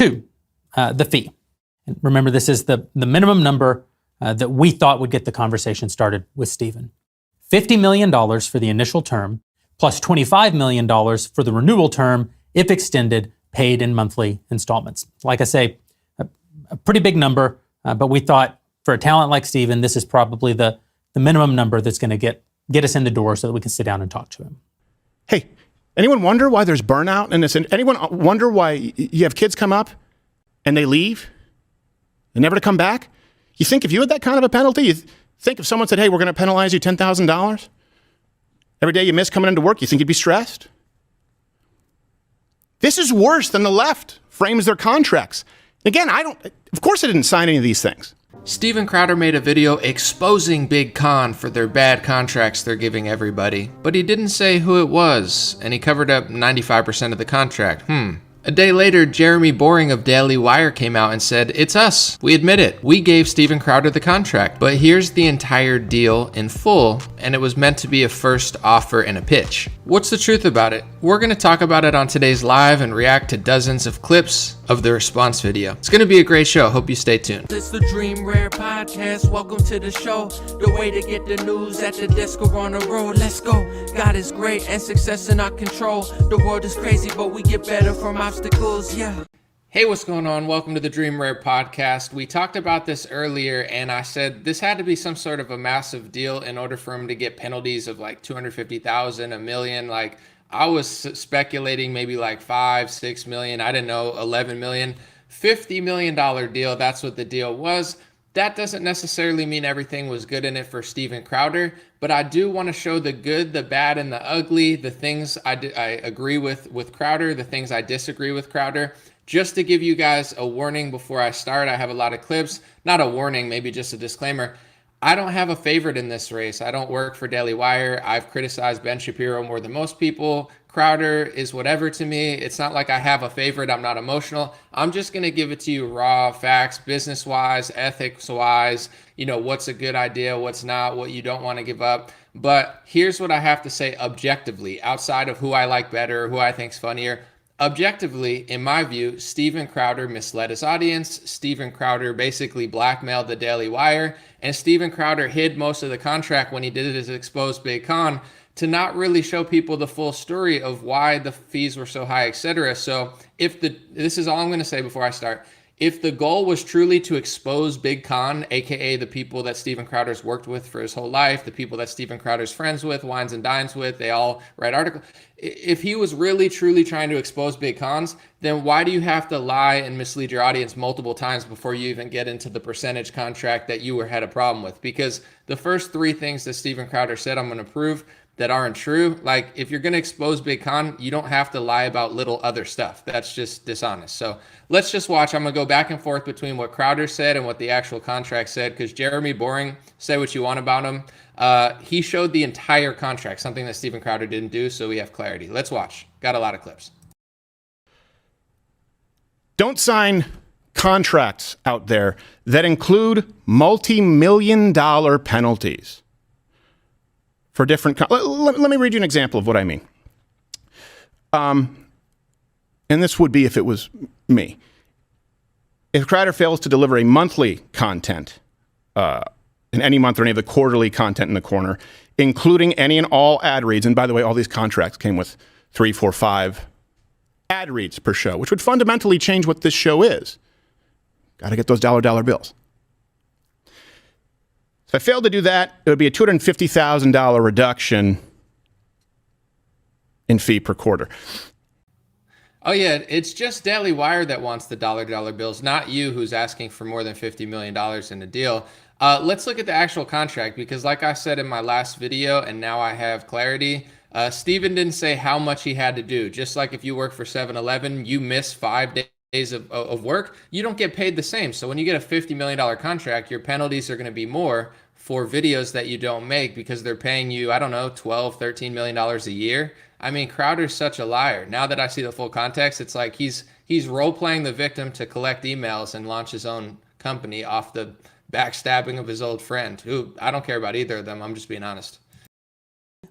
2, the fee. And remember, this is the minimum number that we thought would get the conversation started with Stephen. $50 million for the initial term, plus $25 million for the renewal term, if extended, paid in monthly installments. Like I say, a pretty big number, but we thought for a talent like Stephen, this is probably the minimum number that's going to get us in the door so that we can sit down and talk to him. Hey, anyone wonder why there's burnout in this? Anyone wonder why you have kids come up and they leave and never to come back? You think if you had that kind of a penalty, you think if someone said, hey, we're going to penalize you $10,000 every day you miss coming into work, you think you'd be stressed? This is worse than the left frames their contracts. Again, of course I didn't sign any of these things. Steven Crowder made a video exposing Big Con for their bad contracts they're giving everybody, but he didn't say who it was, and he covered up 95% of the contract. A day later, Jeremy Boring of Daily Wire came out and said, it's us. We admit it. We gave Steven Crowder the contract. But here's the entire deal in full, and it was meant to be a first offer and a pitch. What's the truth about it? We're going to talk about it on today's live and react to dozens of clips of the response video. It's going to be a great show. Hope you stay tuned. It's the Dream Rare Podcast. Welcome to the show. The way to get the news at the desk or on the road. Let's go. God is great and success in our control. The world is crazy, but we get better from obstacles. Yeah. Hey, what's going on? Welcome to the Dream Rare Podcast. We talked about this earlier, and I said this had to be some sort of a massive deal in order for him to get penalties of like $250,000, $1 million. Like, I was speculating maybe like 5, 6 million. I didn't know, 11 million. $50 million deal. That's what the deal was. That doesn't necessarily mean everything was good in it for Steven Crowder, but I do want to show the good, the bad, and the ugly, the things I agree with Crowder, the things I disagree with Crowder. Just to give you guys a warning before I start, I have a lot of clips. Not a warning, maybe just a disclaimer. I don't have a favorite in this race. I don't work for Daily Wire. I've criticized Ben Shapiro more than most people. Crowder is whatever to me. It's not like I have a favorite. I'm not emotional. I'm just going to give it to you raw facts, business-wise, ethics-wise, what's a good idea, what's not, what you don't want to give up. But here's what I have to say objectively, outside of who I like better, who I think's funnier. Objectively, in my view, Steven Crowder misled his audience. Steven Crowder basically blackmailed the Daily Wire, and Steven Crowder hid most of the contract when he did his exposed Big Con to not really show people the full story of why the fees were so high, etc. So this is all I'm going to say before I start. If the goal was truly to expose Big Con, aka the people that Steven Crowder's worked with for his whole life, the people that Steven Crowder's friends with, wines and dines with, they all write articles. If he was really truly trying to expose Big Cons, then why do you have to lie and mislead your audience multiple times before you even get into the percentage contract that you had a problem with? Because the first 3 things that Steven Crowder said I'm going to prove that aren't true. Like, if you're going to expose Big Con, you don't have to lie about little other stuff. That's just dishonest. So let's just watch. I'm going to go back and forth between what Crowder said and what the actual contract said, because Jeremy Boring, say what you want about him. He showed the entire contract, something that Steven Crowder didn't do, so we have clarity. Let's watch. Got a lot of clips. Don't sign contracts out there that include multi-million-dollar penalties for different. Let me read you an example of what I mean. And this would be if it was me. If Crowder fails to deliver a monthly content in any month or any of the quarterly content in the corner, including any and all ad reads, and by the way, all these contracts came with 3, 4, 5 ad reads per show, which would fundamentally change what this show is. Got to get those dollar bills. If I failed to do that, it would be a $250,000 reduction in fee per quarter. Oh yeah, it's just Daily Wire that wants the dollar bills, not you who's asking for more than $50 million in a deal. Let's look at the actual contract, because like I said in my last video, and now I have clarity, Steven didn't say how much he had to do. Just like if you work for 7-Eleven, you miss 5 days of work, you don't get paid the same. So when you get a $50 million contract, your penalties are going to be more for videos that you don't make because they're paying you, I don't know, $12, $13 million a year. I mean, Crowder's such a liar. Now that I see the full context, it's like he's role-playing the victim to collect emails and launch his own company off the backstabbing of his old friend, who I don't care about either of them. I'm just being honest.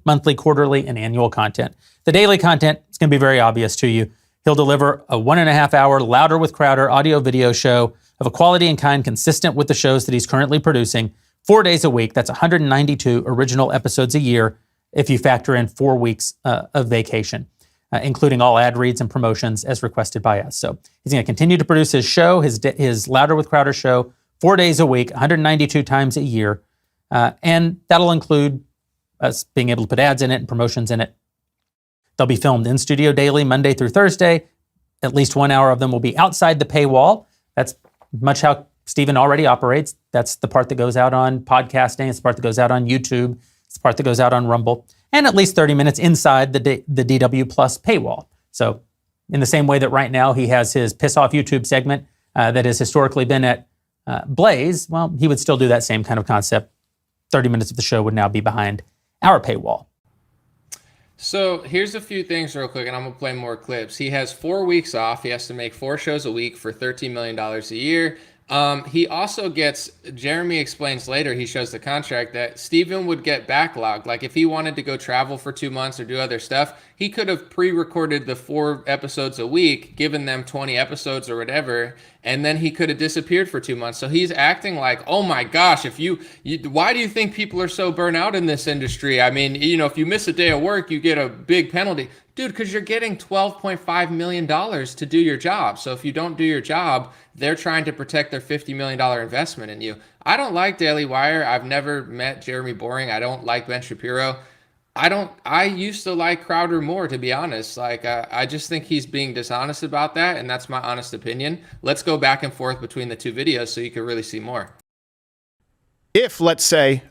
Monthly, quarterly, and annual content. The daily content is going to be very obvious to you. He'll deliver a 1.5 hour Louder with Crowder audio video show of a quality and kind consistent with the shows that he's currently producing 4 days a week. That's 192 original episodes a year if you factor in 4 weeks of vacation, including all ad reads and promotions as requested by us. So he's going to continue to produce his show, his Louder with Crowder show, 4 days a week, 192 times a year. And that'll include us being able to put ads in it and promotions in it. They'll be filmed in studio daily, Monday through Thursday. At least 1 hour of them will be outside the paywall. That's much how Stephen already operates. That's the part that goes out on podcasting. It's the part that goes out on YouTube. It's the part that goes out on Rumble. And at least 30 minutes inside the DW Plus paywall. So in the same way that right now he has his Piss Off YouTube segment that has historically been at Blaze, well, he would still do that same kind of concept. 30 minutes of the show would now be behind our paywall. So here's a few things real quick, and I'm going to play more clips. He has 4 weeks off. He has to make 4 shows a week for $13 million a year. He also gets, Jeremy explains later, he shows the contract, that Stephen would get backlogged. Like if he wanted to go travel for 2 months or do other stuff, he could have pre-recorded the 4 episodes a week, given them 20 episodes or whatever, and then he could have disappeared for 2 months. So he's acting like, oh my gosh, if you why do you think people are so burnt out in this industry? I mean, if you miss a day of work, you get a big penalty. Dude, because you're getting $12.5 million to do your job. So if you don't do your job, they're trying to protect their $50 million investment in you. I don't like Daily Wire. I've never met Jeremy Boring. I don't like Ben Shapiro. I used to like Crowder more, to be honest. Like, I just think he's being dishonest about that, and that's my honest opinion. Let's go back and forth between the two videos so you can really see more. If, let's say,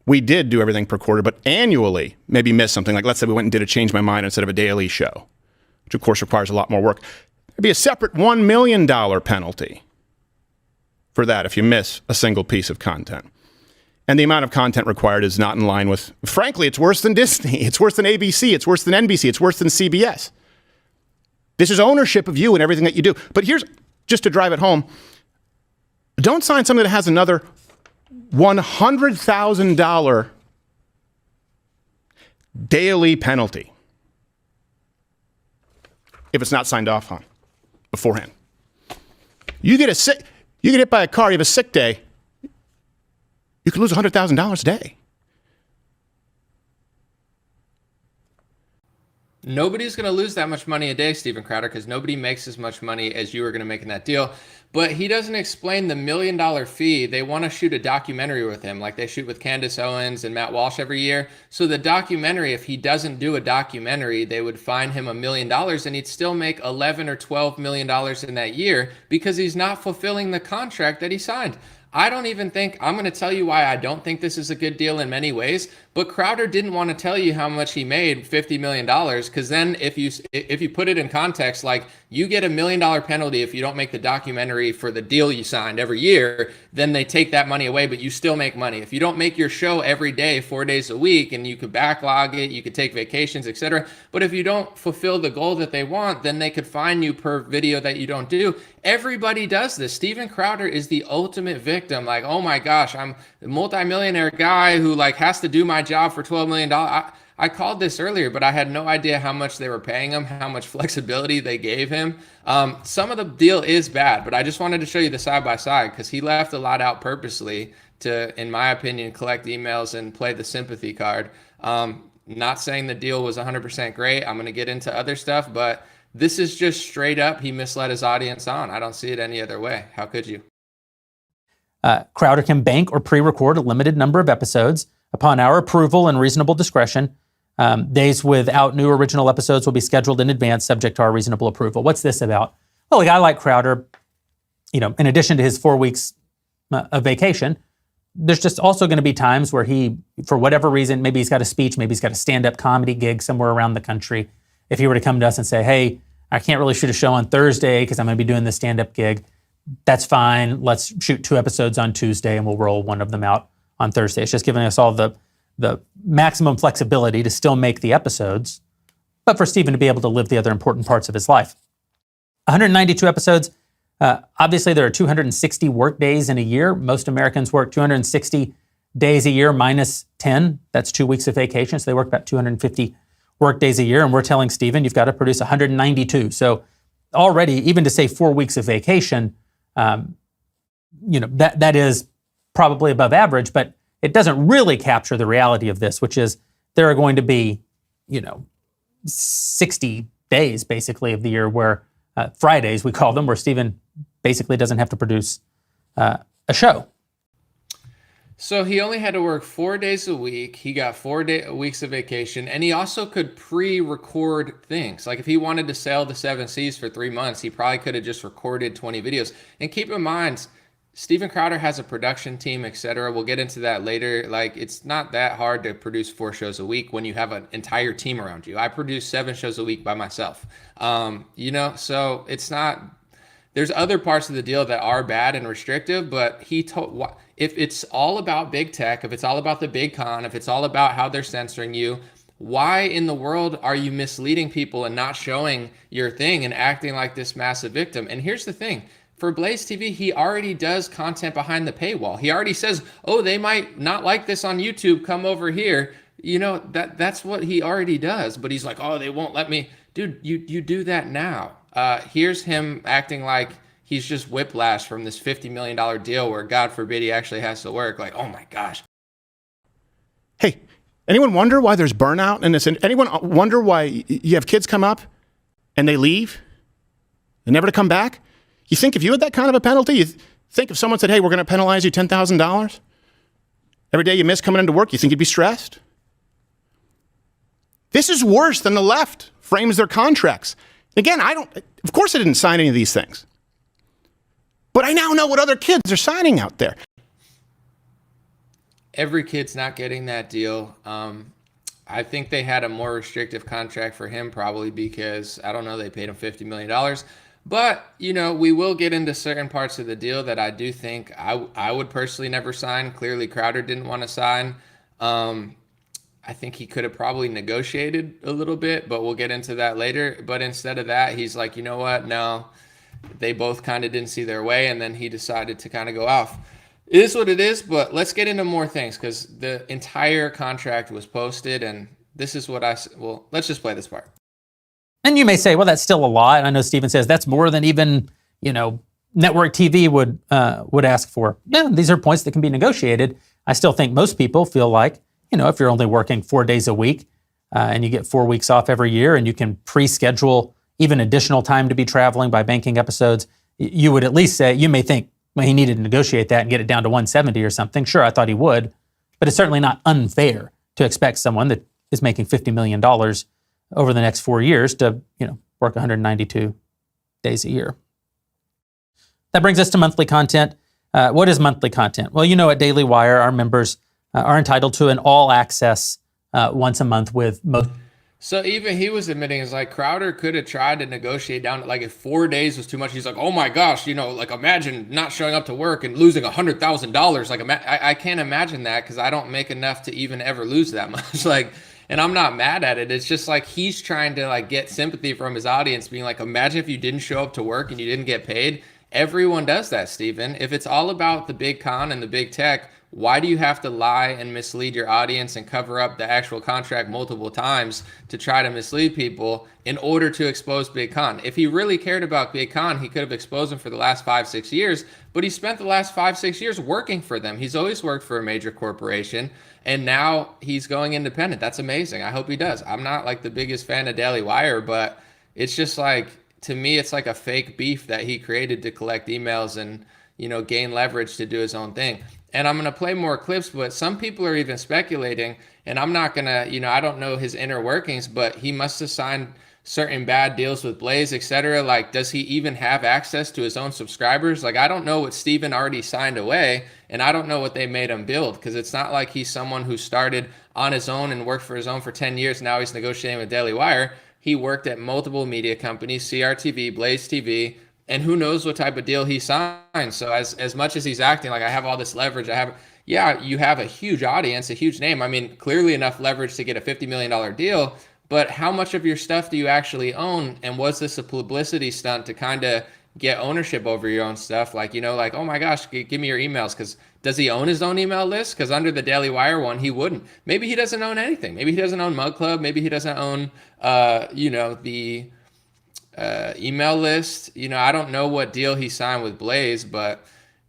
we did do everything per quarter, but annually maybe miss something, like let's say we went and did a Change My Mind instead of a daily show, which of course requires a lot more work, there'd be a separate $1 million penalty for that if you miss a single piece of content. And the amount of content required is not in line with, frankly, it's worse than Disney, it's worse than ABC, it's worse than NBC, it's worse than CBS. This is ownership of you and everything that you do. But here's, just to drive it home, don't sign something that has another $100,000 daily penalty if it's not signed off on beforehand. You get hit by a car, you have a sick day, you could lose $100,000 a day. Nobody's going to lose that much money a day, Steven Crowder, because nobody makes as much money as you are going to make in that deal. But he doesn't explain the $1 million fee. They want to shoot a documentary with him, like they shoot with Candace Owens and Matt Walsh every year. So the documentary, if he doesn't do a documentary, they would fine him $1 million, and he'd still make $11 or $12 million in that year because he's not fulfilling the contract that he signed. I don't even think, I'm going to tell you why I don't think this is a good deal in many ways, but Crowder didn't want to tell you how much he made, $50 million, because then if you put it in context, like you get $1 million penalty if you don't make the documentary for the deal you signed every year, then they take that money away, but you still make money. If you don't make your show every day, 4 days a week, and you could backlog it, you could take vacations, etc. But if you don't fulfill the goal that they want, then they could fine you per video that you don't do. Everybody does this. Steven Crowder is the ultimate victim. Like, oh my gosh, I'm a multimillionaire guy who like has to do my job for $12 million. I called this earlier, but I had no idea how much they were paying him, how much flexibility they gave him. Some of the deal is bad, but I just wanted to show you the side by side because he left a lot out purposely to, in my opinion, collect emails and play the sympathy card. Not saying the deal was 100% great. I'm going to get into other stuff, but this is just straight up, he misled his audience on. I don't see it any other way. How could you? Crowder can bank or pre-record a limited number of episodes upon our approval and reasonable discretion. Days without new original episodes will be scheduled in advance, subject to our reasonable approval. What's this about? Well, a guy like Crowder, in addition to his 4 weeks of vacation, there's just also going to be times where he, for whatever reason, maybe he's got a speech, maybe he's got a stand-up comedy gig somewhere around the country. If he were to come to us and say, hey, I can't really shoot a show on Thursday because I'm going to be doing this stand-up gig, that's fine. Let's shoot 2 episodes on Tuesday and we'll roll one of them out on Thursday. It's just giving us all the maximum flexibility to still make the episodes, but for Stephen to be able to live the other important parts of his life. 192 episodes. Obviously, there are 260 work days in a year. Most Americans work 260 days a year minus 10. That's 2 weeks of vacation. So they work about 250 work days a year, and we're telling Stephen, you've got to produce 192. So already, even to say 4 weeks of vacation, that is probably above average, but it doesn't really capture the reality of this, which is there are going to be, 60 days basically of the year where Fridays, we call them, where Stephen basically doesn't have to produce a show. So he only had to work 4 days a week. He got 4 weeks of vacation, and he also could pre-record things. Like if he wanted to sail the 7 seas for 3 months, he probably could have just recorded 20 videos. And keep in mind, Steven Crowder has a production team, etc. We'll get into that later. Like it's not that hard to produce 4 shows a week when you have an entire team around you. I produce 7 shows a week by myself. So it's not. There's other parts of the deal that are bad and restrictive, but he told, if it's all about big tech, if it's all about the big con, if it's all about how they're censoring you, why in the world are you misleading people and not showing your thing and acting like this massive victim? And here's the thing. For Blaze TV, he already does content behind the paywall. He already says, oh, they might not like this on YouTube, come over here. That's what he already does. But he's like, oh, they won't let me. Dude, you do that now. Here's him acting like he's just whiplash from this $50 million deal where, God forbid, he actually has to work. Like, oh my gosh. Hey, anyone wonder why there's burnout in this? Anyone wonder why you have kids come up and they leave and never to come back? You think if you had that kind of a penalty, you think if someone said, hey, we're going to penalize you $10,000 every day you miss coming into work, you think you'd be stressed? This is worse than the left frames their contracts. Again, of course I didn't sign any of these things. But I now know what other kids are signing out there. Every kid's not getting that deal. I think they had a more restrictive contract for him probably because, I don't know, they paid him $50 million. But, we will get into certain parts of the deal that I do think I would personally never sign. Clearly, Crowder didn't want to sign. I think he could have probably negotiated a little bit, but we'll get into that later. But instead of that, he's like, you know what? No, they both kind of didn't see their way, and then he decided to kind of go off. It is what it is, but let's get into more things because the entire contract was posted, and this is what let's just play this part. And you may say, well, that's still a lot. And I know Stephen says that's more than even, network TV would ask for. Yeah, these are points that can be negotiated. I still think most people feel like, if you're only working 4 days a week and you get 4 weeks off every year and you can pre-schedule even additional time to be traveling by banking episodes, you would at least say, you may think, well, he needed to negotiate that and get it down to 170 or something. Sure, I thought he would, but it's certainly not unfair to expect someone that is making $50 million over the next 4 years to, work 192 days a year. That brings us to monthly content. What is monthly content? Well, at Daily Wire, our members are entitled to an all access once a month with most. So even he was admitting, is like Crowder could have tried to negotiate down, like if 4 days was too much, he's like, oh my gosh, like imagine not showing up to work and losing $100,000. Like I can't imagine that because I don't make enough to even ever lose that much. And I'm not mad at it. It's just like he's trying to get sympathy from his audience, being like, imagine if you didn't show up to work and you didn't get paid. Everyone does that, Stephen. If it's all about the big con and the big tech, why do you have to lie and mislead your audience and cover up the actual contract multiple times to try to mislead people in order to expose Big Con? If he really cared about Big Con, he could have exposed them for the last 5-6 years, but he spent the last 5-6 years working for them. He's always worked for a major corporation, and now he's going independent. That's amazing. I hope he does. I'm not the biggest fan of Daily Wire, but it's just to me, it's like a fake beef that he created to collect emails and, gain leverage to do his own thing. And I'm going to play more clips, but some people are even speculating, and I'm not going to, I don't know his inner workings, but he must have signed certain bad deals with Blaze, etc. Does he even have access to his own subscribers? I don't know what Steven already signed away, and I don't know what they made him build, because it's not like he's someone who started on his own and worked for his own for 10 years. Now he's negotiating with Daily Wire. He worked at multiple media companies, CRTV, Blaze TV, and who knows what type of deal he signed. So as much as he's acting like I have all this leverage, you have a huge audience, a huge name. I mean, clearly enough leverage to get a $50 million deal, but how much of your stuff do you actually own? And was this a publicity stunt to kind of get ownership over your own stuff. Like, like, oh my gosh, give me your emails. Because does he own his own email list? Because under the Daily Wire one, he wouldn't. Maybe he doesn't own anything. Maybe he doesn't own Mug Club. Maybe he doesn't own, the email list. I don't know what deal he signed with Blaze, but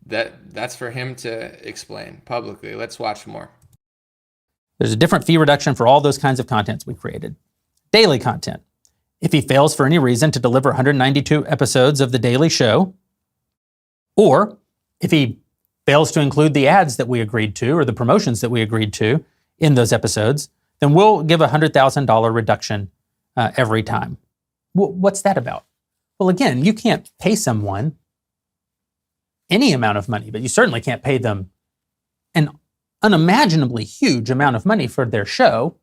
that's for him to explain publicly. Let's watch more. There's a different fee reduction for all those kinds of contents we created. Daily content. If he fails for any reason to deliver 192 episodes of The Daily Show, or if he fails to include the ads that we agreed to or the promotions that we agreed to in those episodes, then we'll give a $100,000 reduction every time. What's that about? Well, again, you can't pay someone any amount of money, but you certainly can't pay them an unimaginably huge amount of money for their show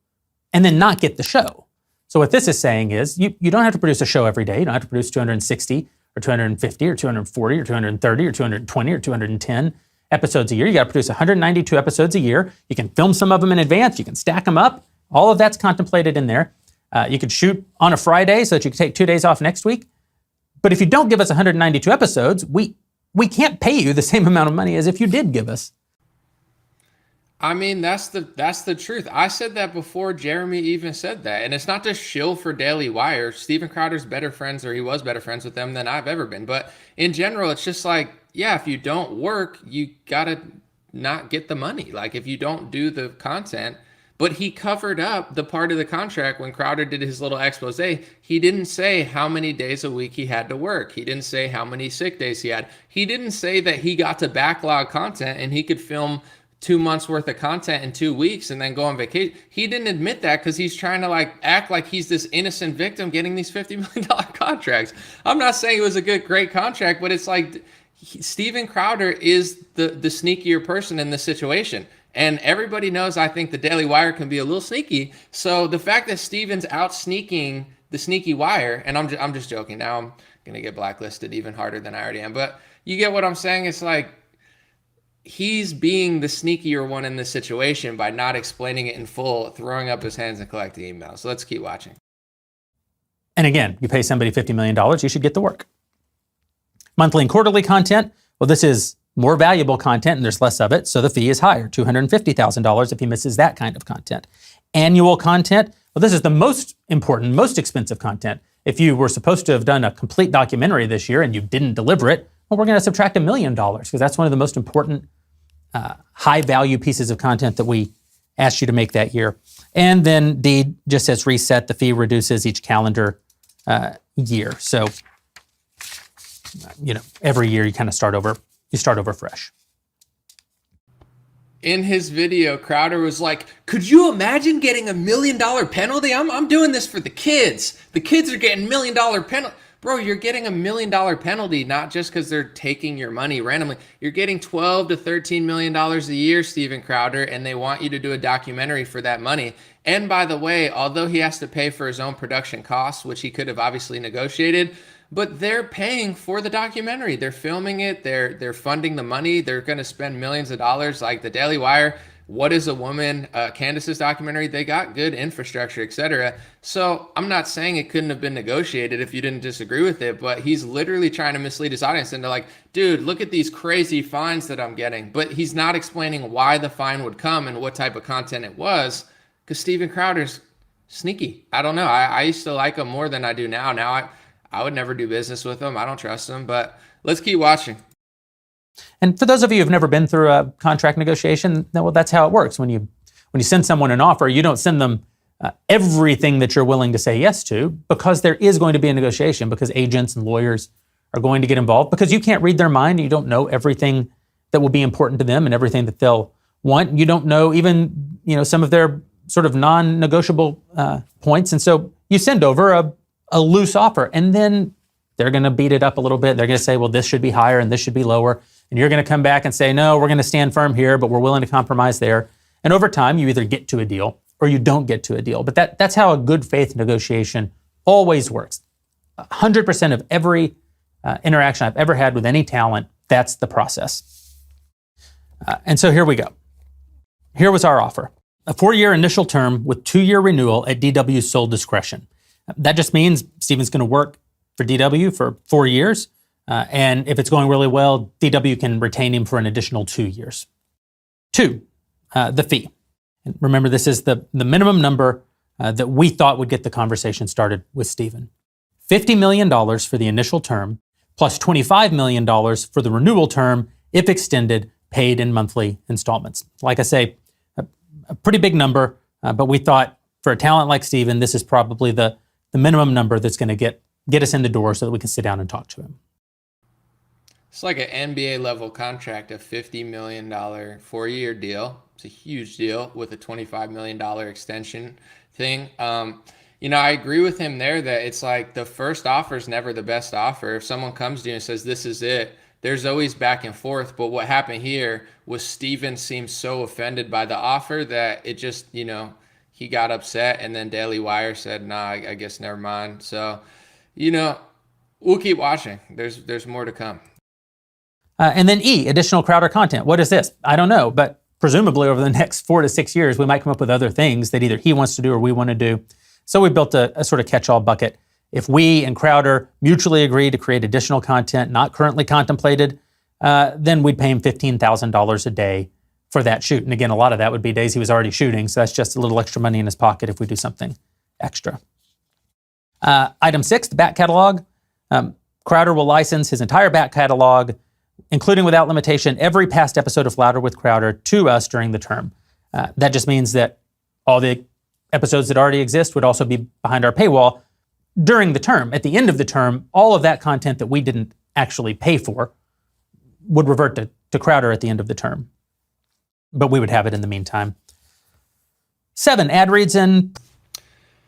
and then not get the show. So what this is saying is you don't have to produce a show every day. You don't have to produce 260 or 250 or 240 or 230 or 220 or 210 episodes a year. You got to produce 192 episodes a year. You can film some of them in advance. You can stack them up. All of that's contemplated in there. You could shoot on a Friday so that you can take 2 days off next week. But if you don't give us 192 episodes, we can't pay you the same amount of money as if you did give us. I mean, that's the truth. I said that before Jeremy even said that. And it's not to shill for Daily Wire. Steven Crowder's better friends, or he was better friends with them than I've ever been. But in general, it's just like, yeah, if you don't work, you gotta not get the money. Like, if you don't do the content. But he covered up the part of the contract when Crowder did his little expose. He didn't say how many days a week he had to work. He didn't say how many sick days he had. He didn't say that he got to backlog content and he could film 2 months worth of content in 2 weeks and then go on vacation. He didn't admit that because he's trying to act like he's this innocent victim getting these $50 million contracts. I'm not saying it was a great contract, but it's like Steven Crowder is the sneakier person in this situation. And everybody knows, I think, the Daily Wire can be a little sneaky. So the fact that Steven's out sneaking the sneaky wire, and I'm just joking. Now I'm going to get blacklisted even harder than I already am. But you get what I'm saying? It's like he's being the sneakier one in this situation by not explaining it in full, throwing up his hands and collecting emails. So let's keep watching. And again, you pay somebody $50 million, you should get the work. Monthly and quarterly content, well, this is more valuable content and there's less of it, so the fee is higher, $250,000 if he misses that kind of content. Annual content, well, this is the most important, most expensive content. If you were supposed to have done a complete documentary this year and you didn't deliver it, well, we're going to subtract $1 million because that's one of the most important high-value pieces of content that we asked you to make that year. And then D just says reset. The fee reduces each calendar year. So, every year you kind of start over. You start over fresh. In his video, Crowder was like, could you imagine getting $1 million penalty? I'm doing this for the kids. The kids are getting $1 million penalty. Bro, you're getting $1 million penalty, not just because they're taking your money randomly. You're getting $12 to $13 million a year, Steven Crowder, and they want you to do a documentary for that money. And by the way, although he has to pay for his own production costs, which he could have obviously negotiated, but they're paying for the documentary. They're filming it. They're funding the money. They're going to spend millions of dollars. Like the Daily Wire, What is a Woman, Candace's documentary, they got good infrastructure, etc. So I'm not saying it couldn't have been negotiated if you didn't disagree with it, but he's literally trying to mislead his audience into like, dude, look at these crazy fines that I'm getting. But he's not explaining why the fine would come and what type of content it was, because Steven Crowder's sneaky. I don't know. I used to like him more than I do now. Now I would never do business with him. I don't trust him, but let's keep watching. And for those of you who've never been through a contract negotiation, well, that's how it works. When you send someone an offer, you don't send them everything that you're willing to say yes to, because there is going to be a negotiation, because agents and lawyers are going to get involved, because you can't read their mind. You don't know everything that will be important to them and everything that they'll want. You don't know even, some of their sort of non-negotiable points. And so you send over a loose offer, and then they're going to beat it up a little bit. They're going to say, well, this should be higher and this should be lower. And you're going to come back and say, no, we're going to stand firm here, but we're willing to compromise there. And over time, you either get to a deal or you don't get to a deal. But that's how a good faith negotiation always works. 100% of every interaction I've ever had with any talent, that's the process. And so here we go. Here was our offer. A 4-year initial term with 2-year renewal at DW's sole discretion. That just means Steven's going to work for DW for 4 years. And if it's going really well, DW can retain him for an additional 2 years. 2, the fee. And remember, this is the minimum number that we thought would get the conversation started with Stephen. $50 million for the initial term, plus $25 million for the renewal term, if extended, paid in monthly installments. Like I say, a pretty big number, but we thought for a talent like Stephen, this is probably the minimum number that's going to get us in the door so that we can sit down and talk to him. It's like an NBA level contract, a $50 million 4-year deal. It's a huge deal with a $25 million extension thing. I agree with him there that it's like the first offer is never the best offer. If someone comes to you and says, this is it, there's always back and forth. But what happened here was Steven seemed so offended by the offer that it just, he got upset. And then Daily Wire said, nah, I guess never mind. So, we'll keep watching. There's more to come. And then E, additional Crowder content. What is this? I don't know, but presumably over the next 4 to 6 years, we might come up with other things that either he wants to do or we want to do. So we built a sort of catch-all bucket. If we and Crowder mutually agree to create additional content not currently contemplated, then we'd pay him $15,000 a day for that shoot. And again, a lot of that would be days he was already shooting, so that's just a little extra money in his pocket if we do something extra. Item 6, the back catalog. Crowder will license his entire back catalog, including without limitation every past episode of Louder with Crowder, to us during the term. That just means that all the episodes that already exist would also be behind our paywall during the term. At the end of the term, all of that content that we didn't actually pay for would revert to Crowder at the end of the term. But we would have it in the meantime. 7, ad reads and...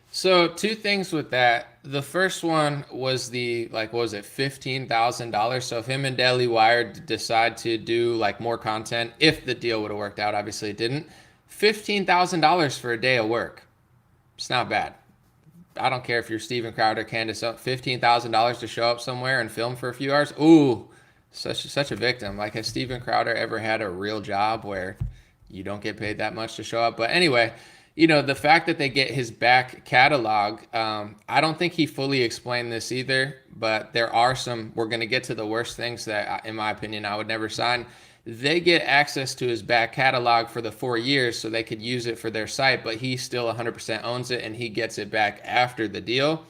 So 2 things with that. The first one was $15,000? So if him and Daily Wire decide to do more content, if the deal would have worked out, obviously it didn't, $15,000 for a day of work. It's not bad. I don't care if you're Steven Crowder, Candace, $15,000 to show up somewhere and film for a few hours. Ooh, such a victim. Has Steven Crowder ever had a real job where you don't get paid that much to show up? But anyway, the fact that they get his back catalog, I don't think he fully explained this either, but there are we're going to get to the worst things that, in my opinion, I would never sign. They get access to his back catalog for the 4 years so they could use it for their site, but he still 100% owns it and he gets it back after the deal.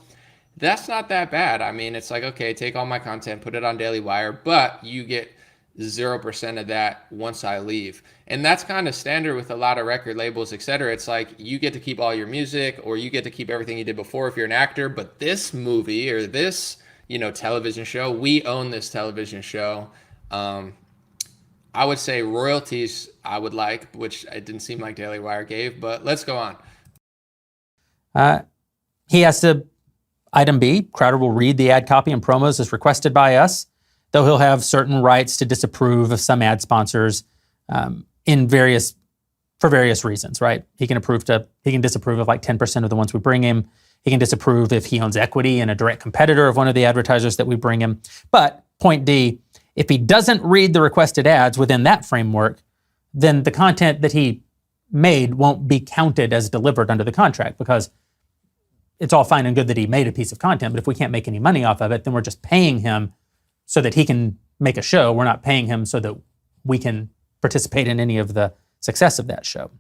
That's not that bad. I mean, it's okay, take all my content, put it on Daily Wire, but you get 0% of that once I leave. And that's kind of standard with a lot of record labels, etc. It's you get to keep all your music or you get to keep everything you did before if you're an actor, but this movie or this, television show, we own this television show. I would say royalties I would like, which it didn't seem like Daily Wire gave, but let's go on. He has to, item B, Crowder will read the ad copy and promos as requested by us, though he'll have certain rights to disapprove of some ad sponsors for various reasons, right? He can disapprove of 10% of the ones we bring him. He can disapprove if he owns equity in a direct competitor of one of the advertisers that we bring him. But point D, if he doesn't read the requested ads within that framework, then the content that he made won't be counted as delivered under the contract, because it's all fine and good that he made a piece of content, but if we can't make any money off of it, then we're just paying him so that he can make a show. We're not paying him so that we can participate in any of the success of that show.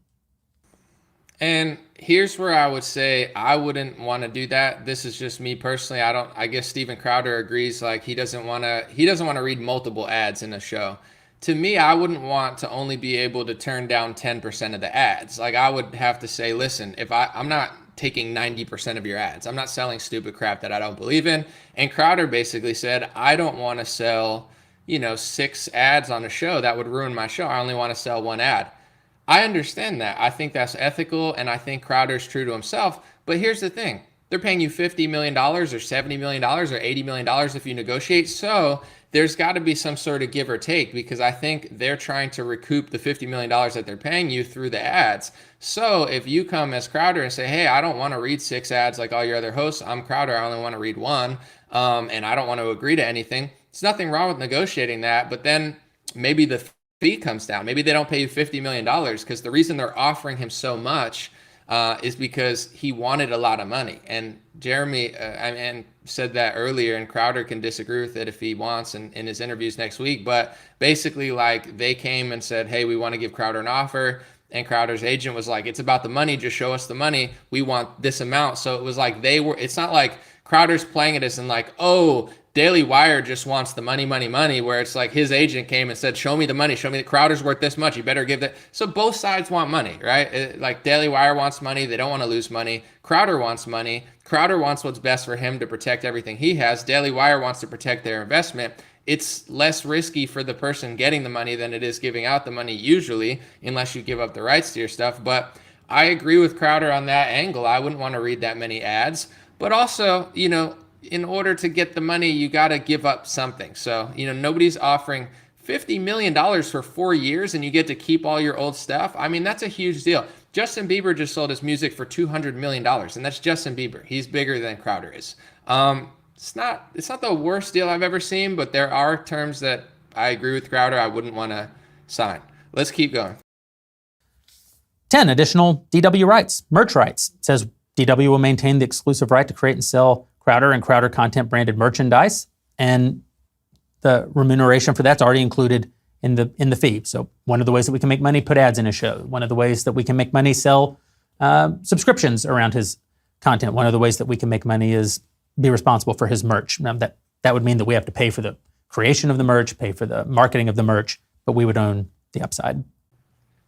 And here's where I would say I wouldn't want to do that. This is just me personally. I guess Steven Crowder agrees, he doesn't want to read multiple ads in a show. To me, I wouldn't want to only be able to turn down 10% of the ads. I would have to say, listen, if I'm not taking 90% of your ads, I'm not selling stupid crap that I don't believe in. And Crowder basically said, I don't want to sell, 6 ads on a show. That would ruin my show. I only want to sell 1 ad. I understand that. I think that's ethical, and I think Crowder's true to himself. But here's the thing. They're paying you $50 million or $70 million or $80 million if you negotiate. So there's got to be some sort of give or take, because I think they're trying to recoup the $50 million that they're paying you through the ads. So if you come as Crowder and say, hey, I don't want to read 6 ads like all your other hosts. I'm Crowder. I only want to read 1. And I don't want to agree to anything. There's nothing wrong with negotiating that. But then maybe the fee comes down. Maybe they don't pay you $50 million, because the reason they're offering him so much is because he wanted a lot of money. And Jeremy said that earlier, and Crowder can disagree with it if he wants in his interviews next week. But basically, like, they came and said, hey, we want to give Crowder an offer. And Crowder's agent was like, it's about the money. Just show us the money. We want this amount. So it was like it's not like Crowder's playing it as in like, oh, Daily Wire just wants the money, where it's like his agent came and said, show me the money, show me that Crowder's worth this much, you better give that. So both sides want money, right? Like Daily Wire wants money, they don't want to lose money. Crowder wants money. Crowder wants what's best for him to protect everything he has. Daily Wire wants to protect their investment. It's less risky for the person getting the money than it is giving out the money usually, unless you give up the rights to your stuff. But I agree with Crowder on that angle. I wouldn't want to read that many ads. But also, in order to get the money, you got to give up something. So, nobody's offering $50 million for 4 years and you get to keep all your old stuff. I mean, that's a huge deal. Justin Bieber just sold his music for $200 million, and that's Justin Bieber. He's bigger than Crowder is. It's not the worst deal I've ever seen, but there are terms that I agree with Crowder I wouldn't want to sign. Let's keep going. 10 additional DW rights, merch rights. It says DW will maintain the exclusive right to create and sell Crowder and Crowder content branded merchandise, and the remuneration for that's already included in the fee. So one of the ways that we can make money, put ads in his show. One of the ways that we can make money, sell subscriptions around his content. One of the ways that we can make money is be responsible for his merch. Now that would mean that we have to pay for the creation of the merch, pay for the marketing of the merch, but we would own the upside.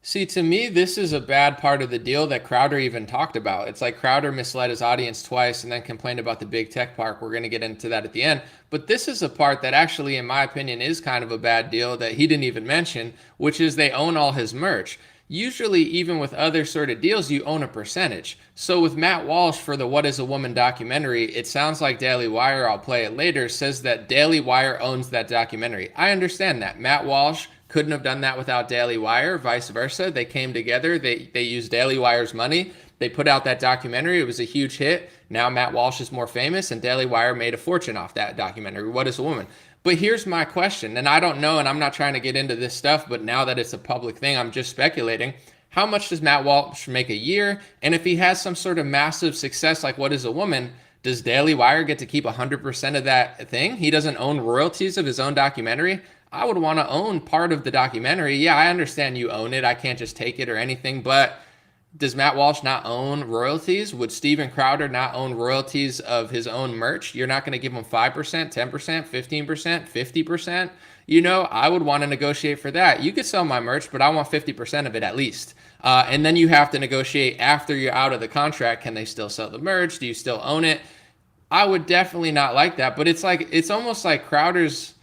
See, to me, this is a bad part of the deal that Crowder even talked about. It's like Crowder misled his audience twice and then complained about the big tech part. We're going to get into that at the end. But this is a part that actually, in my opinion, is kind of a bad deal that he didn't even mention, which is they own all his merch. Usually, even with other sort of deals, you own a percentage. So with Matt Walsh for the What is a Woman documentary, it sounds like Daily Wire, I'll play it later, says that Daily Wire owns that documentary. I understand that. Matt Walsh couldn't have done that without Daily Wire, vice versa. They came together. They used Daily Wire's money. They put out that documentary. It was a huge hit. Now Matt Walsh is more famous, and Daily Wire made a fortune off that documentary, What is a Woman? But here's my question, and I don't know, and I'm not trying to get into this stuff, but now that it's a public thing, I'm just speculating. How much does Matt Walsh make a year? And if he has some sort of massive success like What is a Woman, does Daily Wire get to keep 100% of that thing? He doesn't own royalties of his own documentary. I would want to own part of the documentary. Yeah, I understand you own it. I can't just take it or anything, but does Matt Walsh not own royalties? Would Steven Crowder not own royalties of his own merch? You're not going to give him 5%, 10%, 15%, 50%? I would want to negotiate for that. You could sell my merch, but I want 50% of it at least. And then you have to negotiate after you're out of the contract. Can they still sell the merch? Do you still own it? I would definitely not like that, but it's almost like Crowder's,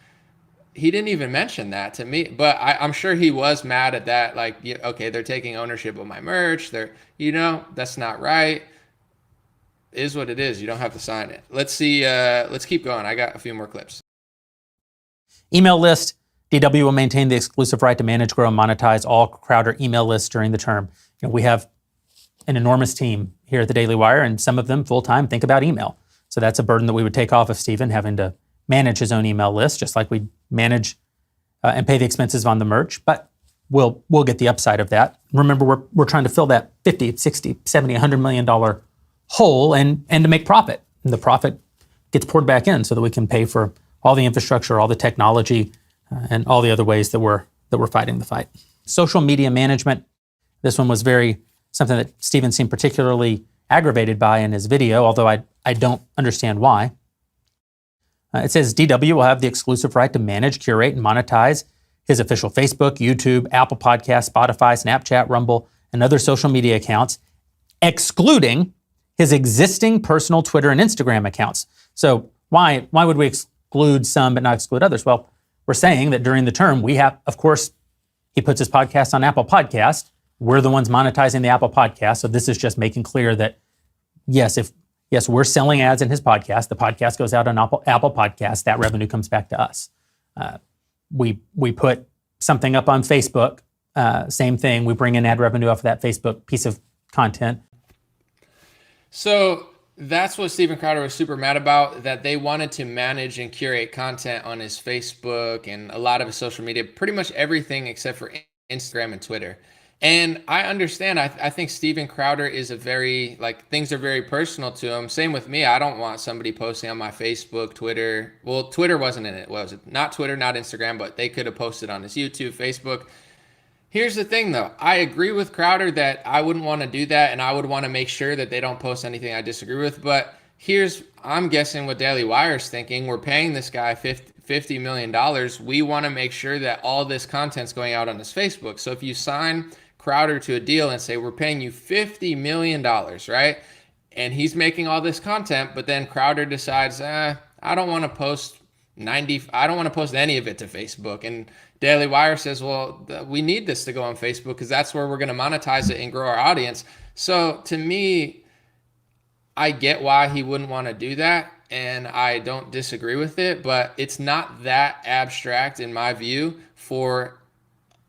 he didn't even mention that to me, but I'm sure he was mad at that. Like, okay, they're taking ownership of my merch. That's not right. It is what it is. You don't have to sign it. Let's see. Let's keep going. I got a few more clips. Email list. DW will maintain the exclusive right to manage, grow, and monetize all Crowder email lists during the term. We have an enormous team here at the Daily Wire, and some of them full-time think about email. So that's a burden that we would take off of Stephen, having to manage his own email list, just like we manage and pay the expenses on the merch, but we'll get the upside of that. Remember, we're trying to fill that 50, 60, 70, $100 million hole and to make profit. And the profit gets poured back in so that we can pay for all the infrastructure, all the technology, and all the other ways that we're fighting the fight. Social media management. This one was something that Stephen seemed particularly aggravated by in his video, although I don't understand why. It says DW will have the exclusive right to manage, curate, and monetize his official Facebook, YouTube, Apple Podcasts, Spotify, Snapchat, Rumble, and other social media accounts, excluding his existing personal Twitter and Instagram accounts. So why would we exclude some but not exclude others? Well, we're saying that during the term, we have, of course, he puts his podcast on Apple Podcast. We're the ones monetizing the Apple Podcast. So this is just making clear that, yes, we're selling ads in his podcast. The podcast goes out on Apple Podcasts. That revenue comes back to us. We put something up on Facebook. Same thing. We bring in ad revenue off of that Facebook piece of content. So that's what Steven Crowder was super mad about, that they wanted to manage and curate content on his Facebook and a lot of his social media, pretty much everything except for Instagram and Twitter. And I understand. I think Steven Crowder is a very, like, things are very personal to him. Same with me. I don't want somebody posting on my Facebook, Twitter. Well, Twitter wasn't in it, was it? Not Twitter, not Instagram, but they could have posted on his YouTube, Facebook. Here's the thing, though. I agree with Crowder that I wouldn't want to do that, and I would want to make sure that they don't post anything I disagree with. But I'm guessing what Daily Wire's thinking. We're paying this guy $50 million. We want to make sure that all this content's going out on his Facebook. So if you sign Crowder to a deal and say, we're paying you $50 million, right? And he's making all this content, but then Crowder decides, I don't want to post I don't want to post any of it to Facebook. And Daily Wire says, well, we need this to go on Facebook because that's where we're going to monetize it and grow our audience. So to me, I get why he wouldn't want to do that, and I don't disagree with it, but it's not that abstract in my view for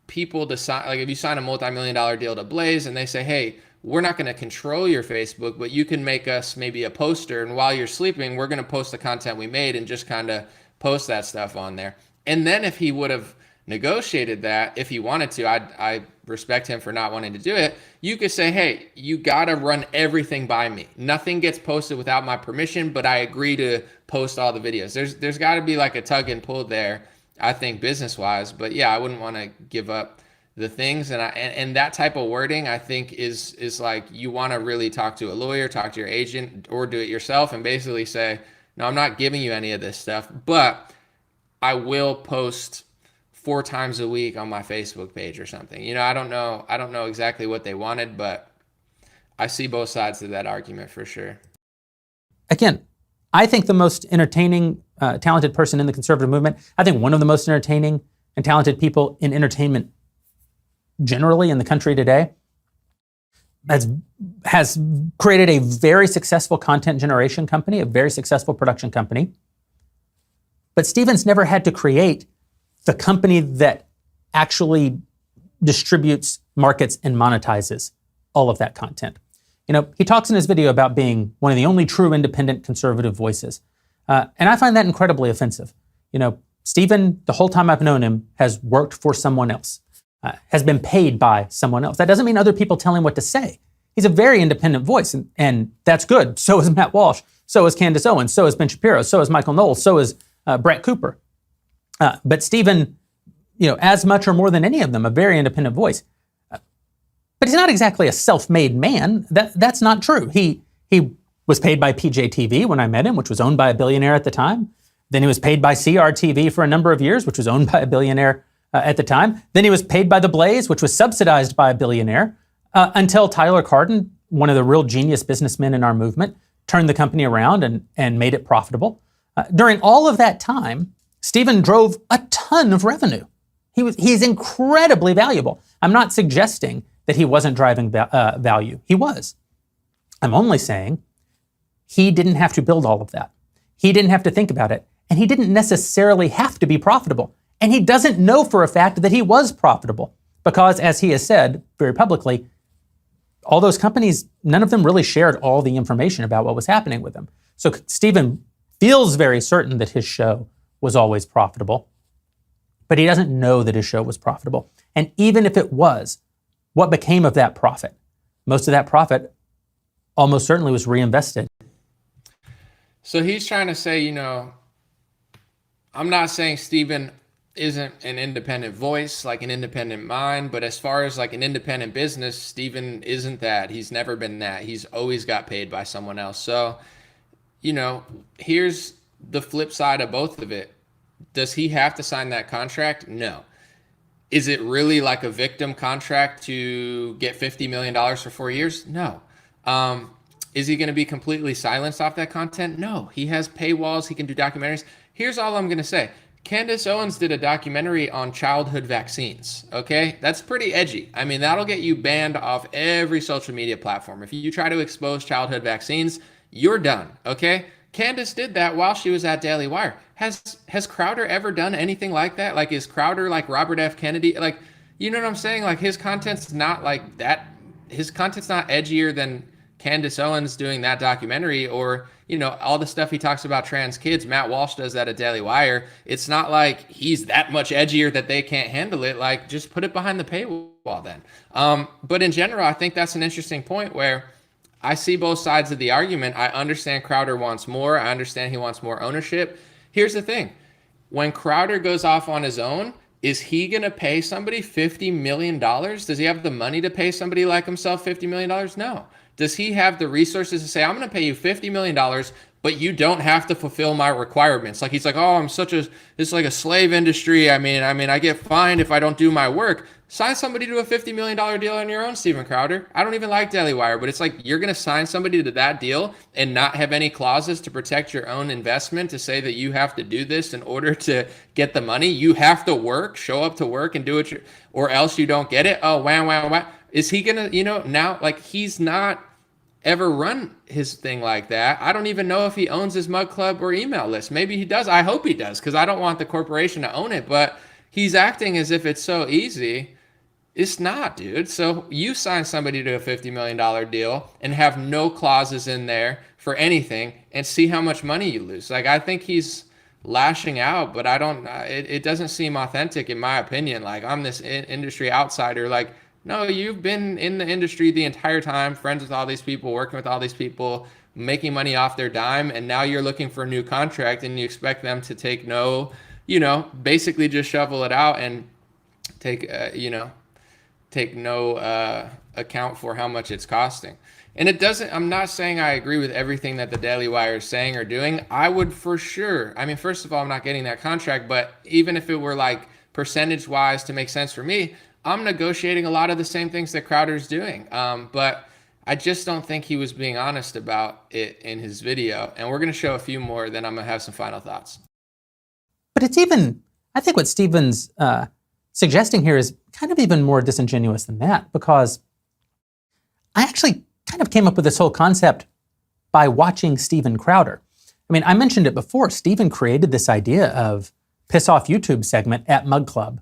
people to sign. Like if you sign a multi-million-dollar deal to Blaze and they say, hey, we're not going to control your Facebook, but you can make us maybe a poster, and while you're sleeping, we're going to post the content we made and just kind of post that stuff on there. And then if he would have negotiated that, if he wanted to, I respect him for not wanting to do it. You could say, hey, you got to run everything by me. Nothing gets posted without my permission, but I agree to post all the videos. There's got to be like a tug and pull there, I think, business wise. But yeah, I wouldn't want to give up the things. And that type of wording, I think, is like, you want to really talk to a lawyer, talk to your agent, or do it yourself and basically say, no, I'm not giving you any of this stuff, but I will post 4 times a week on my Facebook page or something. You know, I don't know exactly what they wanted, but I see both sides of that argument for sure. Again, I think the most entertaining, talented person in the conservative movement, I think one of the most entertaining and talented people in entertainment generally in the country today, has created a very successful content generation company, a very successful production company. But Steven's never had to create the company that actually distributes, markets, and monetizes all of that content. You know, he talks in his video about being one of the only true independent conservative voices. And I find that incredibly offensive. You know, Steven, the whole time I've known him, has worked for someone else, has been paid by someone else. That doesn't mean other people tell him what to say. He's a very independent voice, and that's good. So is Matt Walsh. So is Candace Owens. So is Ben Shapiro. So is Michael Knowles. So is Brett Cooper. But Steven, you know, as much or more than any of them, a very independent voice. But he's not exactly a self-made man. That's not true. He was paid by PJTV when I met him, which was owned by a billionaire at the time. Then he was paid by CRTV for a number of years, which was owned by a billionaire at the time. Then he was paid by The Blaze, which was subsidized by a billionaire, until Tyler Cardon, one of the real genius businessmen in our movement, turned the company around and made it profitable. During all of that time, Steven drove a ton of revenue. He's incredibly valuable. I'm not suggesting that he wasn't driving value. He was. I'm only saying he didn't have to build all of that. He didn't have to think about it. And he didn't necessarily have to be profitable. And he doesn't know for a fact that he was profitable because, as he has said very publicly, all those companies, none of them really shared all the information about what was happening with them. So Steven feels very certain that his show was always profitable, but he doesn't know that his show was profitable. And even if it was, what became of that profit? Most of that profit almost certainly was reinvested. So he's trying to say, you know, I'm not saying Steven isn't an independent voice, like an independent mind, but as far as like an independent business, Steven isn't that. He's never been that. He's always got paid by someone else. So, you know, here's the flip side of both of it. Does he have to sign that contract? No. Is it really like a victim contract to get $50 million for 4 years? No. Is he going to be completely silenced off that content? No. He has paywalls. He can do documentaries. Here's all I'm going to say. Candace Owens did a documentary on childhood vaccines, okay? That's pretty edgy. I mean, that'll get you banned off every social media platform. If you try to expose childhood vaccines, you're done, okay? Candace did that while she was at Daily Wire. Has Crowder ever done anything like that? Like, is Crowder like Robert F. Kennedy? Like, you know what I'm saying? Like, his content's not like that. His content's not edgier than Candace Owens doing that documentary, or, you know, all the stuff he talks about trans kids. Matt Walsh does that at Daily Wire. It's not like he's that much edgier that they can't handle it. Like, just put it behind the paywall then. But in general, I think that's an interesting point where I see both sides of the argument. I understand Crowder wants more. I understand he wants more ownership. Here's the thing. When Crowder goes off on his own, is he going to pay somebody $50 million? Does he have the money to pay somebody like himself $50 million? No. Does he have the resources to say, I'm going to pay you $50 million, but you don't have to fulfill my requirements? Like, he's like, oh, this is like a slave industry. I mean, I get fined if I don't do my work. Sign somebody to a $50 million deal on your own, Steven Crowder. I don't even like Daily Wire, but it's like, you're going to sign somebody to that deal and not have any clauses to protect your own investment, to say that you have to do this in order to get the money. You have to work, show up to work and do it, or else you don't get it. Oh, wow. Is he going to, now, like, he's not ever run his thing like that. I don't even know if he owns his mug club or email list. Maybe he does. I hope he does, because I don't want the corporation to own it, but he's acting as if it's so easy. It's not, dude. So you sign somebody to a $50 million deal and have no clauses in there for anything and see how much money you lose. Like, I think he's lashing out, but it doesn't seem authentic in my opinion. Like, I'm this industry outsider. Like, no, you've been in the industry the entire time, friends with all these people, working with all these people, making money off their dime, and now you're looking for a new contract and you expect them to take basically just shovel it out and take no account for how much it's costing. And I'm not saying I agree with everything that the Daily Wire is saying or doing. I would for sure. I mean, first of all, I'm not getting that contract, but even if it were like percentage wise to make sense for me, I'm negotiating a lot of the same things that Crowder's doing. But I just don't think he was being honest about it in his video. And we're going to show a few more, then I'm going to have some final thoughts. But I think what Steven's suggesting here is kind of even more disingenuous than that, because I actually kind of came up with this whole concept by watching Steven Crowder. I mean, I mentioned it before. Steven created this idea of Piss Off YouTube segment at Mug Club.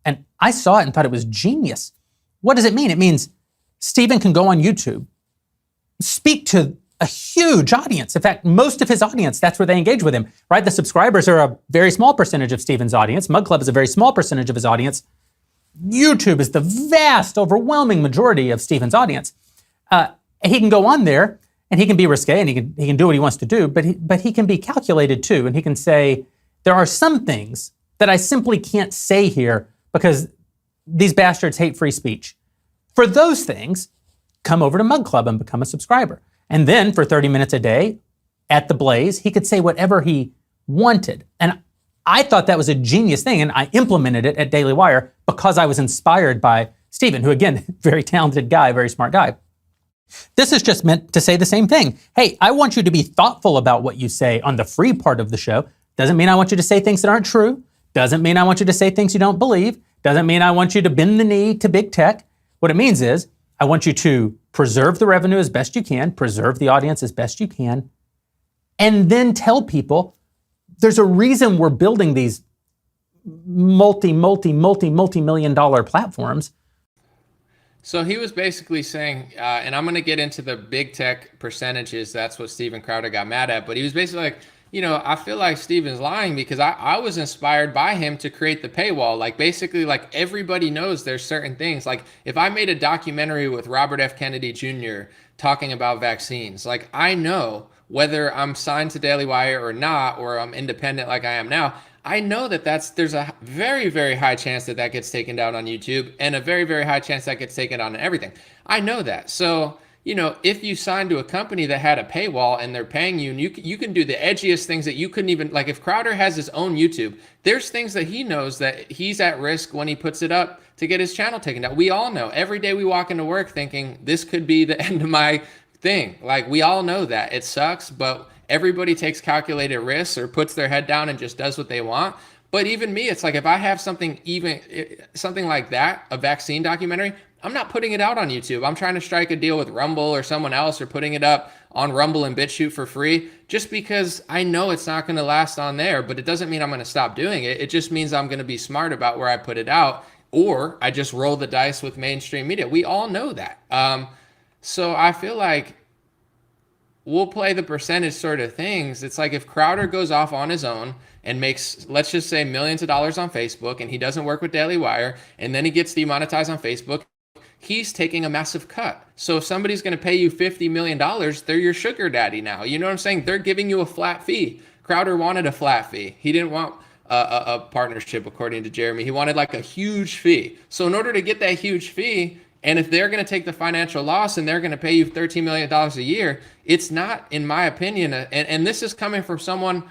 And I saw it and thought it was genius. What does it mean? It means Steven can go on YouTube, speak to a huge audience. In fact, most of his audience, that's where they engage with him, right? The subscribers are a very small percentage of Steven's audience. Mug Club is a very small percentage of his audience. YouTube is the vast, overwhelming majority of Steven's audience. He can go on there and he can be risque and he can do what he wants to do, but he can be calculated too. And he can say, there are some things that I simply can't say here because these bastards hate free speech. For those things, come over to Mug Club and become a subscriber. And then for 30 minutes a day at the Blaze, he could say whatever he wanted. And I thought that was a genius thing, and I implemented it at Daily Wire because I was inspired by Steven, who, again, very talented guy, very smart guy. This is just meant to say the same thing. Hey, I want you to be thoughtful about what you say on the free part of the show. Doesn't mean I want you to say things that aren't true. Doesn't mean I want you to say things you don't believe. Doesn't mean I want you to bend the knee to big tech. What it means is I want you to preserve the revenue as best you can, preserve the audience as best you can, and then tell people there's a reason we're building these multi-million dollar platforms. So he was basically saying, and I'm going to get into the big tech percentages. That's what Steven Crowder got mad at. But he was basically like, I feel like Steven's lying because I was inspired by him to create the paywall. Like, basically, like, everybody knows there's certain things. Like, if I made a documentary with Robert F. Kennedy Jr. talking about vaccines, like, I know whether I'm signed to Daily Wire or not, or I'm independent like I am now, I know that there's a very, very high chance that gets taken down on YouTube, and a very, very high chance that gets taken down on everything. I know that. So, if you sign to a company that had a paywall and they're paying you, and you can do the edgiest things that you couldn't even, like, if Crowder has his own YouTube, there's things that he knows that he's at risk when he puts it up to get his channel taken down. We all know. Every day we walk into work thinking this could be the end of my thing. Like, we all know that. It sucks, but everybody takes calculated risks or puts their head down and just does what they want. But even me, it's like, if I have something like that, a vaccine documentary, I'm not putting it out on YouTube. I'm trying to strike a deal with Rumble or someone else, or putting it up on Rumble and BitChute for free, just because I know it's not going to last on there. But it doesn't mean I'm going to stop doing it. It just means I'm going to be smart about where I put it out, or I just roll the dice with mainstream media. We all know that. So I feel like we'll play the percentage sort of things. It's like if Crowder goes off on his own and makes, let's just say, millions of dollars on Facebook, and he doesn't work with Daily Wire, and then he gets demonetized on Facebook, he's taking a massive cut. So if somebody's going to pay you $50 million, they're your sugar daddy now. You know what I'm saying? They're giving you a flat fee. Crowder wanted a flat fee. He didn't want a partnership, according to Jeremy. He wanted like a huge fee. So in order to get that huge fee, and if they're going to take the financial loss and they're going to pay you $13 million a year, it's not, in my opinion, and this is coming from someone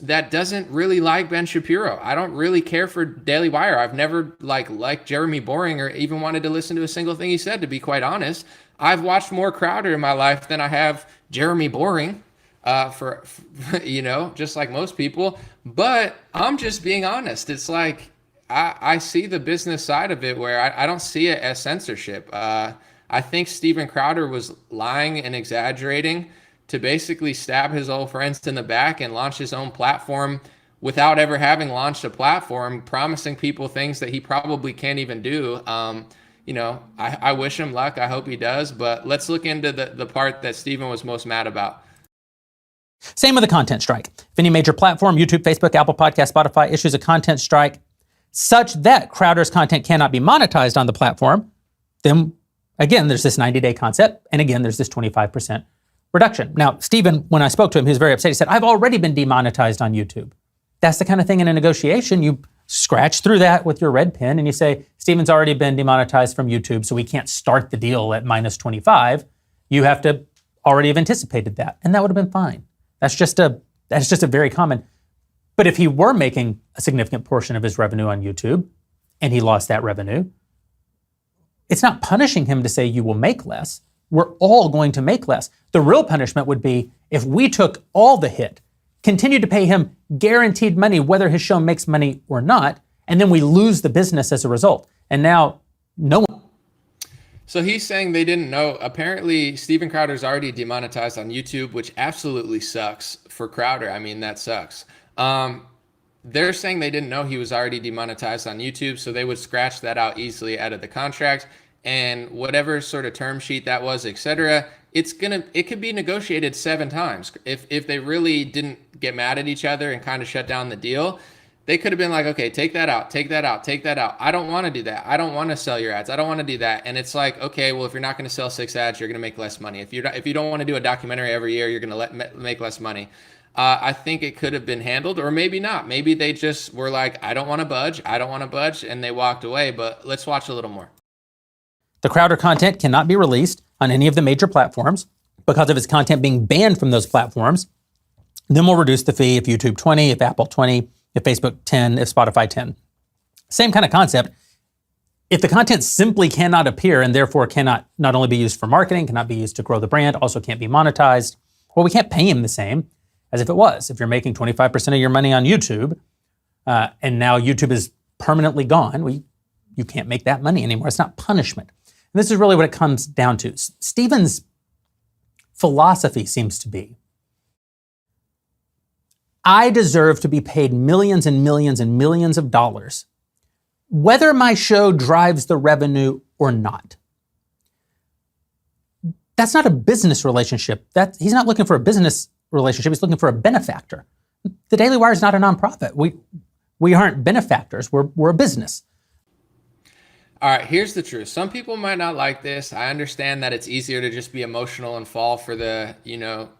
that doesn't really like Ben Shapiro. I don't really care for Daily Wire. I've never liked Jeremy Boring or even wanted to listen to a single thing he said, to be quite honest. I've watched more Crowder in my life than I have Jeremy Boring, for just like most people. But I'm just being honest. It's like, I see the business side of it where I don't see it as censorship. I think Steven Crowder was lying and exaggerating to basically stab his old friends in the back and launch his own platform without ever having launched a platform, promising people things that he probably can't even do. I wish him luck. I hope he does. But let's look into the part that Steven was most mad about. Same with the content strike. If any major platform, YouTube, Facebook, Apple Podcast, Spotify, issues a content strike such that Crowder's content cannot be monetized on the platform, then again, there's this 90-day concept. And again, there's this 25% reduction. Now, Steven, when I spoke to him, he was very upset. He said, I've already been demonetized on YouTube. That's the kind of thing in a negotiation. You scratch through that with your red pen and you say, Steven's already been demonetized from YouTube, so we can't start the deal at minus 25. You have to already have anticipated that. And that would have been fine. That's just a very common. But if he were making a significant portion of his revenue on YouTube and he lost that revenue, it's not punishing him to say you will make less. We're all going to make less. The real punishment would be if we took all the hit, continued to pay him guaranteed money, whether his show makes money or not, and then we lose the business as a result. And now no one. So he's saying they didn't know. Apparently, Steven Crowder's already demonetized on YouTube, which absolutely sucks for Crowder. I mean, that sucks. They're saying they didn't know he was already demonetized on YouTube, so they would scratch that out easily out of the contract. And whatever sort of term sheet that was, etc., it could be negotiated 7 times. If they really didn't get mad at each other and kind of shut down the deal, they could have been like, okay, take that out, take that out, take that out. I don't want to do that. I don't want to sell your ads. I don't want to do that. And it's like, okay, well, if you're not going to sell 6 ads, you're going to make less money. If you don't want to do a documentary every year, you're going to make less money. I think it could have been handled, or maybe not. Maybe they just were like, I don't want to budge. I don't want to budge. And they walked away. But let's watch a little more. The Crowder content cannot be released on any of the major platforms because of his content being banned from those platforms. Then we'll reduce the fee if YouTube 20, if Apple 20, if Facebook 10, if Spotify 10. Same kind of concept. If the content simply cannot appear and therefore cannot not only be used for marketing, cannot be used to grow the brand, also can't be monetized, well, we can't pay him the same as if it was. If you're making 25% of your money on YouTube and now YouTube is permanently gone, you can't make that money anymore. It's not punishment. And this is really what it comes down to. Steven's philosophy seems to be, I deserve to be paid millions and millions and millions of dollars, whether my show drives the revenue or not. That's not a business relationship. He's not looking for a business relationship. He's looking for a benefactor. The Daily Wire is not a nonprofit. We aren't benefactors. We're a business. All right, here's the truth. Some people might not like this. I understand that it's easier to just be emotional and fall for the,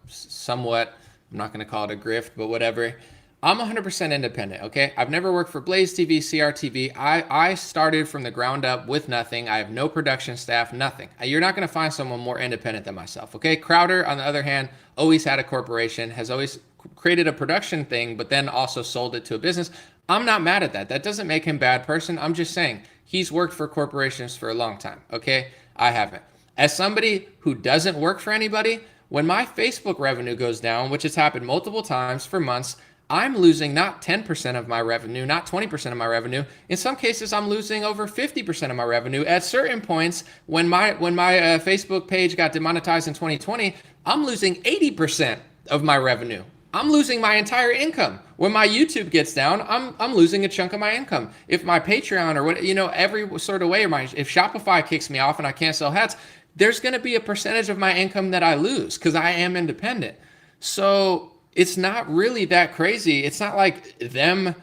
somewhat, I'm not going to call it a grift, but whatever. I'm 100% independent, okay? I've never worked for Blaze TV, CRTV. I started from the ground up with nothing. I have no production staff, nothing. You're not going to find someone more independent than myself, okay? Crowder, on the other hand, always had a corporation, has always created a production thing, but then also sold it to a business. I'm not mad at that. That doesn't make him a bad person. I'm just saying he's worked for corporations for a long time, okay? I haven't. As somebody who doesn't work for anybody, when my Facebook revenue goes down, which has happened multiple times for months, I'm losing not 10% of my revenue, not 20% of my revenue. In some cases, I'm losing over 50% of my revenue. At certain points, when my Facebook page got demonetized in 2020, I'm losing 80% of my revenue. I'm losing my entire income. When my YouTube gets down, I'm losing a chunk of my income. If my Patreon or every sort of way, if Shopify kicks me off and I can't sell hats, there's going to be a percentage of my income that I lose because I am independent. So it's not really that crazy. It's not like them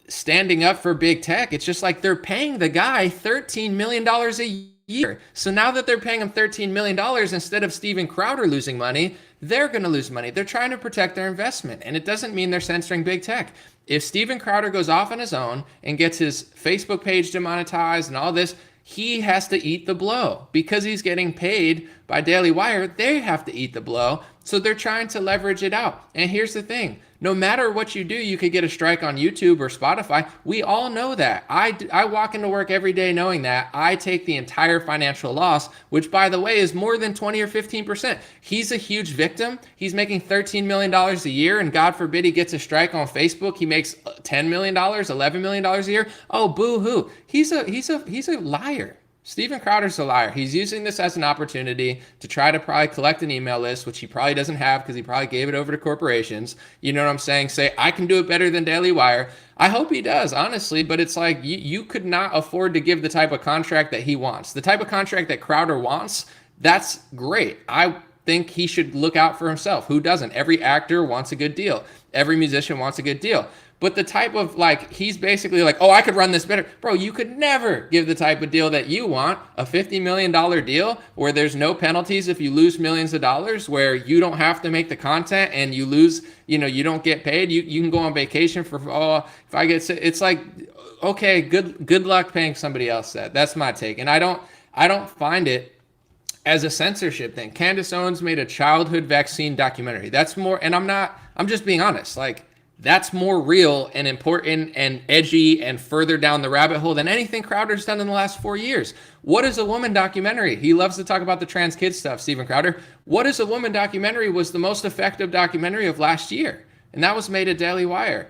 standing up for big tech. It's just like they're paying the guy $13 million a year. So now that they're paying him $13 million, instead of Steven Crowder losing money, they're going to lose money. They're trying to protect their investment. And it doesn't mean they're censoring big tech. If Steven Crowder goes off on his own and gets his Facebook page demonetized and all this, he has to eat the blow because he's getting paid by Daily Wire. They have to eat the blow. So they're trying to leverage it out. And here's the thing. No matter what you do, you could get a strike on YouTube or Spotify. We all know that. I walk into work every day knowing that. I take the entire financial loss, which, by the way, is more than 20 or 15%. He's a huge victim. He's making $13 million a year, and God forbid he gets a strike on Facebook. He makes $10 million, $11 million a year. Oh, boo-hoo. He's a liar. Steven Crowder's a liar. He's using this as an opportunity to try to probably collect an email list, which he probably doesn't have because he probably gave it over to corporations. You know what I'm saying? Say, I can do it better than Daily Wire. I hope he does, honestly, but it's like you could not afford to give the type of contract that he wants. The type of contract that Crowder wants, that's great. I think he should look out for himself. Who doesn't? Every actor wants a good deal. Every musician wants a good deal. But the type of, like, he's basically like, oh, I could run this better. Bro, you could never give the type of deal that you want, a $50 million deal where there's no penalties if you lose millions of dollars, where you don't have to make the content and you lose, you don't get paid. You can go on vacation for, if I get sick. It's like, okay, good luck paying somebody else that. That's my take. And I don't find it as a censorship thing. Candace Owens made a childhood vaccine documentary. That's more, and I'm just being honest, like, that's more real and important and edgy and further down the rabbit hole than anything Crowder's done in the last 4 years. What is a Woman documentary? He loves to talk about the trans kid stuff, Steven Crowder. What is a Woman documentary was the most effective documentary of last year, and that was made at Daily Wire.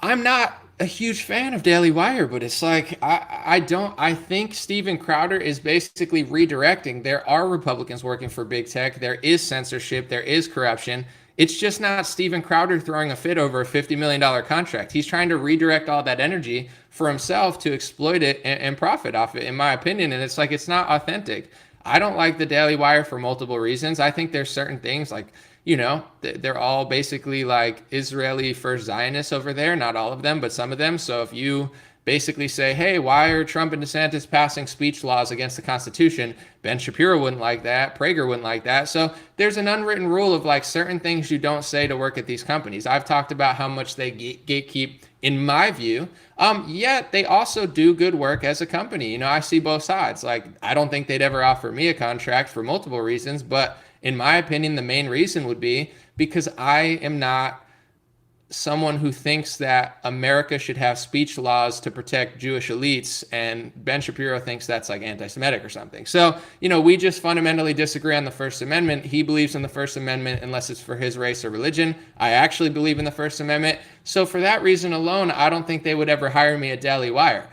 I'm not a huge fan of Daily Wire, but it's like, I think Steven Crowder is basically redirecting. There are Republicans working for big tech. There is censorship. There is corruption. It's just not Steven Crowder throwing a fit over a $50 million contract. He's trying to redirect all that energy for himself to exploit it and profit off it, in my opinion. And it's like, it's not authentic. I don't like the Daily Wire for multiple reasons. I think there's certain things like, they're all basically like Israeli first Zionists over there. Not all of them, but some of them. So if you basically say, hey, why are Trump and DeSantis passing speech laws against the Constitution? Ben Shapiro wouldn't like that. Prager wouldn't like that. So there's an unwritten rule of like certain things you don't say to work at these companies. I've talked about how much they gatekeep, in my view. Yet they also do good work as a company. I see both sides. Like, I don't think they'd ever offer me a contract for multiple reasons, but in my opinion, the main reason would be because I am not someone who thinks that America should have speech laws to protect Jewish elites, and Ben Shapiro thinks that's like anti-Semitic or something. So, we just fundamentally disagree on the First Amendment. He believes in the First Amendment unless it's for his race or religion. I actually believe in the First Amendment. So for that reason alone, I don't think they would ever hire me at Daily Wire.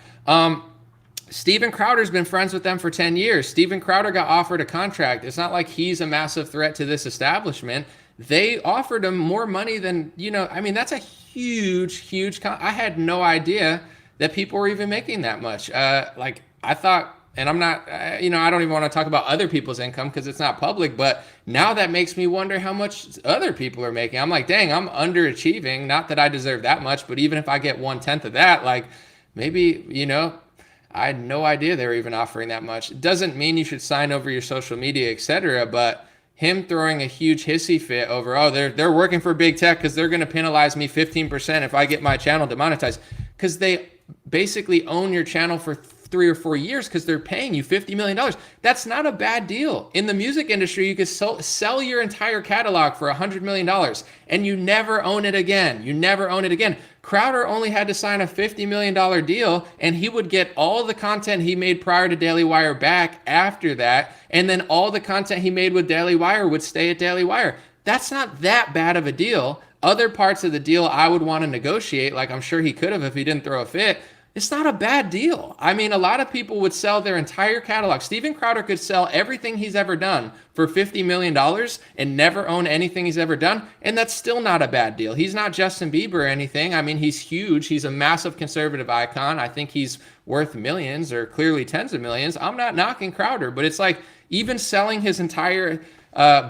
Steven Crowder's been friends with them for 10 years. Steven Crowder got offered a contract. It's not like he's a massive threat to this establishment. They offered him more money than, that's a huge, I had no idea that people were even making that much. I thought, and I'm not, I don't even want to talk about other people's income because it's not public, but now that makes me wonder how much other people are making. I'm like, dang, I'm underachieving. Not that I deserve that much, but even if I get 1/10 of that, like maybe, I had no idea they were even offering that much. It doesn't mean you should sign over your social media, etc., but him throwing a huge hissy fit over, they're working for big tech because they're going to penalize me 15% if I get my channel demonetized, because they basically own your channel for 3 or 4 years because they're paying you $50 million. That's not a bad deal. In the music industry, you could sell your entire catalog for $100 million and you never own it again. You never own it again. Crowder only had to sign a $50 million deal and he would get all the content he made prior to Daily Wire back after that. And then all the content he made with Daily Wire would stay at Daily Wire. That's not that bad of a deal. Other parts of the deal I would want to negotiate, like I'm sure he could have if he didn't throw a fit. It's not a bad deal. I mean, a lot of people would sell their entire catalog. Steven Crowder could sell everything he's ever done for $50 million and never own anything he's ever done, and that's still not a bad deal. He's not Justin Bieber or anything. I mean, he's huge. He's a massive conservative icon. I think he's worth millions or clearly tens of millions. I'm not knocking Crowder, but it's like, Even selling his entire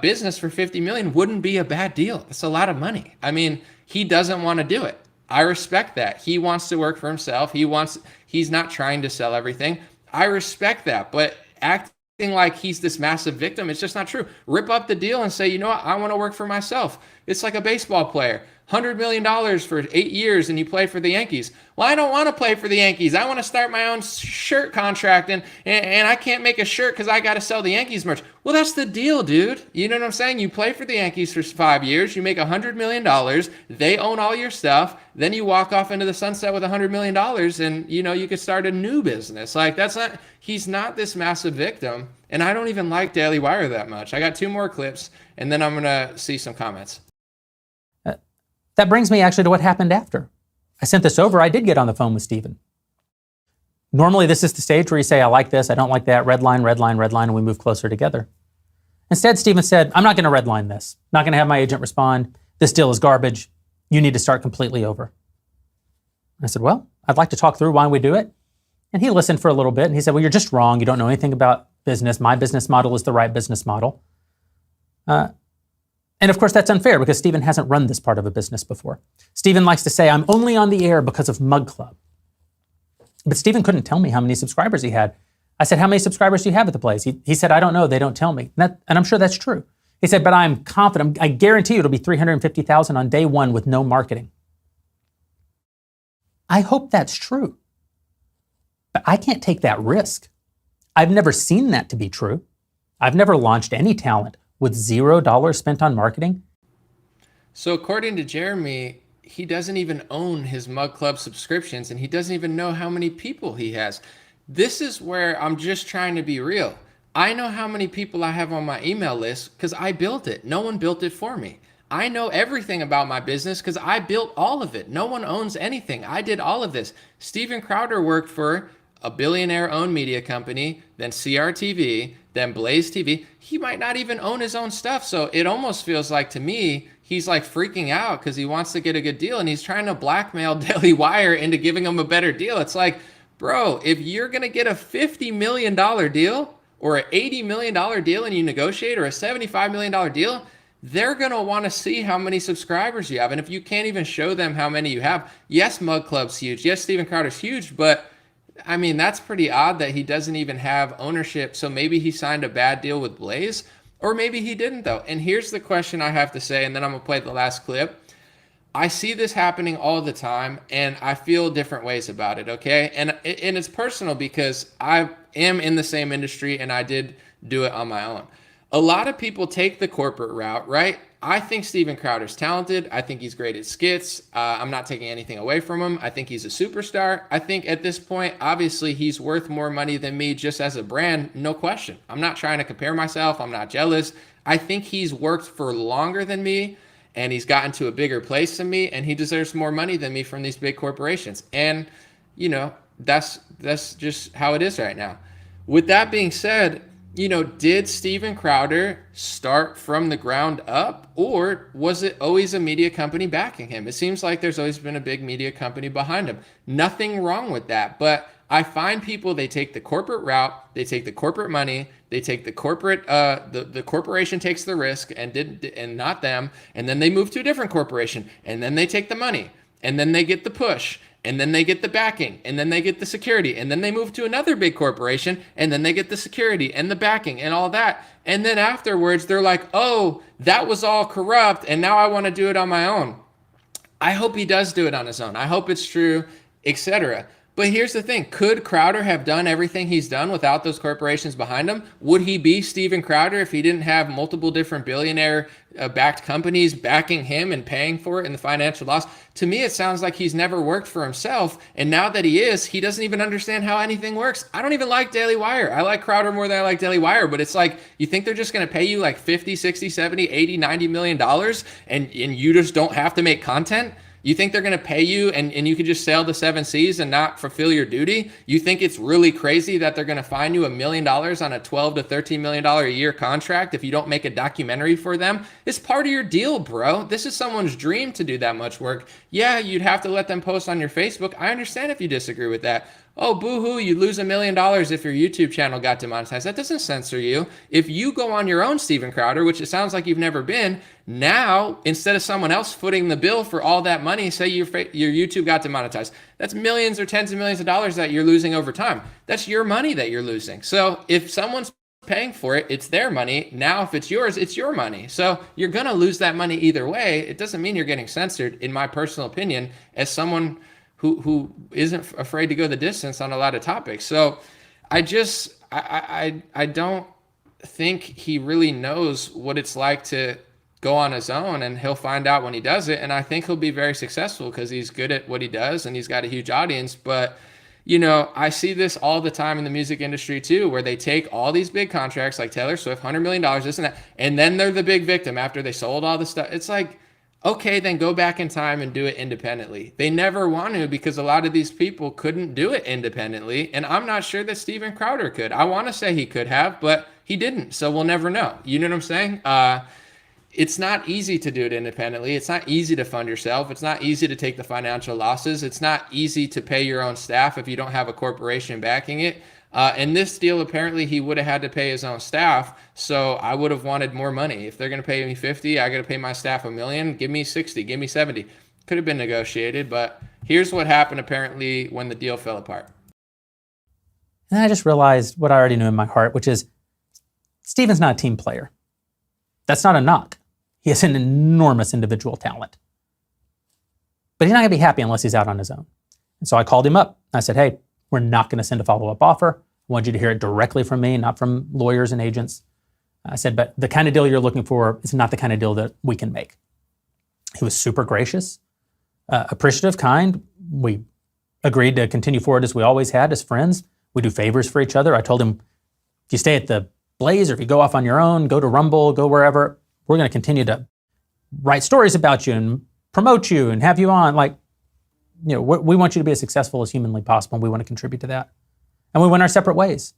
business for 50 million wouldn't be a bad deal. It's a lot of money. I mean, he doesn't want to do it. I respect that. He wants to work for himself. He's not trying to sell everything. I respect that, but acting like he's this massive victim, it's just not true. Rip up the deal and say, you know what, I want to work for myself. It's like a baseball player. $100 million for 8 years and you play for the Yankees. Well, I don't want to play for the Yankees. I want to start my own shirt contract and I can't make a shirt because I got to sell the Yankees merch. Well, that's the deal, dude. You know what I'm saying? You play for the Yankees for 5 years. You make $100 million. They own all your stuff. Then you walk off into the sunset with $100 million and, you know, you could start a new business. Like he's not this massive victim. And I don't even like Daily Wire that much. I got 2 more clips and then I'm going to see some comments. That brings me actually to what happened after. I sent this over. I did get on the phone with Stephen. Normally, this is the stage where you say, I like this, I don't like that, red line, and we move closer together. Instead, Stephen said, I'm not going to redline this. Not going to have my agent respond. This deal is garbage. You need to start completely over. And I said, well, I'd like to talk through why we do it. And he listened for a little bit and he said, well, you're just wrong. You don't know anything about business. My business model is the right business model. And of course, that's unfair because Stephen hasn't run this part of a business before. Stephen likes to say, I'm only on the air because of Mug Club. But Stephen couldn't tell me how many subscribers he had. I said, how many subscribers do you have at the place? He said, I don't know. They don't tell me. And I'm sure that's true. He said, but I'm confident. I guarantee you it'll be 350,000 on day one with no marketing. I hope that's true. But I can't take that risk. I've never seen that to be true. I've never launched any talent with $0 spent on marketing. So according to Jeremy, he doesn't even own his Mug Club subscriptions and he doesn't even know how many people he has. This is where I'm just trying to be real. I know how many people I have on my email list because I built it. No one built it for me. I know everything about my business because I built all of it. No one owns anything. I did all of this. Steven Crowder worked for a billionaire-owned media company, then CRTV, then Blaze TV. He might not even own his own stuff. So it almost feels like to me, he's like freaking out because he wants to get a good deal and he's trying to blackmail Daily Wire into giving him a better deal. It's like, bro, if you're going to get a $50 million deal or an $80 million deal and you negotiate, or a $75 million deal, they're going to want to see how many subscribers you have. And if you can't even show them how many you have, yes, Mug Club's huge. Yes, Steven Crowder's huge, but I mean, that's pretty odd that he doesn't even have ownership. So maybe he signed a bad deal with Blaze, or maybe he didn't though. And here's the question I have to say, and then I'm gonna play the last clip. I see this happening all the time and I feel different ways about it, okay? And it's personal because I am in the same industry and I did do it on my own. A lot of people take the corporate route, right? I think Steven Crowder's talented. I think he's great at skits. I'm not taking anything away from him. I think he's a superstar. I think at this point, obviously, he's worth more money than me just as a brand, no question. I'm not trying to compare myself. I'm not jealous. I think he's worked for longer than me and he's gotten to a bigger place than me and he deserves more money than me from these big corporations. And, you know, that's just how it is right now. With that being said, you know, did Steven Crowder start from the ground up, or was it always a media company backing him? It seems like there's always been a big media company behind him. Nothing wrong with that, but I find people, they take the corporate route, they take the corporate money, they take the corporate, the corporation takes the risk and not them, and then they move to a different corporation, and then they take the money, and then they get the push, and then they get the backing, and then they get the security, and then they move to another big corporation, and then they get the security and the backing and all that. And then afterwards, they're like, oh, that was all corrupt, and now I want to do it on my own. I hope he does do it on his own. I hope it's true, etc. But here's the thing. Could Crowder have done everything he's done without those corporations behind him? Would he be Steven Crowder if he didn't have multiple different billionaire-backed companies backing him and paying for it in the financial loss? To me, it sounds like he's never worked for himself. And now that he is, he doesn't even understand how anything works. I don't even like Daily Wire. I like Crowder more than I like Daily Wire. But it's like, you think they're just going to pay you like 50, 60, 70, 80, 90 million dollars and you just don't have to make content? You think they're going to pay you and you can just sail the 7 seas and not fulfill your duty? You think it's really crazy that they're going to fine you $1 million on a $12 to $13 million a year contract if you don't make a documentary for them? It's part of your deal, bro. This is someone's dream to do that much work. Yeah, you'd have to let them post on your Facebook. I understand if you disagree with that. oh, boo-hoo, you lose $1 million if your YouTube channel got demonetized. That doesn't censor you. If you go on your own, Steven Crowder, which it sounds like you've never been, now, instead of someone else footing the bill for all that money, say your YouTube got demonetized, that's millions or tens of millions of dollars that you're losing over time. That's your money that you're losing. So if someone's paying for it, it's their money. Now, if it's yours, it's your money. So you're going to lose that money either way. It doesn't mean you're getting censored, in my personal opinion, as someone who isn't afraid to go the distance on a lot of topics. So I don't think he really knows what it's like to go on his own, and he'll find out when he does it. And I think he'll be very successful because he's good at what he does and he's got a huge audience. But I see this all the time in the music industry too, where they take all these big contracts like Taylor Swift, $100 million, this and that, and then they're the big victim after they sold all the stuff. It's like, okay, then go back in time and do it independently. They never want to, because a lot of these people couldn't do it independently. And I'm not sure that Steven Crowder could. I want to say he could have, but he didn't. So we'll never know. You know what I'm saying? It's not easy to do it independently. It's not easy to fund yourself. It's not easy to take the financial losses. It's not easy to pay your own staff if you don't have a corporation backing it. And this deal, apparently he would have had to pay his own staff. So I would have wanted more money. If they're going to pay me 50, I got to pay my staff $1 million. Give me 60, give me 70. Could have been negotiated, but here's what happened apparently when the deal fell apart. And then I just realized what I already knew in my heart, which is Steven's not a team player. That's not a knock. He has an enormous individual talent. But he's not going to be happy unless he's out on his own. And so I called him up. I said, hey, we're not going to send a follow-up offer. I want you to hear it directly from me, not from lawyers and agents. I said, but the kind of deal you're looking for is not the kind of deal that we can make. He was super gracious, appreciative, kind. We agreed to continue forward as we always had as friends. We do favors for each other. I told him, if you stay at the Blaze or if you go off on your own, go to Rumble, go wherever, we're going to continue to write stories about you and promote you and have you on. We want you to be as successful as humanly possible, and we want to contribute to that. And we went our separate ways.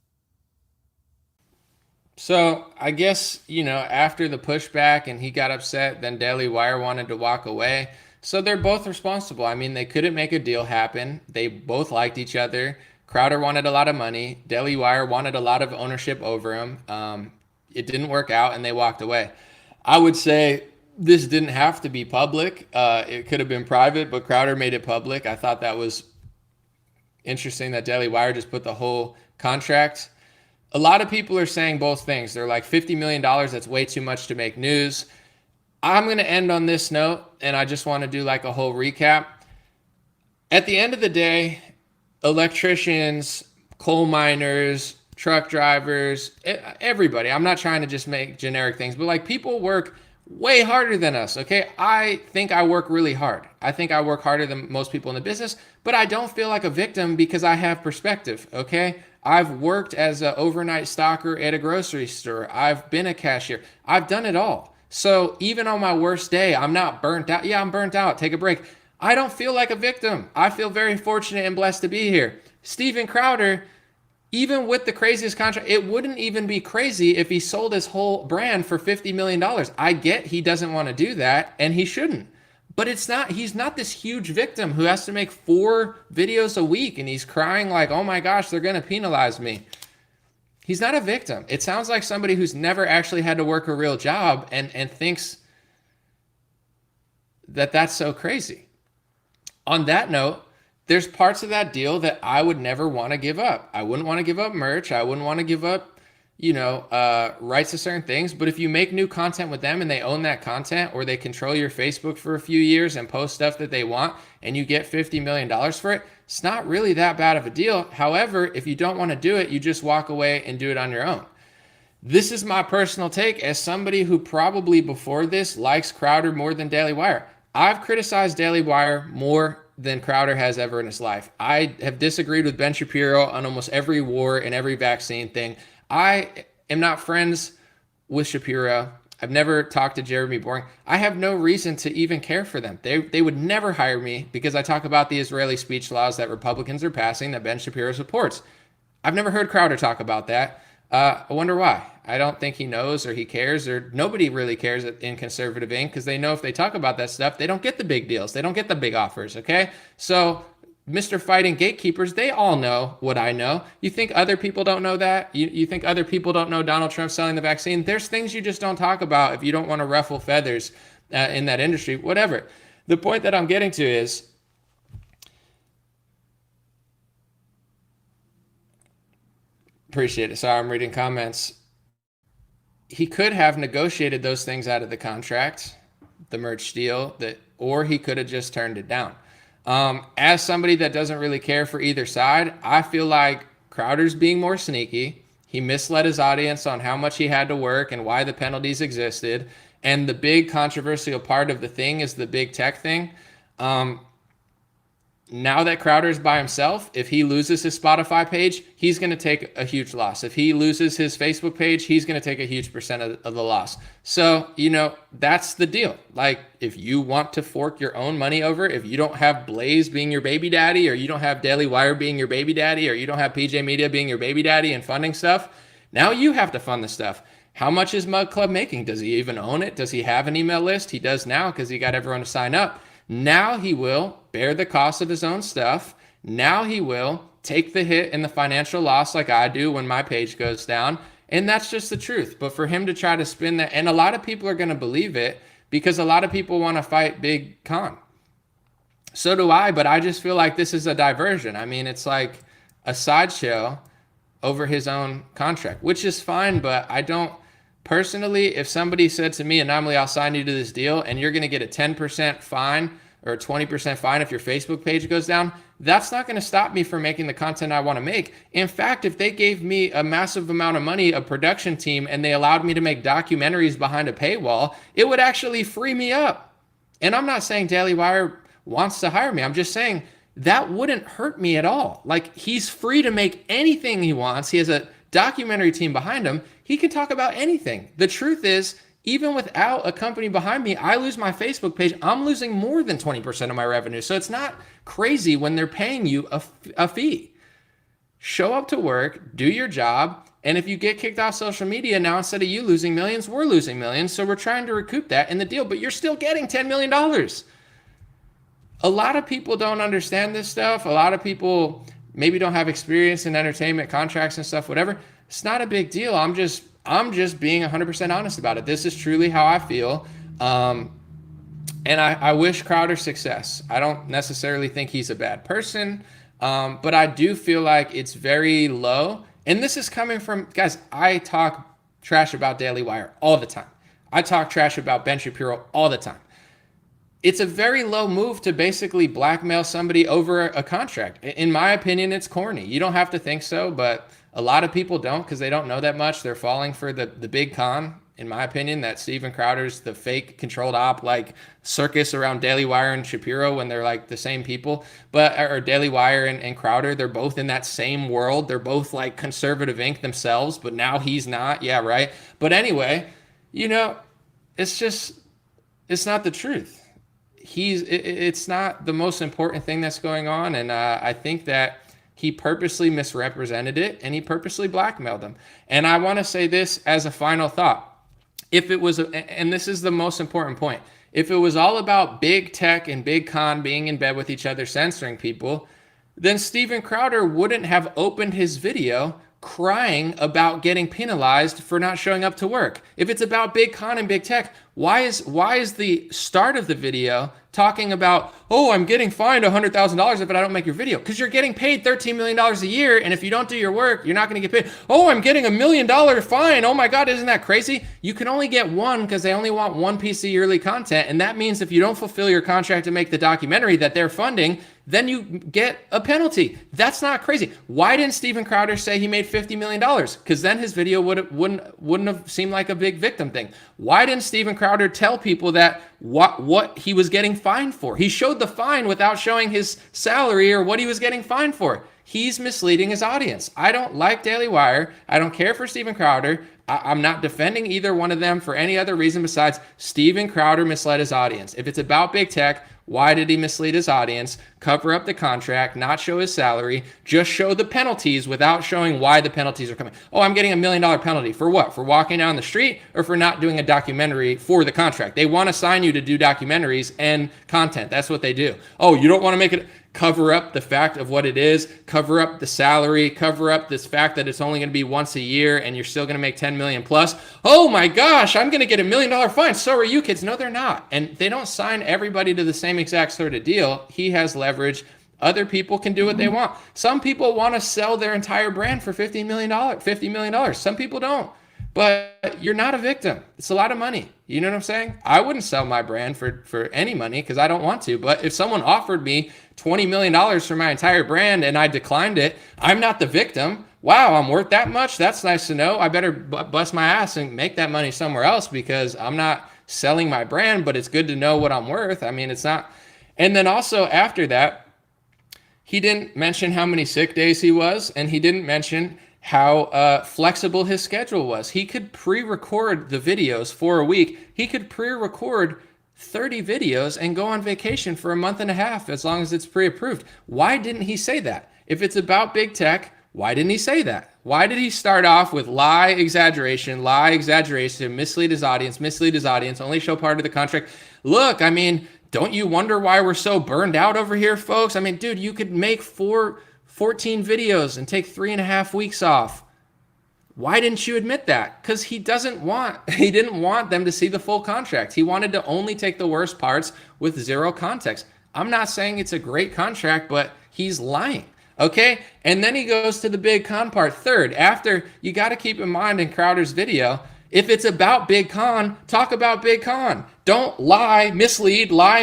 So I guess, after the pushback and he got upset, then Daily Wire wanted to walk away. So they're both responsible. I mean, they couldn't make a deal happen. They both liked each other. Crowder wanted a lot of money. Daily Wire wanted a lot of ownership over him. It didn't work out, and they walked away. I would say this didn't have to be public. It could have been private, but Crowder made it public. I thought that was interesting that Daily Wire just put the whole contract. A lot of people are saying both things. They're like, $50 million, that's way too much to make news. I'm going to end on this note, and I just want to do like a whole recap. At the end of the day, electricians, coal miners, truck drivers, everybody. I'm not trying to just make generic things, but like people work way harder than us, okay? I think I work really hard. I think I work harder than most people in the business, but I don't feel like a victim because I have perspective, okay? I've worked as an overnight stocker at a grocery store. I've been a cashier. I've done it all. So even on my worst day, I'm not burnt out. Yeah, I'm burnt out. Take a break. I don't feel like a victim. I feel very fortunate and blessed to be here. Steven Crowder, even with the craziest contract, it wouldn't even be crazy if he sold his whole brand for $50 million. I get he doesn't want to do that, and he shouldn't. But he's not this huge victim who has to make 4 videos a week, and he's crying like, oh my gosh, they're going to penalize me. He's not a victim. It sounds like somebody who's never actually had to work a real job and thinks that that's so crazy. On that note, there's parts of that deal that I would never want to give up. I wouldn't want to give up merch. I wouldn't want to give up, rights to certain things. But if you make new content with them and they own that content, or they control your Facebook for a few years and post stuff that they want, and you get $50 million for it, it's not really that bad of a deal. However, if you don't want to do it, you just walk away and do it on your own. This is my personal take as somebody who probably before this likes Crowder more than Daily Wire. I've criticized Daily Wire more than Crowder has ever in his life. I have disagreed with Ben Shapiro on almost every war and every vaccine thing. I am not friends with Shapiro. I've never talked to Jeremy Boring. I have no reason to even care for them. They would never hire me because I talk about the Israeli speech laws that Republicans are passing that Ben Shapiro supports. I've never heard Crowder talk about that. I wonder why. I don't think he knows or he cares, or nobody really cares in conservative Inc. because they know if they talk about that stuff, they don't get the big deals. They don't get the big offers, okay? So Mr. Fighting Gatekeepers, they all know what I know. You think other people don't know that? You think other people don't know Donald Trump selling the vaccine? There's things you just don't talk about if you don't want to ruffle feathers in that industry, whatever. The point that I'm getting to is, appreciate it. Sorry, I'm reading comments. He could have negotiated those things out of the contract, the merch deal, or he could have just turned it down. As somebody that doesn't really care for either side, I feel like Crowder's being more sneaky. He misled his audience on how much he had to work and why the penalties existed. And the big controversial part of the thing is the big tech thing. Now that Crowder's by himself, if he loses his Spotify page, he's going to take a huge loss. If he loses his Facebook page, he's going to take a huge percent of the loss. So, that's the deal. Like, if you want to fork your own money over, if you don't have Blaze being your baby daddy, or you don't have Daily Wire being your baby daddy, or you don't have PJ Media being your baby daddy and funding stuff, now you have to fund the stuff. How much is Mug Club making? Does he even own it? Does he have an email list? He does now because he got everyone to sign up. Now he will bear the cost of his own stuff. Now he will take the hit and the financial loss like I do when my page goes down. And that's just the truth. But for him to try to spin that, and a lot of people are going to believe it because a lot of people want to fight Big Con. So do I, but I just feel like this is a diversion. I mean, it's like a sideshow over his own contract, which is fine, but I don't. Personally, if somebody said to me, Anomaly, I'll sign you to this deal and you're going to get a 10% fine or a 20% fine if your Facebook page goes down, that's not going to stop me from making the content I want to make. In fact, if they gave me a massive amount of money, a production team, and they allowed me to make documentaries behind a paywall, it would actually free me up. And I'm not saying Daily Wire wants to hire me. I'm just saying that wouldn't hurt me at all. Like, he's free to make anything he wants. He has a documentary team behind him. He can talk about anything. The truth is, even without a company behind me, I lose my Facebook page. I'm losing more than 20% of my revenue. So it's not crazy when they're paying you a fee. Show up to work, do your job. And if you get kicked off social media, now instead of you losing millions, we're losing millions. So we're trying to recoup that in the deal, but you're still getting $10 million. A lot of people don't understand this stuff. A lot of people maybe don't have experience in entertainment contracts and stuff, whatever. It's not a big deal. I'm just being 100% honest about it. This is truly how I feel. And I wish Crowder success. I don't necessarily think he's a bad person, but I do feel like it's very low. And this is coming from, guys, I talk trash about Daily Wire all the time. I talk trash about Ben Shapiro all the time. It's a very low move to basically blackmail somebody over a contract. In my opinion, it's corny. You don't have to think so, but a lot of people don't because they don't know that much. They're falling for the big con, in my opinion, that Steven Crowder's the fake controlled op, like circus around Daily Wire and Shapiro when they're like the same people. But or Daily Wire and Crowder, they're both in that same world. They're both like conservative ink themselves, but now he's not. Yeah, right. But anyway, it's not the truth. It's not the most important thing that's going on. And I think that he purposely misrepresented it and he purposely blackmailed them. And I want to say this as a final thought. If it was, and this is the most important point, if it was all about big tech and big con being in bed with each other, censoring people, then Steven Crowder wouldn't have opened his video crying about getting penalized for not showing up to work. If it's about big con and big tech, why is the start of the video talking about, oh, I'm getting fined $100,000 if I don't make your video? Because you're getting paid $13 million a year, and if you don't do your work, you're not going to get paid. Oh, I'm getting $1 million fine. Oh my God, isn't that crazy? You can only get one because they only want one piece of yearly content, and that means if you don't fulfill your contract to make the documentary that they're funding, then you get a penalty. That's not crazy. Why didn't Steven Crowder say he made $50 million? Because then his video wouldn't have seemed like a big victim thing. Why didn't Steven Crowder tell people that what he was getting fined for? He showed the fine without showing his salary or what he was getting fined for. He's misleading his audience. I don't like Daily Wire. I don't care for Steven Crowder. I'm not defending either one of them for any other reason besides Steven Crowder misled his audience. If it's about big tech, why did he mislead his audience, cover up the contract, not show his salary, just show the penalties without showing why the penalties are coming? Oh, I'm getting $1 million penalty. For what? For walking down the street or for not doing a documentary for the contract? They want to sign you to do documentaries and content. That's what they do. Oh, you don't want to make it. cover up the fact of what it is, cover up the salary, cover up this fact that it's only going to be once a year and you're still going to make 10 million plus. Oh my gosh, I'm going to get $1 million fine. So are you kids. No, they're not. And they don't sign everybody to the same exact sort of deal. He has leverage. Other people can do what they want. Some people want to sell their entire brand for $50 million. Some people don't. But you're not a victim. It's a lot of money. You know what I'm saying? I wouldn't sell my brand for any money because I don't want to. But if someone offered me $20 million for my entire brand and I declined it, I'm not the victim. Wow, I'm worth that much? That's nice to know. I better bust my ass and make that money somewhere else because I'm not selling my brand, but it's good to know what I'm worth. I mean, it's not. And then also after that, he didn't mention how many sick days he was, and he didn't mention how flexible his schedule was. He could pre-record the videos for a week. He could pre-record 30 videos and go on vacation for a month and a half as long as it's pre-approved. Why didn't he say that? If it's about big tech, why didn't he say that? Why did he start off with lie, exaggeration, mislead his audience, only show part of the contract? Look, I mean, don't you wonder why we're so burned out over here, folks? I mean, dude, you could make 14 videos and take 3.5 weeks off. Why didn't you admit that? Because he didn't want them to see the full contract. He wanted to only take the worst parts with zero context. I'm not saying it's a great contract, but he's lying. Okay. And then he goes to the big con part third. After, you got to keep in mind in Crowder's video, if it's about big con, talk about big con. Don't lie, mislead, cover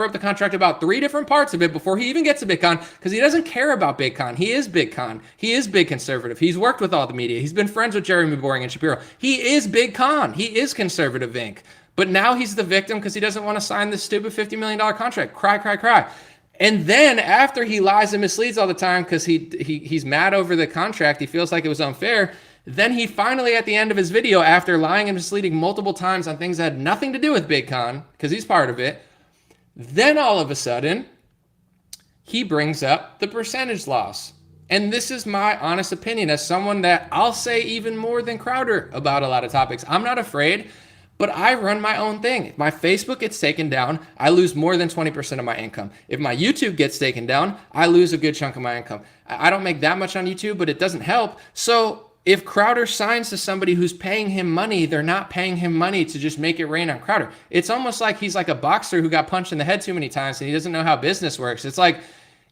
up the contract about 3 different parts of it before he even gets to big con, because he doesn't care about big con. He is big con. He is big conservative. He's worked with all the media. He's been friends with Jeremy Boring and Shapiro. He is big con. He is conservative Inc. But now he's the victim because he doesn't want to sign this stupid $50 million contract. Cry. And then after he lies and misleads all the time because he's mad over the contract, he feels like it was unfair. Then he finally, at the end of his video, after lying and misleading multiple times on things that had nothing to do with Big Con, because he's part of it, then all of a sudden, he brings up the percentage loss. And this is my honest opinion as someone that I'll say even more than Crowder about a lot of topics. I'm not afraid, but I run my own thing. If my Facebook gets taken down, I lose more than 20% of my income. If my YouTube gets taken down, I lose a good chunk of my income. I don't make that much on YouTube, but it doesn't help. So if Crowder signs to somebody who's paying him money, they're not paying him money to just make it rain on Crowder. It's almost like he's like a boxer who got punched in the head too many times and he doesn't know how business works. It's like,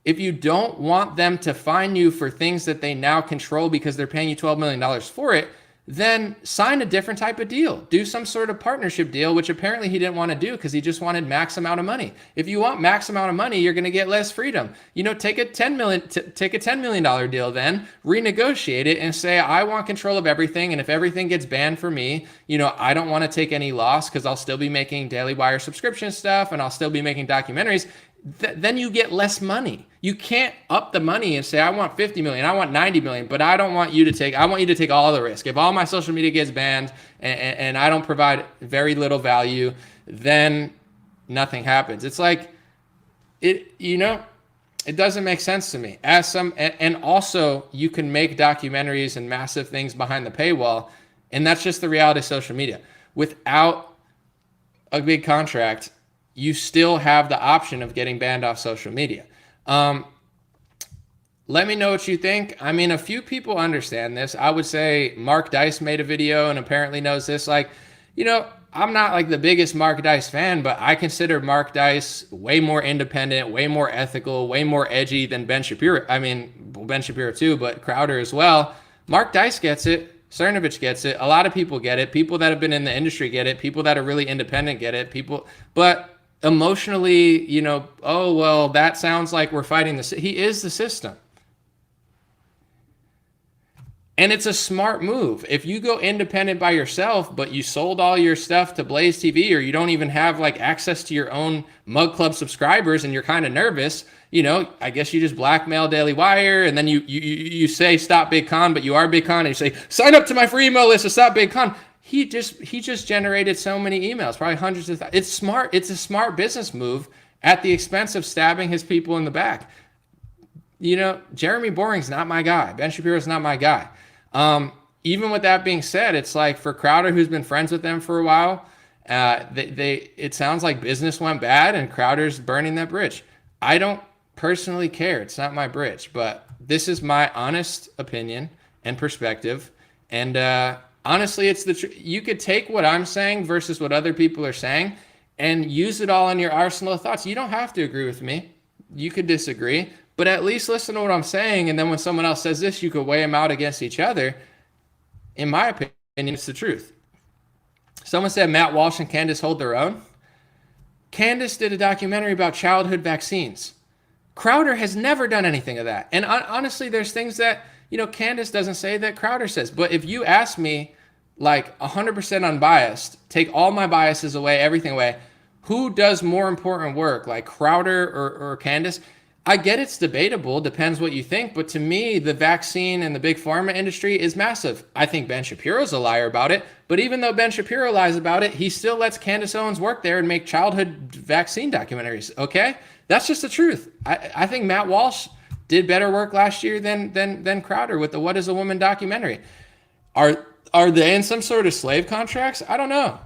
if you don't want them to fine you for things that they now control because they're paying you $12 million for it, then sign a different type of deal. Do some sort of partnership deal, which apparently he didn't want to do because he just wanted max amount of money. If you want max amount of money, you're going to get less freedom. You know, take a $10 million deal then, renegotiate it and say, I want control of everything. And if everything gets banned for me, you know, I don't want to take any loss because I'll still be making Daily Wire subscription stuff and I'll still be making documentaries. Then you get less money. You can't up the money and say, I want 50 million, I want 90 million, but I want you to take all the risk. If all my social media gets banned and I don't provide very little value, then nothing happens. It's like, it doesn't make sense to me. And also you can make documentaries and massive things behind the paywall. And that's just the reality of social media. Without a big contract, you still have the option of getting banned off social media. Let me know what you think. I mean, a few people understand this. I would say Mark Dice made a video and apparently knows this. Like, you know, I'm not like the biggest Mark Dice fan, but I consider Mark Dice way more independent, way more ethical, way more edgy than Ben Shapiro. I mean, Ben Shapiro too, but Crowder as well. Mark Dice gets it. Cernovich gets it. A lot of people get it. People that have been in the industry get it. People that are really independent get it. But emotionally, you know, oh, well, that sounds like we're fighting this. He is the system. And it's a smart move. If you go independent by yourself, but you sold all your stuff to Blaze TV, or you don't even have like access to your own Mug Club subscribers and you're kind of nervous, you know, I guess you just blackmail Daily Wire and then you say stop Big Con, but you are Big Con, and you say sign up to my free email list to stop Big Con. He just generated so many emails, probably hundreds of thousands. It's smart. It's a smart business move at the expense of stabbing his people in the back. You know, Jeremy Boring's not my guy. Ben Shapiro's not my guy. Even with that being said, it's like for Crowder, who's been friends with them for a while, It sounds like business went bad and Crowder's burning that bridge. I don't personally care. It's not my bridge, but this is my honest opinion and perspective. And honestly, it's you could take what I'm saying versus what other people are saying and use it all in your arsenal of thoughts. You don't have to agree with me. You could disagree, but at least listen to what I'm saying. And then when someone else says this, you could weigh them out against each other. In my opinion, it's the truth. Someone said Matt Walsh and Candace hold their own. Candace did a documentary about childhood vaccines. Crowder has never done anything of that. And honestly, there's things that, Candace doesn't say that Crowder says. But if you ask me, like 100% unbiased, take all my biases away, everything away, who does more important work, like Crowder or Candace? I get it's debatable, depends what you think, but to me, the vaccine and the big pharma industry is massive. I think Ben Shapiro's a liar about it, but even though Ben Shapiro lies about it, he still lets Candace Owens work there and make childhood vaccine documentaries, okay? That's just the truth. I think Matt Walsh did better work last year than Crowder with the What is a Woman documentary. Are they in some sort of slave contracts? I don't know.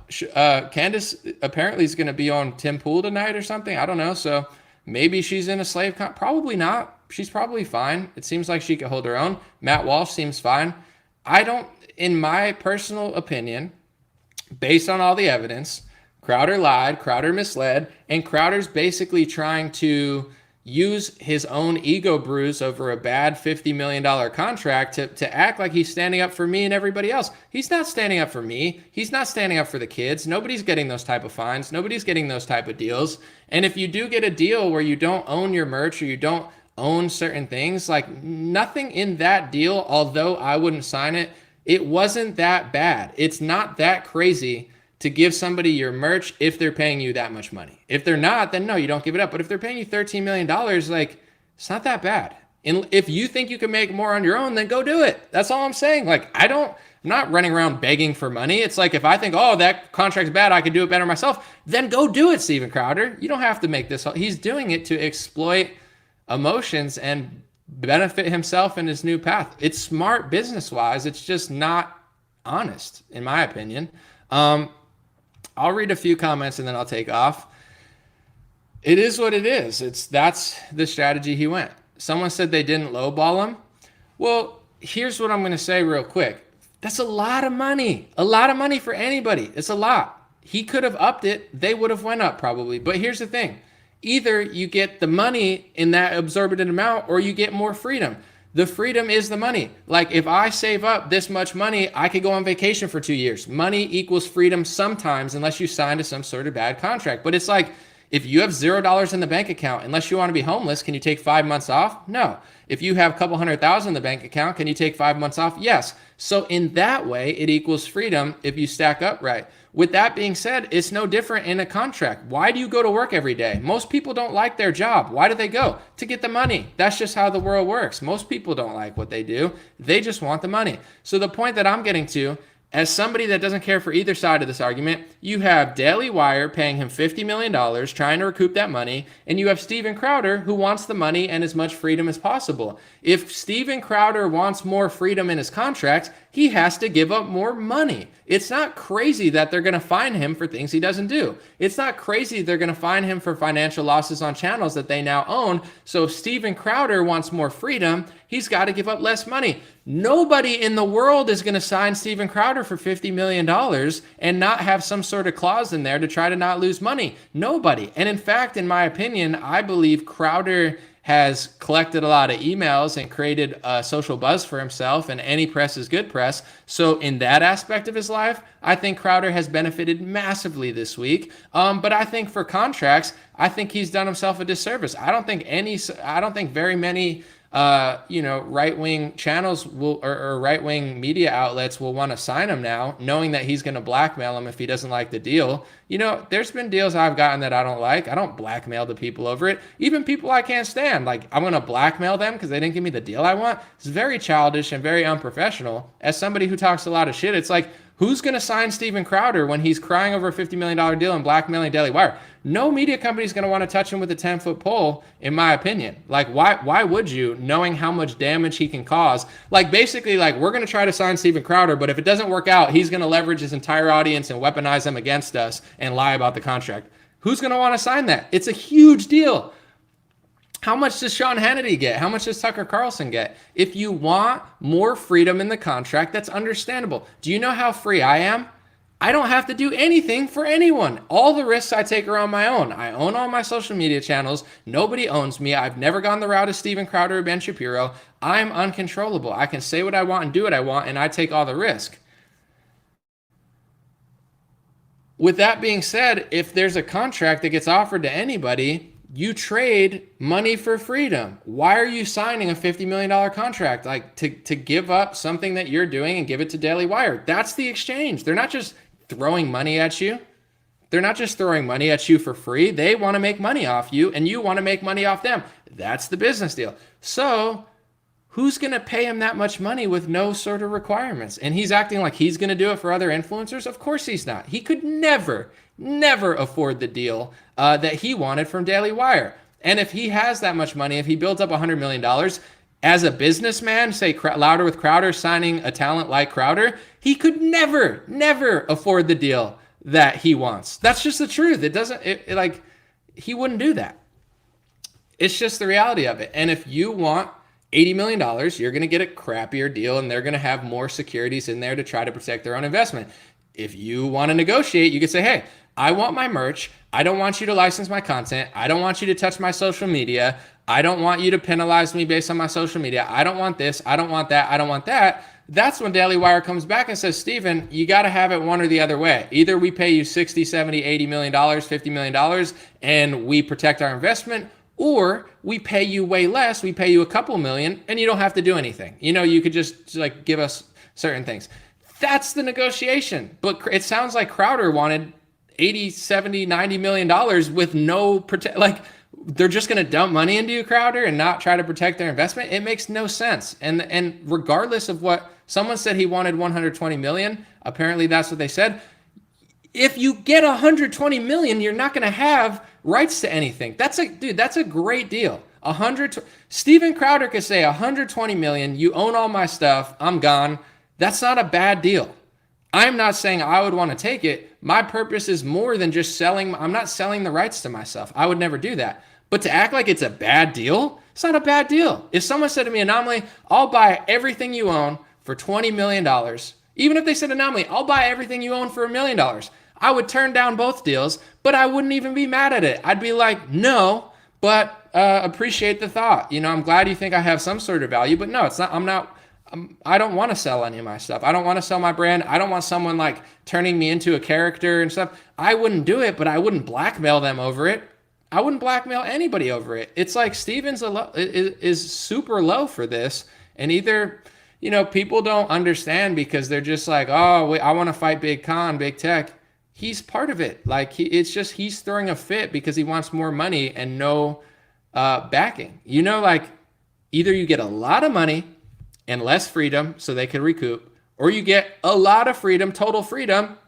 Candace apparently is going to be on Tim Pool tonight or something. I don't know, so maybe she's in a slave probably not. She's probably fine. It seems like she could hold her own. Matt Walsh seems fine. In my personal opinion, based on all the evidence, Crowder lied, Crowder misled, and Crowder's basically trying to use his own ego bruise over a bad $50 million contract to act like he's standing up for me and everybody else. He's not standing up for me. He's not standing up for the kids. Nobody's getting those type of fines. Nobody's getting those type of deals. And if you do get a deal where you don't own your merch or you don't own certain things, like nothing in that deal, although I wouldn't sign it, it wasn't that bad. It's not that crazy to give somebody your merch if they're paying you that much money. If they're not, then no, you don't give it up. But if they're paying you $13 million, like, it's not that bad. And if you think you can make more on your own, then go do it. That's all I'm saying. Like, I'm not running around begging for money. It's like, if I think, oh, that contract's bad, I could do it better myself, then go do it, Steven Crowder. You don't have to make this. He's doing it to exploit emotions and benefit himself in his new path. It's smart business-wise. It's just not honest, in my opinion. I'll read a few comments and then I'll take off. It is what it is. That's the strategy he went. Someone said they didn't lowball him. Well, here's what I'm going to say real quick. That's a lot of money. A lot of money for anybody. It's a lot. He could have upped it. They would have went up probably. But here's the thing. Either you get the money in that exorbitant amount or you get more freedom. The freedom is the money. Like, if I save up this much money, I could go on vacation for 2 years. Money equals freedom sometimes, unless you sign to some sort of bad contract. But it's like, if you have $0 in the bank account, unless you want to be homeless, can you take 5 months off? No. If you have a couple $100,000 in the bank account, can you take 5 months off? Yes. So in that way, it equals freedom if you stack up right. With that being said, it's no different in a contract. Why do you go to work every day? Most people don't like their job. Why do they go? To get the money. That's just how the world works. Most people don't like what they do. They just want the money. So the point that I'm getting to, as somebody that doesn't care for either side of this argument, you have Daily Wire paying him $50 million, trying to recoup that money, and you have Steven Crowder who wants the money and as much freedom as possible. If Steven Crowder wants more freedom in his contracts, he has to give up more money. It's not crazy that they're going to fine him for things he doesn't do. It's not crazy they're going to fine him for financial losses on channels that they now own. So if Steven Crowder wants more freedom, he's got to give up less money. Nobody in the world is going to sign Steven Crowder for $50 million and not have some sort of clause in there to try to not lose money. Nobody. And in fact, in my opinion, I believe Crowder has collected a lot of emails and created a social buzz for himself, and any press is good press. So in that aspect of his life, I think Crowder has benefited massively this week. But I think for contracts, I think he's done himself a disservice. I don't think very many right-wing channels or right-wing media outlets will want to sign him now, knowing that he's going to blackmail him if he doesn't like the deal. There's been deals I've gotten that I don't like. I don't blackmail the people over it. Even people I can't stand. Like, I'm going to blackmail them because they didn't give me the deal I want. It's very childish and very unprofessional. As somebody who talks a lot of shit, it's like, who's going to sign Steven Crowder when he's crying over a $50 million deal and blackmailing Daily Wire? no media company is going to want to touch him with a 10-foot pole, in my opinion. Like, why would you, knowing how much damage he can cause? Like, basically, like, we're going to try to sign Steven Crowder, but if it doesn't work out, he's going to leverage his entire audience and weaponize them against us and lie about the contract. Who's going to want to sign that? It's a huge deal. How much does Sean Hannity get? How much does Tucker Carlson get? If you want more freedom in the contract, that's understandable. Do you know how free I am? I don't have to do anything for anyone. All the risks I take are on my own. I own all my social media channels. Nobody owns me. I've never gone the route of Steven Crowder or Ben Shapiro. I'm uncontrollable. I can say what I want and do what I want, and I take all the risk. With that being said, if there's a contract that gets offered to anybody, you trade money for freedom. Why are you signing a $50 million contract? Like, to give up something that you're doing and give it to Daily Wire. That's the exchange. They're not just throwing money at you. They're not just throwing money at you for free. They want to make money off you, and you want to make money off them. That's the business deal. So who's going to pay him that much money with no sort of requirements? And he's acting like he's going to do it for other influencers? Of course he's not. He could never afford the deal that he wanted from Daily Wire. And if he has that much money, if he builds up $100 million as a businessman, say Louder with Crowder signing a talent like Crowder, he could never afford the deal that he wants. That's just the truth. Like, he wouldn't do that. It's just the reality of it. And if you want $80 million, you're going to get a crappier deal, and they're going to have more securities in there to try to protect their own investment. If you want to negotiate, you could say, hey, I want my merch. I don't want you to license my content. I don't want you to touch my social media. I don't want you to penalize me based on my social media. I don't want this. I don't want that. I don't want that. That's when Daily Wire comes back and says, Steven, you got to have it one or the other way. Either we pay you $60, $70, $80 million, $50 million, and we protect our investment, or we pay you way less. We pay you a couple million, and you don't have to do anything. You know, you could just like give us certain things. That's the negotiation. But it sounds like Crowder wanted 80, 70, 90 million dollars with no like, they're just going to dump money into you, Crowder, and not try to protect their investment. It makes no sense. And regardless of what someone said, he wanted 120 million. Apparently that's what they said. If you get 120 million, you're not going to have rights to anything. That's a great deal. Steven Crowder could say 120 million, you own all my stuff, I'm gone. That's not a bad deal. I'm not saying I would want to take it. My purpose is more than just selling. I'm not selling the rights to myself. I would never do that. But to act like it's a bad deal, it's not a bad deal. If someone said to me, Anomaly, I'll buy everything you own for $20 million, even if they said, Anomaly, I'll buy everything you own for $1 million, I would turn down both deals, but I wouldn't even be mad at it. I'd be like, no, but appreciate the thought. You know, I'm glad you think I have some sort of value, but no, it's not. I don't want to sell any of my stuff. I don't want to sell my brand. I don't want someone like turning me into a character and stuff. I wouldn't do it, but I wouldn't blackmail them over it. I wouldn't blackmail anybody over it. It's like Steven's is super low for this. And either, you know, people don't understand because they're just like, oh, wait, I want to fight Big Con, Big Tech. He's part of it. Like it's just, he's throwing a fit because he wants more money and no backing. You know, like either you get a lot of money and less freedom so they can recoup, or you get a lot of freedom, total freedom,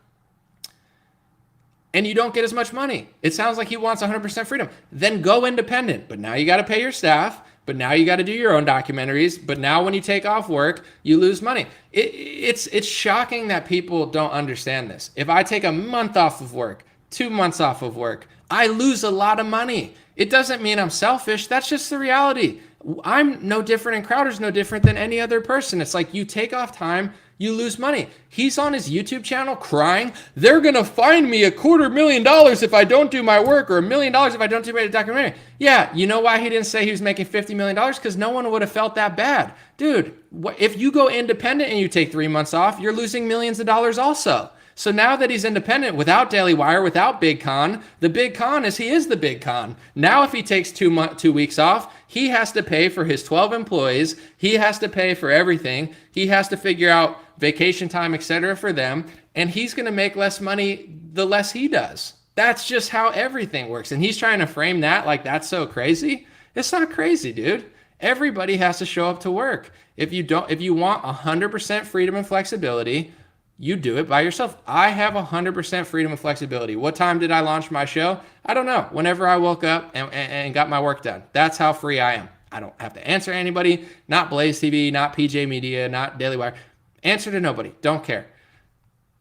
and you don't get as much money. It sounds like he wants 100% freedom. Then go independent. But now you got to pay your staff. But now you got to do your own documentaries. But now when you take off work, you lose money. It's shocking that people don't understand this. If I take a month off of work, 2 months off of work, I lose a lot of money. It doesn't mean I'm selfish. That's just the reality. I'm no different, and Crowder's no different than any other person. It's like you take off time, you lose money. He's on his YouTube channel crying, they're going to fine me $250,000 if I don't do my work, or $1 million if I don't do my documentary. Yeah, you know why he didn't say he was making $50 million? Because no one would have felt that bad. Dude, if you go independent and you take 3 months off, you're losing millions of dollars also. So now that he's independent without Daily Wire, without Big Con, the Big Con is he is the Big Con. Now if he takes 2 weeks off, he has to pay for his 12 employees. He has to pay for everything. He has to figure out vacation time, etc. for them. And he's going to make less money the less he does. That's just how everything works. And he's trying to frame that like that's so crazy. It's not crazy, dude. Everybody has to show up to work. If you want 100% freedom and flexibility, you do it by yourself. I have 100% freedom and flexibility. What time did I launch my show? I don't know. Whenever I woke up and got my work done. That's how free I am. I don't have to answer anybody, not Blaze TV, not PJ Media, not Daily Wire. Answer to nobody. Don't care.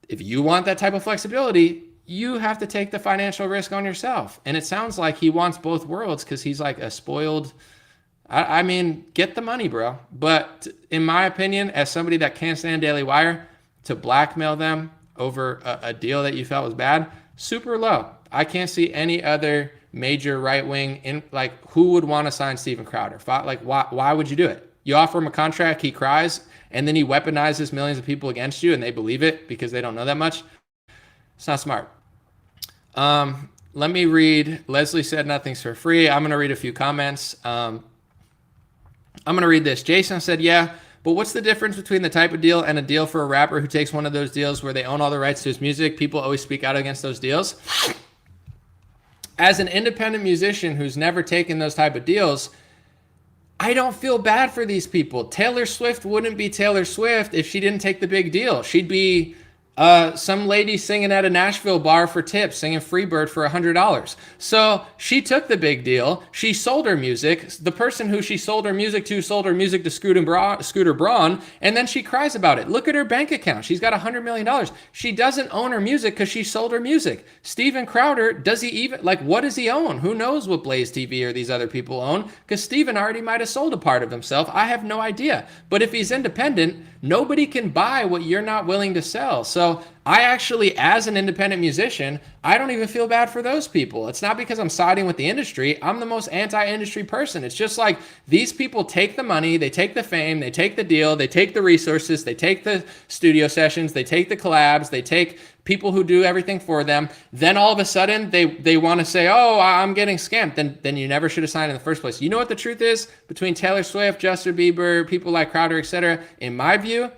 If you want that type of flexibility, you have to take the financial risk on yourself. And it sounds like he wants both worlds because he's like a spoiled... I mean, get the money, bro. But in my opinion, as somebody that can't stand Daily Wire, to blackmail them over a deal that you felt was bad, super low. I can't see any other major right wing in like who would want to sign Steven Crowder. Like why would you do it? You offer him a contract, he cries, and then he weaponizes millions of people against you, and they believe it because they don't know that much. It's not smart. Let me read. Leslie said nothing's for free. I'm going to read a few comments. I'm going to read this. Jason said, yeah, but what's the difference between the type of deal and a deal for a rapper who takes one of those deals where they own all the rights to his music? People always speak out against those deals. As an independent musician who's never taken those type of deals, I don't feel bad for these people. Taylor Swift wouldn't be Taylor Swift if she didn't take the big deal. She'd be some lady singing at a Nashville bar for tips, singing Freebird for $100. So she took the big deal. She sold her music. The person who she sold her music to sold her music to Scooter Braun, and then she cries about it. Look at her bank account. She's got $100 million. She doesn't own her music because she sold her music. Steven Crowder, does he even, like, what does he own? Who knows what Blaze TV or these other people own? Because Steven already might have sold a part of himself. I have no idea. But if he's independent, nobody can buy what you're not willing to sell. So I actually, as an independent musician, I don't even feel bad for those people. It's not because I'm siding with the industry. I'm the most anti-industry person. It's just like these people take the money, they take the fame, they take the deal, they take the resources, they take the studio sessions, they take the collabs, they take people who do everything for them. Then all of a sudden they want to say, oh, I'm getting scammed. Then you never should have signed in the first place. You know what the truth is between Taylor Swift, Justin Bieber, people like Crowder, etc. In my view,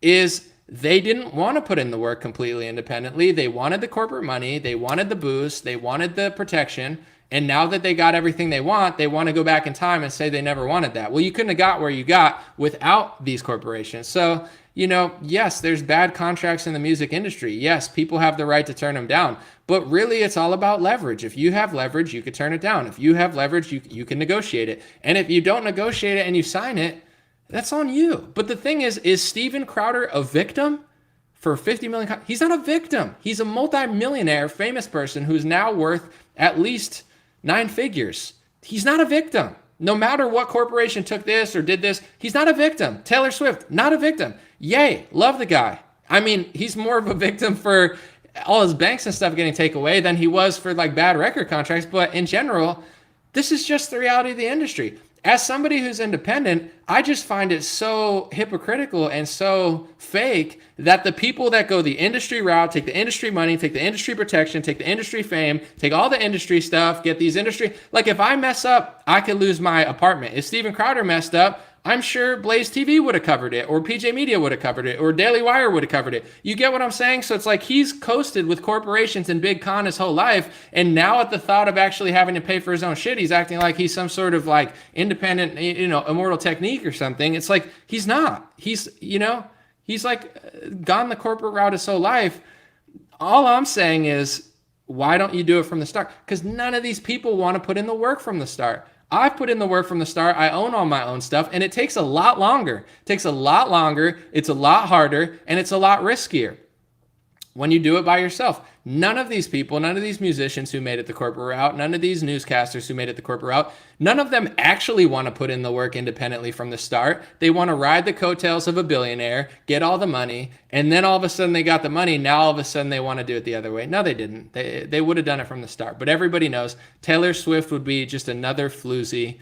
is they didn't want to put in the work completely independently. They wanted the corporate money. They wanted the boost. They wanted the protection. And now that they got everything they want to go back in time and say they never wanted that. Well, you couldn't have got where you got without these corporations. So, yes, there's bad contracts in the music industry. Yes, people have the right to turn them down. But really, it's all about leverage. If you have leverage, you could turn it down. If you have leverage, you can negotiate it. And if you don't negotiate it and you sign it, that's on you. But the thing is Steven Crowder a victim for 50 million? He's not a victim. He's a multi-millionaire, famous person who's now worth at least 9 figures. He's not a victim. No matter what corporation took this or did this, he's not a victim. Taylor Swift, not a victim. Yay, love the guy. I mean, he's more of a victim for all his banks and stuff getting taken away than he was for like bad record contracts. But in general, this is just the reality of the industry. As somebody who's independent, I just find it so hypocritical and so fake that the people that go the industry route, take the industry money, take the industry protection, take the industry fame, take all the industry stuff, get these industry... Like if I mess up, I could lose my apartment. If Steven Crowder messed up, I'm sure Blaze TV would have covered it, or PJ Media would have covered it, or Daily Wire would have covered it. You get what I'm saying? So it's like he's coasted with corporations and big con his whole life, and now at the thought of actually having to pay for his own shit, he's acting like he's some sort of like independent, immortal technique or something. It's like he's not. He's like gone the corporate route his whole life. All I'm saying is, why don't you do it from the start? Because none of these people want to put in the work from the start. I've put in the work from the start. I own all my own stuff, and it takes a lot longer. It takes a lot longer. It's a lot harder, and it's a lot riskier when you do it by yourself. None of these people, none of these musicians who made it the corporate route, none of these newscasters who made it the corporate route, none of them actually want to put in the work independently from the start. They want to ride the coattails of a billionaire, get all the money, and then all of a sudden they got the money. Now all of a sudden they want to do it the other way. No, they didn't. They would have done it from the start. But everybody knows Taylor Swift would be just another floozy,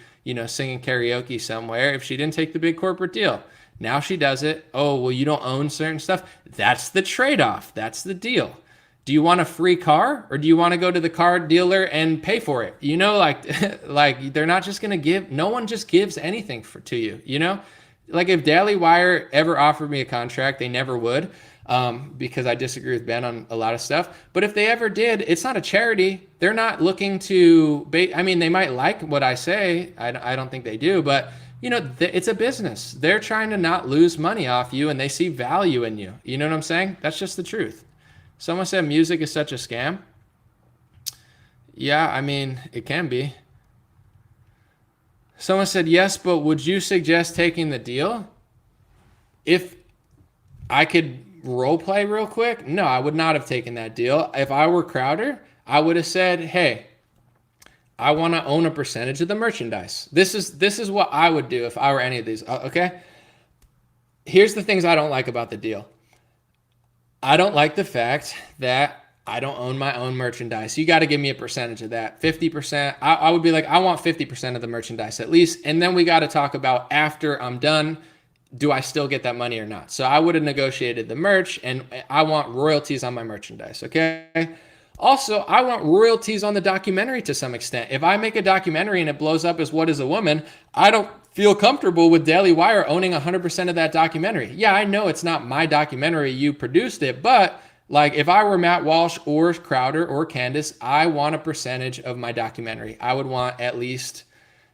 singing karaoke somewhere if she didn't take the big corporate deal. Now she does it. Oh, well, you don't own certain stuff. That's the trade-off. That's the deal. Do you want a free car, or do you want to go to the car dealer and pay for it? Like they're not just going to give. No one just gives anything to you, Like if Daily Wire ever offered me a contract, they never would, because I disagree with Ben on a lot of stuff. But if they ever did, it's not a charity. They're not looking to, they might like what I say. I don't think they do, but it's a business. They're trying to not lose money off you, and they see value in you. You know what I'm saying? That's just the truth. Someone said music is such a scam. Yeah, I mean, it can be. Someone said, yes, but would you suggest taking the deal? If I could role play real quick, no, I would not have taken that deal. If I were Crowder, I would have said, hey, I want to own a percentage of the merchandise. This is what I would do if I were any of these. Okay. Here's the things I don't like about the deal. I don't like the fact that I don't own my own merchandise. You got to give me a percentage of that. 50%. I would be like, I want 50% of the merchandise at least. And then we got to talk about after I'm done, do I still get that money or not? So I would have negotiated the merch, and I want royalties on my merchandise. Okay. Also, I want royalties on the documentary to some extent. If I make a documentary and it blows up as What is a Woman, I don't feel comfortable with Daily Wire owning 100% of that documentary. Yeah, I know it's not my documentary. You produced it, but like if I were Matt Walsh or Crowder or Candace, I want a percentage of my documentary. I would want at least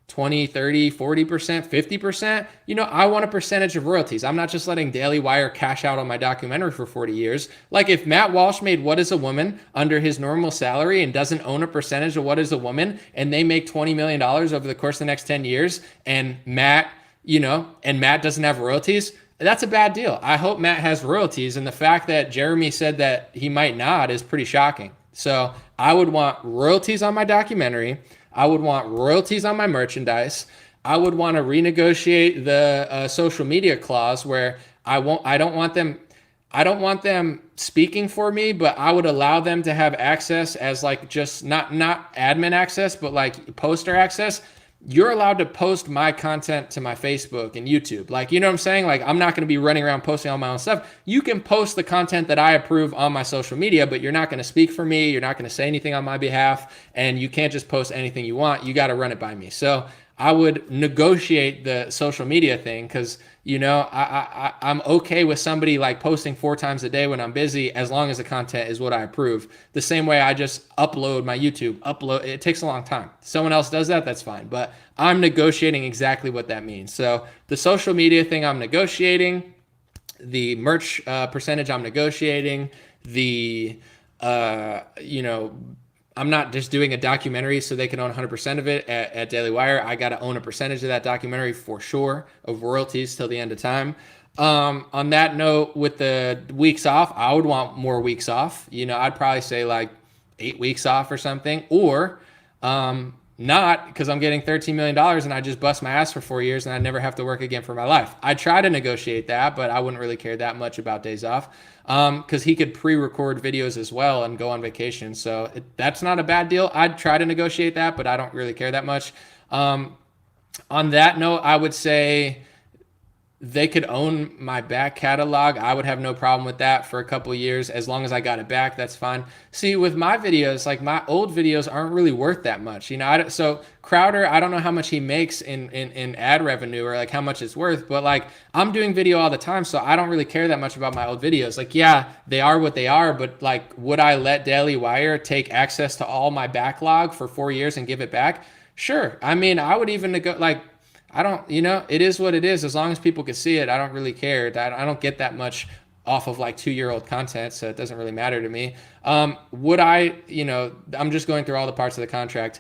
20, 30, 40%, 50%. I want a percentage of royalties. I'm not just letting Daily Wire cash out on my documentary for 40 years. Like if Matt Walsh made What is a Woman under his normal salary and doesn't own a percentage of What is a Woman, and they make $20 million over the course of the next 10 years, and Matt doesn't have royalties, that's a bad deal. I hope Matt has royalties, and the fact that Jeremy said that he might not is pretty shocking. So I would want royalties on my documentary. I would want royalties on my merchandise. I would want to renegotiate the social media clause where I don't want them speaking for me, but I would allow them to have access as like just not admin access, but like poster access. You're allowed to post my content to my Facebook and YouTube. Like, you know what I'm saying? Like, I'm not going to be running around posting all my own stuff. You can post the content that I approve on my social media, but you're not going to speak for me. You're not going to say anything on my behalf. And you can't just post anything you want. You got to run it by me. So I would negotiate the social media thing because, I'm okay with somebody like posting 4 times a day when I'm busy, as long as the content is what I approve. The same way I just upload my YouTube, it takes a long time. Someone else does that, that's fine. But I'm negotiating exactly what that means. So the social media thing I'm negotiating, the merch percentage I'm negotiating, I'm not just doing a documentary so they can own 100% of it at Daily Wire. I got to own a percentage of that documentary for sure, of royalties till the end of time. On that note, with the weeks off, I would want more weeks off. I'd probably say like 8 weeks off or something, or not, because I'm getting $13 million and I just bust my ass for 4 years and I never have to work again for my life. I'd try to negotiate that, but I wouldn't really care that much about days off. Because he could pre-record videos as well and go on vacation. So that's not a bad deal. I'd try to negotiate that, but I don't really care that much. On that note, I would say they could own my back catalog. I would have no problem with that for a couple of years. As long as I got it back, that's fine. See, with my videos, like my old videos aren't really worth that much. So Crowder, I don't know how much he makes in ad revenue or like how much it's worth, but like I'm doing video all the time. So I don't really care that much about my old videos. Like, yeah, they are what they are, but like, would I let Daily Wire take access to all my backlog for 4 years and give it back? Sure. I mean, I would even I don't, it is what it is. As long as people can see it, I don't really care. I don't get that much off of like 2-year-old content, so it doesn't really matter to me. Would I, I'm just going through all the parts of the contract.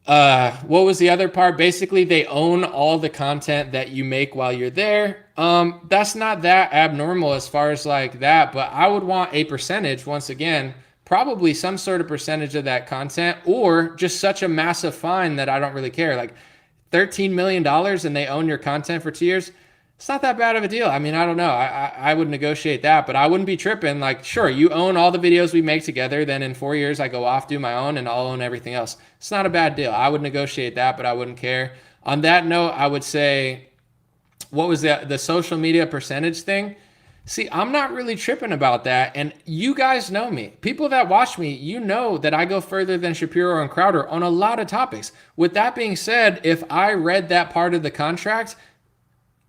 What was the other part? Basically, they own all the content that you make while you're there. That's not that abnormal as far as like that, but I would want a percentage, once again, probably some sort of percentage of that content, or just such a massive fine that I don't really care. Like, $13 million and they own your content for 2 years, it's not that bad of a deal. I mean, I don't know. I would negotiate that, but I wouldn't be tripping. Like, sure, you own all the videos we make together. Then in 4 years, I go off, do my own, and I'll own everything else. It's not a bad deal. I would negotiate that, but I wouldn't care. On that note, I would say, what was the social media percentage thing? See, I'm not really tripping about that. And you guys know me. People that watch me, you know that I go further than Shapiro and Crowder on a lot of topics. With that being said, if I read that part of the contract,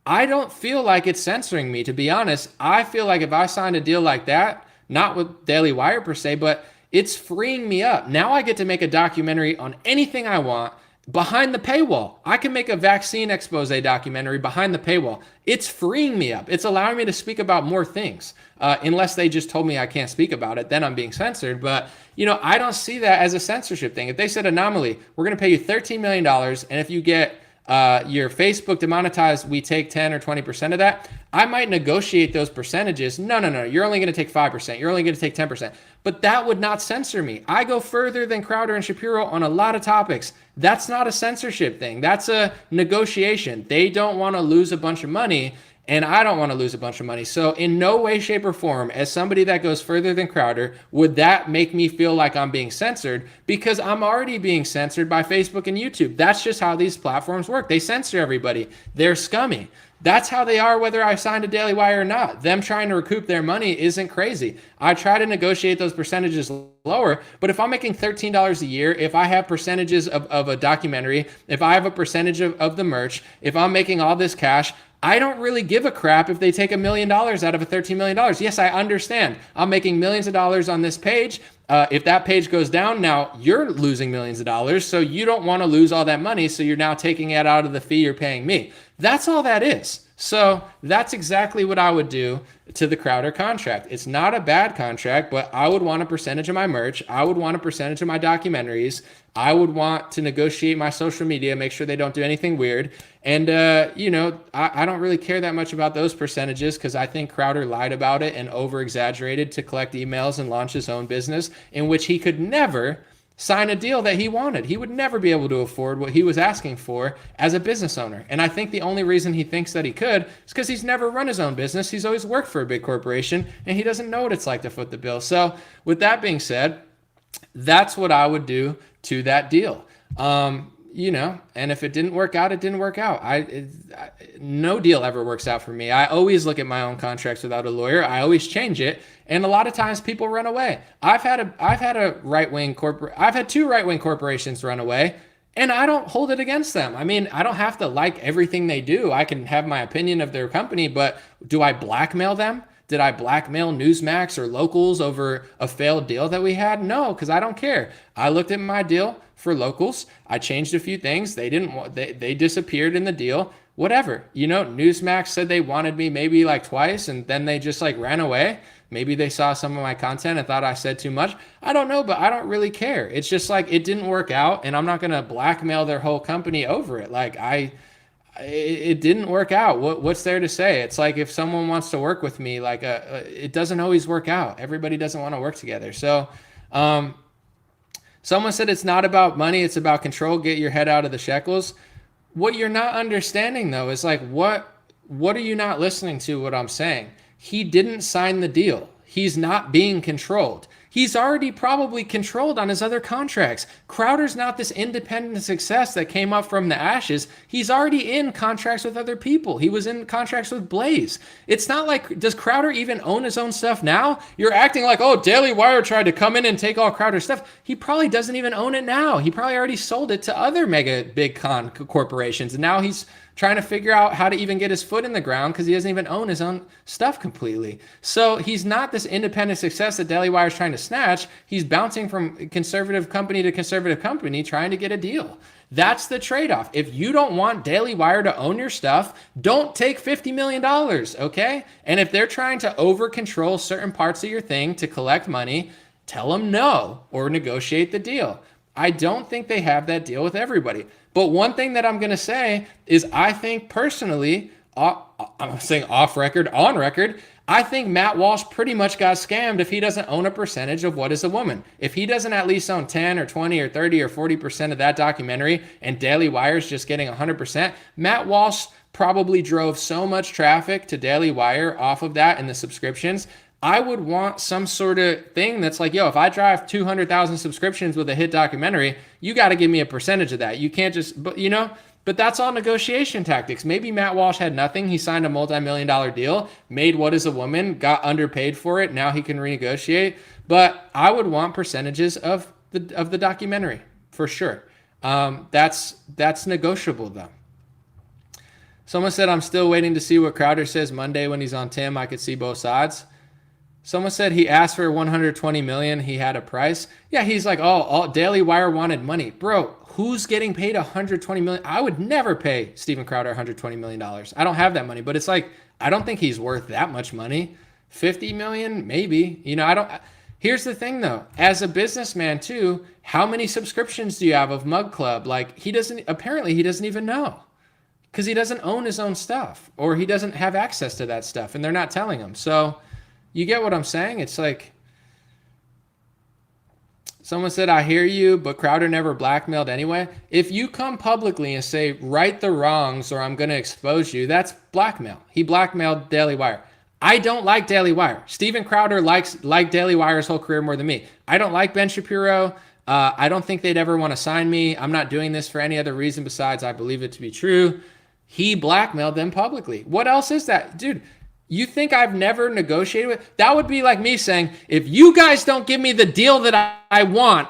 I don't feel like it's censoring me, to be honest. I feel like if I signed a deal like that, not with Daily Wire per se, but it's freeing me up. Now I get to make a documentary on anything I want, behind the paywall. I can make a vaccine expose documentary behind the paywall. It's freeing me up. It's allowing me to speak about more things. Unless they just told me I can't speak about it, then I'm being censored. But, I don't see that as a censorship thing. If they said, Anomaly, we're going to pay you $13 million, and if you get your Facebook demonetized, we take 10 or 20% of that, I might negotiate those percentages. No, you're only going to take 5%. You're only going to take 10%. But that would not censor me. I go further than Crowder and Shapiro on a lot of topics. That's not a censorship thing. That's a negotiation. They don't want to lose a bunch of money, and I don't want to lose a bunch of money. So in no way, shape, or form, as somebody that goes further than Crowder, would that make me feel like I'm being censored, because I'm already being censored by Facebook and YouTube. That's just how these platforms work. They censor everybody. They're scummy. That's how they are, whether I signed a Daily Wire or not. Them trying to recoup their money isn't crazy. I try to negotiate those percentages lower, but if I'm making $13 a year, if I have percentages of a documentary, if I have a percentage of the merch, if I'm making all this cash, I don't really give a crap if they take $1 million out of a $13 million. Yes, I understand. I'm making millions of dollars on this page. If that page goes down, now you're losing millions of dollars. So you don't want to lose all that money. So you're now taking it out of the fee you're paying me. That's all that is. So that's exactly what I would do to the Crowder contract. It's not a bad contract, but I would want a percentage of my merch. I would want a percentage of my documentaries. I would want to negotiate my social media, make sure they don't do anything weird. And, I don't really care that much about those percentages, because I think Crowder lied about it and over-exaggerated to collect emails and launch his own business, in which he could never sign a deal that he wanted. He would never be able to afford what he was asking for as a business owner. And I think the only reason he thinks that he could is because he's never run his own business. He's always worked for a big corporation, and he doesn't know what it's like to foot the bill. So with that being said, that's what I would do to that deal. And if it didn't work out, it didn't work out. No deal ever works out for me. I always look at my own contracts without a lawyer. I always change it. And a lot of times people run away. I've had two right-wing corporations run away, and I don't hold it against them. I mean, I don't have to like everything they do. I can have my opinion of their company, but do I blackmail them? Did I blackmail Newsmax or Locals over a failed deal that we had? No, because I don't care. I looked at my deal for Locals. I changed a few things. They disappeared in the deal. Whatever. Newsmax said they wanted me maybe like twice, and then they just like ran away. Maybe they saw some of my content and thought I said too much. I don't know, but I don't really care. It's just like it didn't work out, and I'm not going to blackmail their whole company over it. It didn't work out. What's there to say? It's like if someone wants to work with me, it doesn't always work out. Everybody doesn't want to work together. So someone said it's not about money, it's about control. Get your head out of the shekels. What you're not understanding, though, is what are you not listening to what I'm saying? He didn't sign the deal. He's not being controlled. He's already probably controlled on his other contracts. Crowder's not this independent success that came up from the ashes. He's already in contracts with other people. He was in contracts with Blaze. It's not like, does Crowder even own his own stuff now? You're acting like, oh, Daily Wire tried to come in and take all Crowder's stuff. He probably doesn't even own it now. He probably already sold it to other mega big corporations. And now he's trying to figure out how to even get his foot in the ground because he doesn't even own his own stuff completely. So he's not this independent success that Daily Wire is trying to snatch. He's bouncing from conservative company to conservative company trying to get a deal. That's the trade-off. If you don't want Daily Wire to own your stuff, don't take $50 million, okay? And if they're trying to over-control certain parts of your thing to collect money, tell them no or negotiate the deal. I don't think they have that deal with everybody. But one thing that I'm going to say is I think personally, I'm saying off record, on record, I think Matt Walsh pretty much got scammed if he doesn't own a percentage of What is a Woman. If he doesn't at least own 10 or 20 or 30 or 40% of that documentary and Daily Wire's just getting 100%, Matt Walsh probably drove so much traffic to Daily Wire off of that and the subscriptions. I would want some sort of thing that's like, yo, if I drive 200,000 subscriptions with a hit documentary, you got to give me a percentage of that. You can't just, but that's all negotiation tactics. Maybe Matt Walsh had nothing. He signed a multi-million-dollar deal, made What is a Woman, got underpaid for it. Now he can renegotiate. But I would want percentages of the documentary for sure. That's negotiable though. Someone said, I'm still waiting to see what Crowder says Monday when he's on Tim. I could see both sides. Someone said he asked for $120 million. He had a price. Yeah, he's like, oh, all Daily Wire wanted money. Bro, who's getting paid $120 million? I would never pay Steven Crowder $120 million. I don't have that money, but it's like, I don't think he's worth that much money. 50 million, maybe. Here's the thing though, as a businessman too, how many subscriptions do you have of Mug Club? Like he doesn't even know because he doesn't own his own stuff or he doesn't have access to that stuff and they're not telling him. So you get what I'm saying? It's like, someone said, I hear you, but Crowder never blackmailed anyway. If you come publicly and say, right the wrongs or I'm going to expose you, that's blackmail. He blackmailed Daily Wire. I don't like Daily Wire. Steven Crowder liked Daily Wire's whole career more than me. I don't like Ben Shapiro. I don't think they'd ever want to sign me. I'm not doing this for any other reason besides I believe it to be true. He blackmailed them publicly. What else is that? Dude, you think I've never negotiated with? That would be like me saying, if you guys don't give me the deal that I want,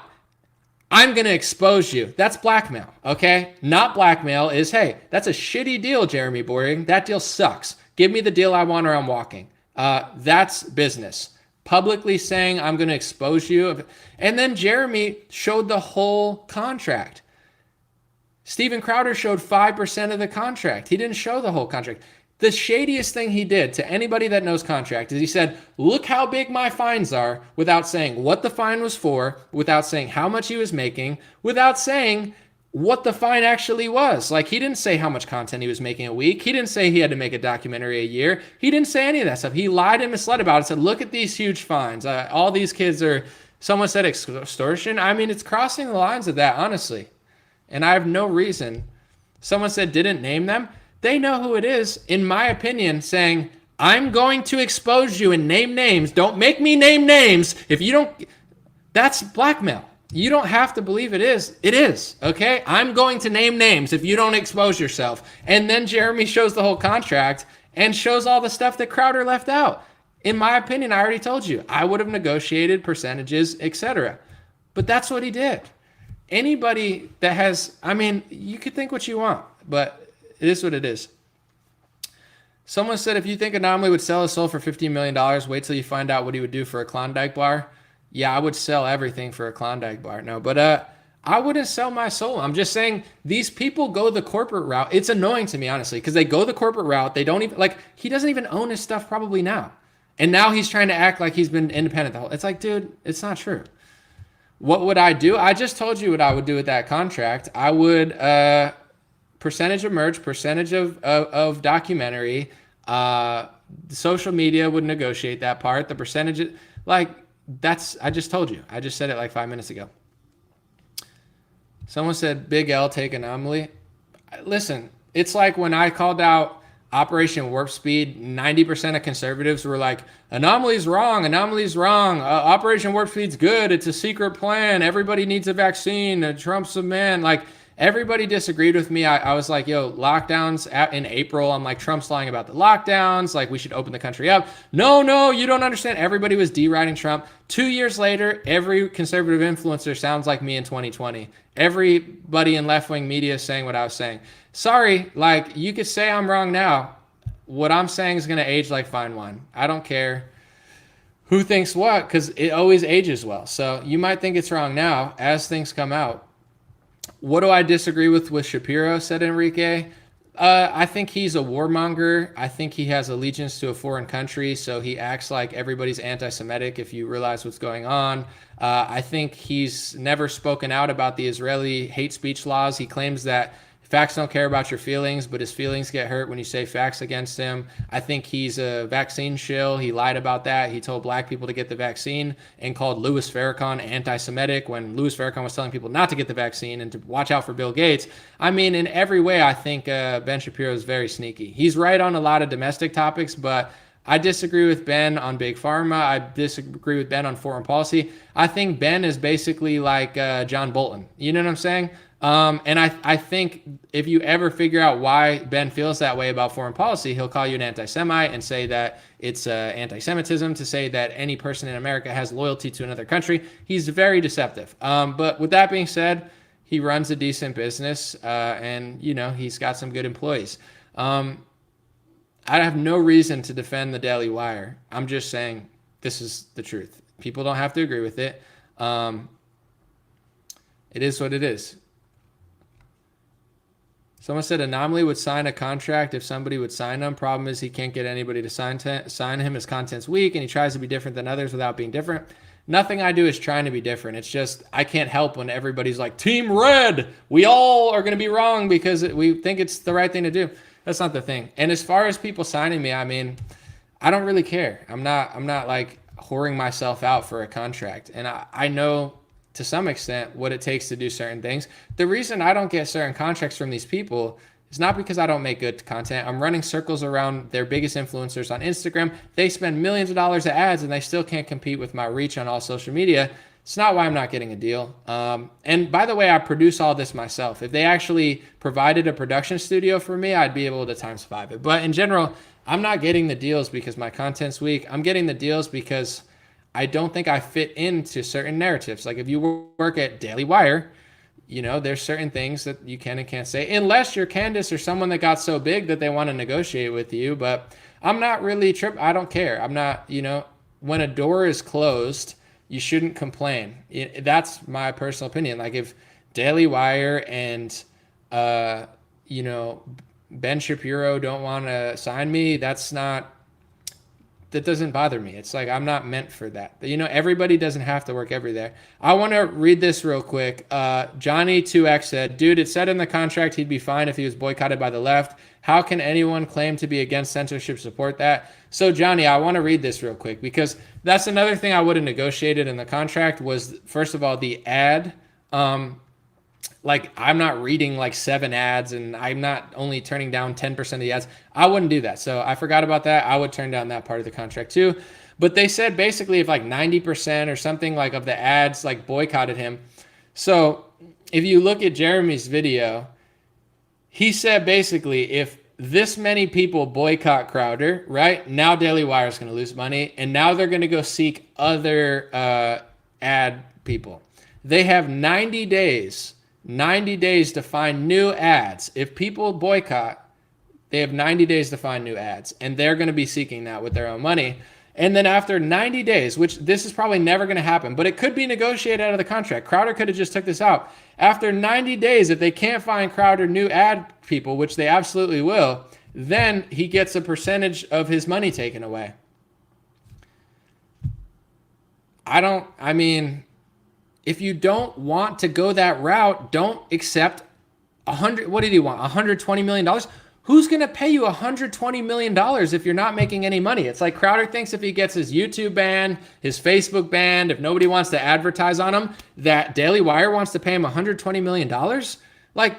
I'm going to expose you. That's blackmail, okay? Not blackmail is, hey, that's a shitty deal, Jeremy Boring. That deal sucks. Give me the deal I want or I'm walking. That's business. Publicly saying I'm going to expose you. And then Jeremy showed the whole contract. Steven Crowder showed 5% of the contract. He didn't show the whole contract. The shadiest thing he did to anybody that knows contract is he said, look how big my fines are, without saying what the fine was for, without saying how much he was making, without saying what the fine actually was. Like, he didn't say how much content he was making a week. He didn't say he had to make a documentary a year. He didn't say any of that stuff. He lied and misled about it. Said, look at these huge fines. All these kids are, someone said extortion. I mean, it's crossing the lines of that, honestly. And I have no reason. Someone said didn't name them. They know who it is, in my opinion, saying, I'm going to expose you and name names. Don't make me name names. If you don't, that's blackmail. You don't have to believe it is. It is, okay? I'm going to name names if you don't expose yourself. And then Jeremy shows the whole contract and shows all the stuff that Crowder left out. In my opinion, I already told you, I would have negotiated percentages, etc. But that's what he did. Anybody that has, I mean, you could think what you want, but it is what it is. Someone said, if you think Anomaly would sell his soul for $15 million, wait till you find out what he would do for a Klondike bar. Yeah, I would sell everything for a Klondike bar. No, but I wouldn't sell my soul. I'm just saying these people go the corporate route. It's annoying to me, honestly, because they go the corporate route. They don't even, like, he doesn't even own his stuff probably now. And now he's trying to act like he's been independent the whole. It's like, dude, it's not true. What would I do? I just told you what I would do with that contract. I would... percentage of merch, percentage of documentary, social media would negotiate that part. The percentage, like, that's, I just told you. I just said it like 5 minutes ago. Someone said, Big L, take Anomaly. Listen, it's like when I called out Operation Warp Speed, 90% of conservatives were like, Anomaly's wrong, Anomaly's wrong. Operation Warp Speed's good. It's a secret plan. Everybody needs a vaccine. Trump's a man. Like, everybody disagreed with me. I was like, yo, lockdowns in April. I'm like, Trump's lying about the lockdowns. Like, we should open the country up. No, you don't understand. Everybody was deriding Trump. 2 years later, every conservative influencer sounds like me in 2020. Everybody in left-wing media is saying what I was saying. Sorry, like, you could say I'm wrong now. What I'm saying is going to age like fine wine. I don't care who thinks what, because it always ages well. So you might think it's wrong now as things come out. What do I disagree with Shapiro, said Enrique? I think he's a warmonger. I think he has allegiance to a foreign country, so he acts like everybody's anti-Semitic if you realize what's going on. I think he's never spoken out about the Israeli hate speech laws. He claims that facts don't care about your feelings, but his feelings get hurt when you say facts against him. I think he's a vaccine shill. He lied about that. He told black people to get the vaccine and called Louis Farrakhan anti-Semitic when Louis Farrakhan was telling people not to get the vaccine and to watch out for Bill Gates. I mean, in every way, I think Ben Shapiro is very sneaky. He's right on a lot of domestic topics, but I disagree with Ben on Big Pharma. I disagree with Ben on foreign policy. I think Ben is basically like John Bolton. You know what I'm saying? And I think if you ever figure out why Ben feels that way about foreign policy, he'll call you an anti-Semite and say that it's anti-Semitism to say that any person in America has loyalty to another country. He's very deceptive. But with that being said, he runs a decent business, and, you know, he's got some good employees. I have no reason to defend the Daily Wire. I'm just saying this is the truth. People don't have to agree with it. It is what it is. Someone said Anomaly would sign a contract if somebody would sign him. Problem is he can't get anybody to sign him. His content's weak and he tries to be different than others without being different. Nothing I do is trying to be different. It's just I can't help when everybody's like, Team Red, we all are going to be wrong because we think it's the right thing to do. That's not the thing. And as far as people signing me, I mean, I don't really care. I'm not like whoring myself out for a contract. And I know to some extent what it takes to do certain things. The reason I don't get certain contracts from these people is not because I don't make good content. I'm running circles around their biggest influencers on Instagram. They spend millions of dollars of ads and they still can't compete with my reach on all social media. It's not why I'm not getting a deal. And by the way, I produce all this myself. If they actually provided a production studio for me, I'd be able to times 5 it. But in general, I'm not getting the deals because my content's weak. I'm getting the deals because I don't think I fit into certain narratives. Like if you work at Daily Wire, you know, there's certain things that you can and can't say, unless you're Candace or someone that got so big that they want to negotiate with you. But I'm not really I don't care. I'm not, you know, when a door is closed, you shouldn't complain. That's my personal opinion. Like if Daily Wire and, you know, Ben Shapiro don't want to sign me, that doesn't bother me. It's like, I'm not meant for that. You know, everybody doesn't have to work everywhere. I want to read this real quick. Johnny2X said, dude, it said in the contract he'd be fine if he was boycotted by the left. How can anyone claim to be against censorship support that? So Johnny, I want to read this real quick because that's another thing I would have negotiated in the contract was, first of all, the ad. Like I'm not reading like 7 ads and I'm not only turning down 10% of the ads. I wouldn't do that. So I forgot about that. I would turn down that part of the contract too. But they said basically if like 90% or something like of the ads like boycotted him. So if you look at Jeremy's video, he said basically if this many people boycott Crowder, right? Now Daily Wire is going to lose money and now they're going to go seek other ad people. They have 90 days to find new ads. If people boycott, they have 90 days to find new ads, and they're going to be seeking that with their own money. And then after 90 days, which this is probably never going to happen, but it could be negotiated out of the contract. Crowder could have just took this out. After 90 days, if they can't find Crowder new ad people, which they absolutely will, then he gets a percentage of his money taken away. If you don't want to go that route, don't accept what did he want? $120 million? Who's going to pay you $120 million if you're not making any money? It's like Crowder thinks if he gets his YouTube banned, his Facebook banned, if nobody wants to advertise on him, that Daily Wire wants to pay him $120 million? Like,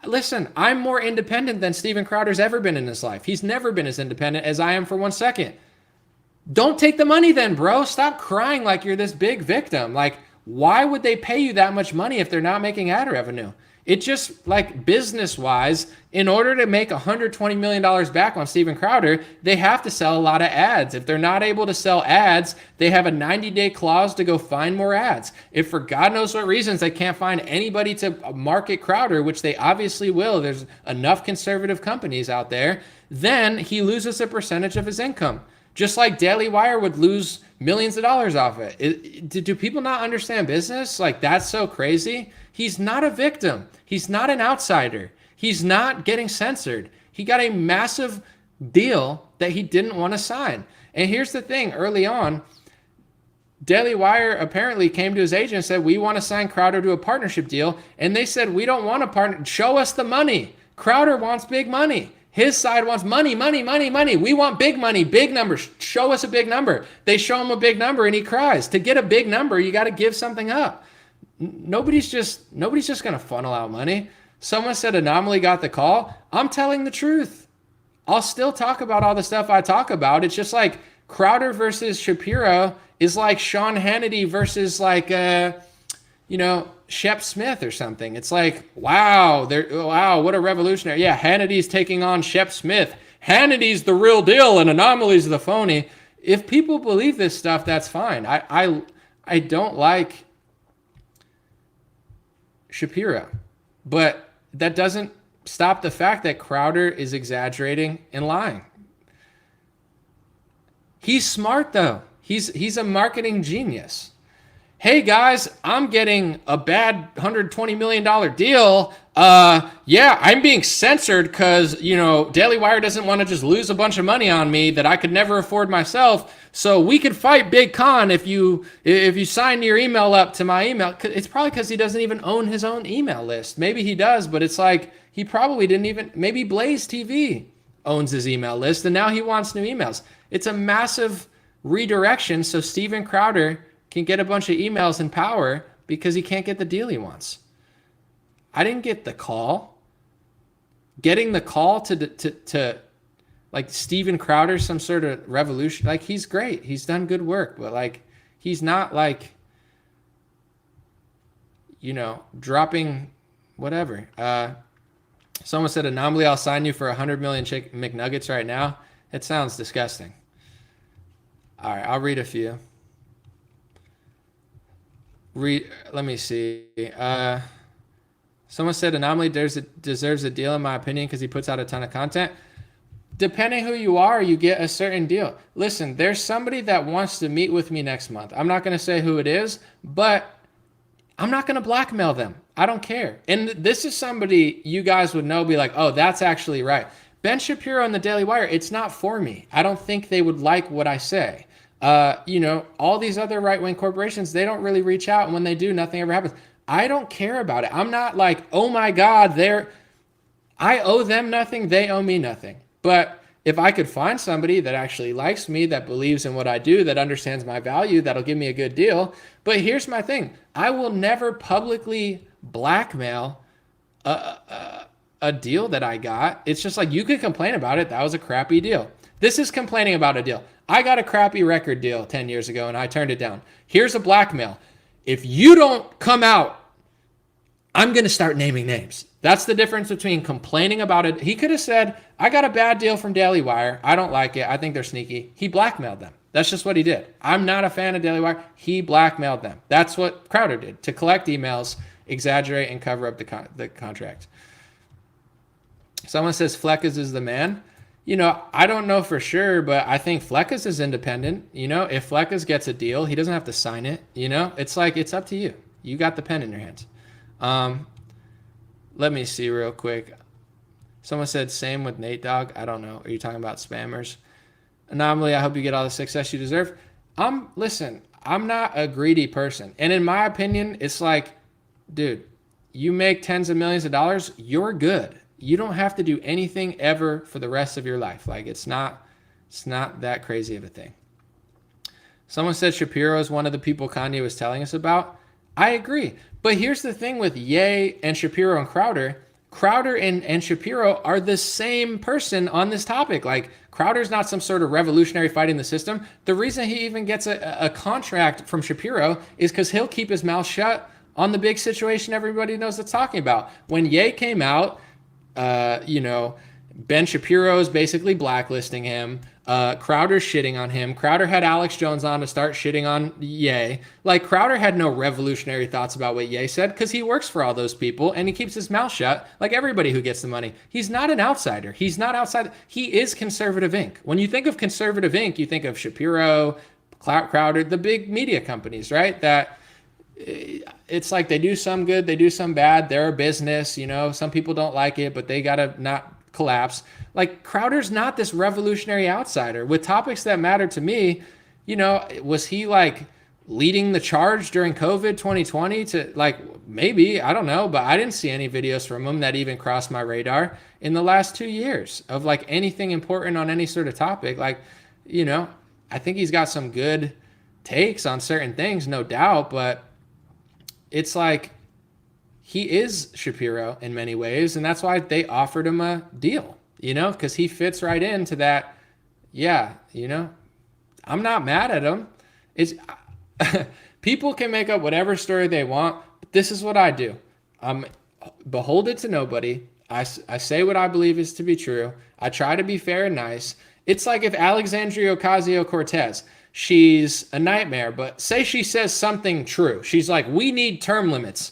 listen, I'm more independent than Steven Crowder's ever been in his life. He's never been as independent as I am for 1 second. Don't take the money then, bro. Stop crying like you're this big victim. Like, why would they pay you that much money if they're not making ad revenue? It just, like, business-wise, in order to make $120 million back on Steven Crowder, they have to sell a lot of ads. If they're not able to sell ads, they have a 90-day clause to go find more ads. If for God knows what reasons they can't find anybody to market Crowder, which they obviously will, there's enough conservative companies out there, then he loses a percentage of his income. Just like Daily Wire would lose millions of dollars off it. Do people not understand business? Like, that's so crazy. He's not a victim. He's not an outsider. He's not getting censored. He got a massive deal that he didn't want to sign. And here's the thing, early on, Daily Wire apparently came to his agent and said, we want to sign Crowder to a partnership deal. And they said, we don't want a partner. Show us the money. Crowder wants big money. His side wants money, money, money, money. We want big money, big numbers. Show us a big number. They show him a big number and he cries. To get a big number, you got to give something up. Nobody's just going to funnel out money. Someone said Anomaly got the call. I'm telling the truth. I'll still talk about all the stuff I talk about. It's just like Crowder versus Shapiro is like Sean Hannity versus like, Shep Smith or something. It's like, wow, what a revolutionary. Yeah, Hannity's taking on Shep Smith. Hannity's the real deal and Anomaly's the phony. If people believe this stuff, that's fine. I don't like Shapiro, but that doesn't stop the fact that Crowder is exaggerating and lying. He's smart though. He's a marketing genius. Hey guys, I'm getting a bad $120 million deal. Yeah, I'm being censored because, Daily Wire doesn't want to just lose a bunch of money on me that I could never afford myself. So we could fight Big Con if you sign your email up to my email. It's probably because he doesn't even own his own email list. Maybe he does, but it's like he probably didn't even. Maybe Blaze TV owns his email list, and now he wants new emails. It's a massive redirection so Steven Crowder can get a bunch of emails and power because he can't get the deal he wants. I didn't get the call. Getting the call to like Steven Crowder, some sort of revolution. Like, he's great. He's done good work, but like, he's not like, dropping whatever. Someone said, Anomaly, I'll sign you for 100 million McNuggets right now. It sounds disgusting. All right, I'll read a few. Let me see. Someone said Anomaly deserves a deal, in my opinion, because he puts out a ton of content. Depending who you are, you get a certain deal. Listen, there's somebody that wants to meet with me next month. I'm not going to say who it is, but I'm not going to blackmail them. I don't care. And this is somebody you guys would know, be like, oh, that's actually right. Ben Shapiro and the Daily Wire, it's not for me. I don't think they would like what I say. All these other right-wing corporations, they don't really reach out. And when they do, nothing ever happens. I don't care about it. I'm not like, oh my God, I owe them nothing. They owe me nothing. But if I could find somebody that actually likes me, that believes in what I do, that understands my value, that'll give me a good deal. But here's my thing. I will never publicly blackmail a deal that I got. It's just like, you could complain about it. That was a crappy deal. This is complaining about a deal. I got a crappy record deal 10 years ago and I turned it down. Here's a blackmail. If you don't come out, I'm going to start naming names. That's the difference between complaining about it. He could have said, I got a bad deal from Daily Wire. I don't like it. I think they're sneaky. He blackmailed them. That's just what he did. I'm not a fan of Daily Wire. He blackmailed them. That's what Crowder did, to collect emails, exaggerate, and cover up the contract. Someone says Fleckes is the man. I don't know for sure, but I think Fleckes is independent. If Fleckes gets a deal, he doesn't have to sign it. It's like, it's up to you. You got the pen in your hands. Let me see real quick. Someone said same with Nate Dogg. I don't know. Are you talking about spammers? Anomaly, I hope you get all the success you deserve. Listen, I'm not a greedy person. And in my opinion, it's like, dude, you make tens of millions of dollars, you're good. You don't have to do anything ever for the rest of your life. Like, it's not that crazy of a thing. Someone said Shapiro is one of the people Kanye was telling us about. I agree. But here's the thing with Ye and Shapiro and Crowder. Crowder and Shapiro are the same person on this topic. Like, Crowder's not some sort of revolutionary fighting the system. The reason he even gets a contract from Shapiro is because he'll keep his mouth shut on the big situation everybody knows that's talking about. When Ye came out, Ben Shapiro is basically blacklisting him. Crowder's shitting on him. Crowder had Alex Jones on to start shitting on Ye. Like, Crowder had no revolutionary thoughts about what Ye said because he works for all those people and he keeps his mouth shut like everybody who gets the money. He's not an outsider. He's not outside. He is Conservative Inc. When you think of Conservative Inc., you think of Shapiro, Crowder, the big media companies, right? That it's like they do some good, they do some bad. They're a business, some people don't like it, but they got to not collapse. Like, Crowder's not this revolutionary outsider with topics that matter to me. Was he like leading the charge during COVID 2020 to, like, maybe, I don't know, but I didn't see any videos from him that even crossed my radar in the last 2 years of like anything important on any sort of topic. Like, I think he's got some good takes on certain things, no doubt, but it's like, he is Shapiro in many ways, and that's why they offered him a deal, because he fits right into that. Yeah, I'm not mad at him. It's people can make up whatever story they want, but this is what I do. I'm beholden to nobody. I say what I believe is to be true. I try to be fair and nice. It's like if Alexandria Ocasio-Cortez, she's a nightmare, but say she says something true. She's like, we need term limits.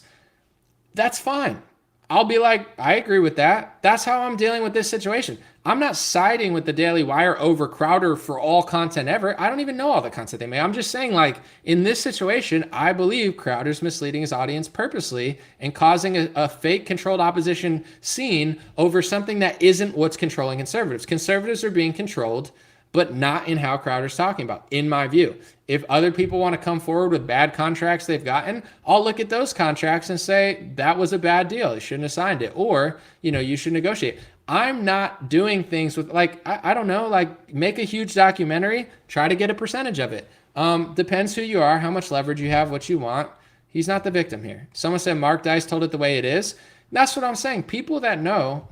That's fine. I'll be like, I agree with that. That's how I'm dealing with this situation. I'm not siding with the Daily Wire over Crowder for all content ever. I don't even know all the content they make. I'm just saying, like, in this situation, I believe Crowder's misleading his audience purposely and causing a fake controlled opposition scene over something that isn't what's controlling conservatives. Conservatives are being controlled, but not in how Crowder's talking about, in my view. If other people want to come forward with bad contracts they've gotten, I'll look at those contracts and say, that was a bad deal. You shouldn't have signed it. Or, you should negotiate. I'm not doing things with, like, I don't know, like, make a huge documentary, try to get a percentage of it. Depends who you are, how much leverage you have, what you want. He's not the victim here. Someone said Mark Dice told it the way it is. That's what I'm saying. People that know.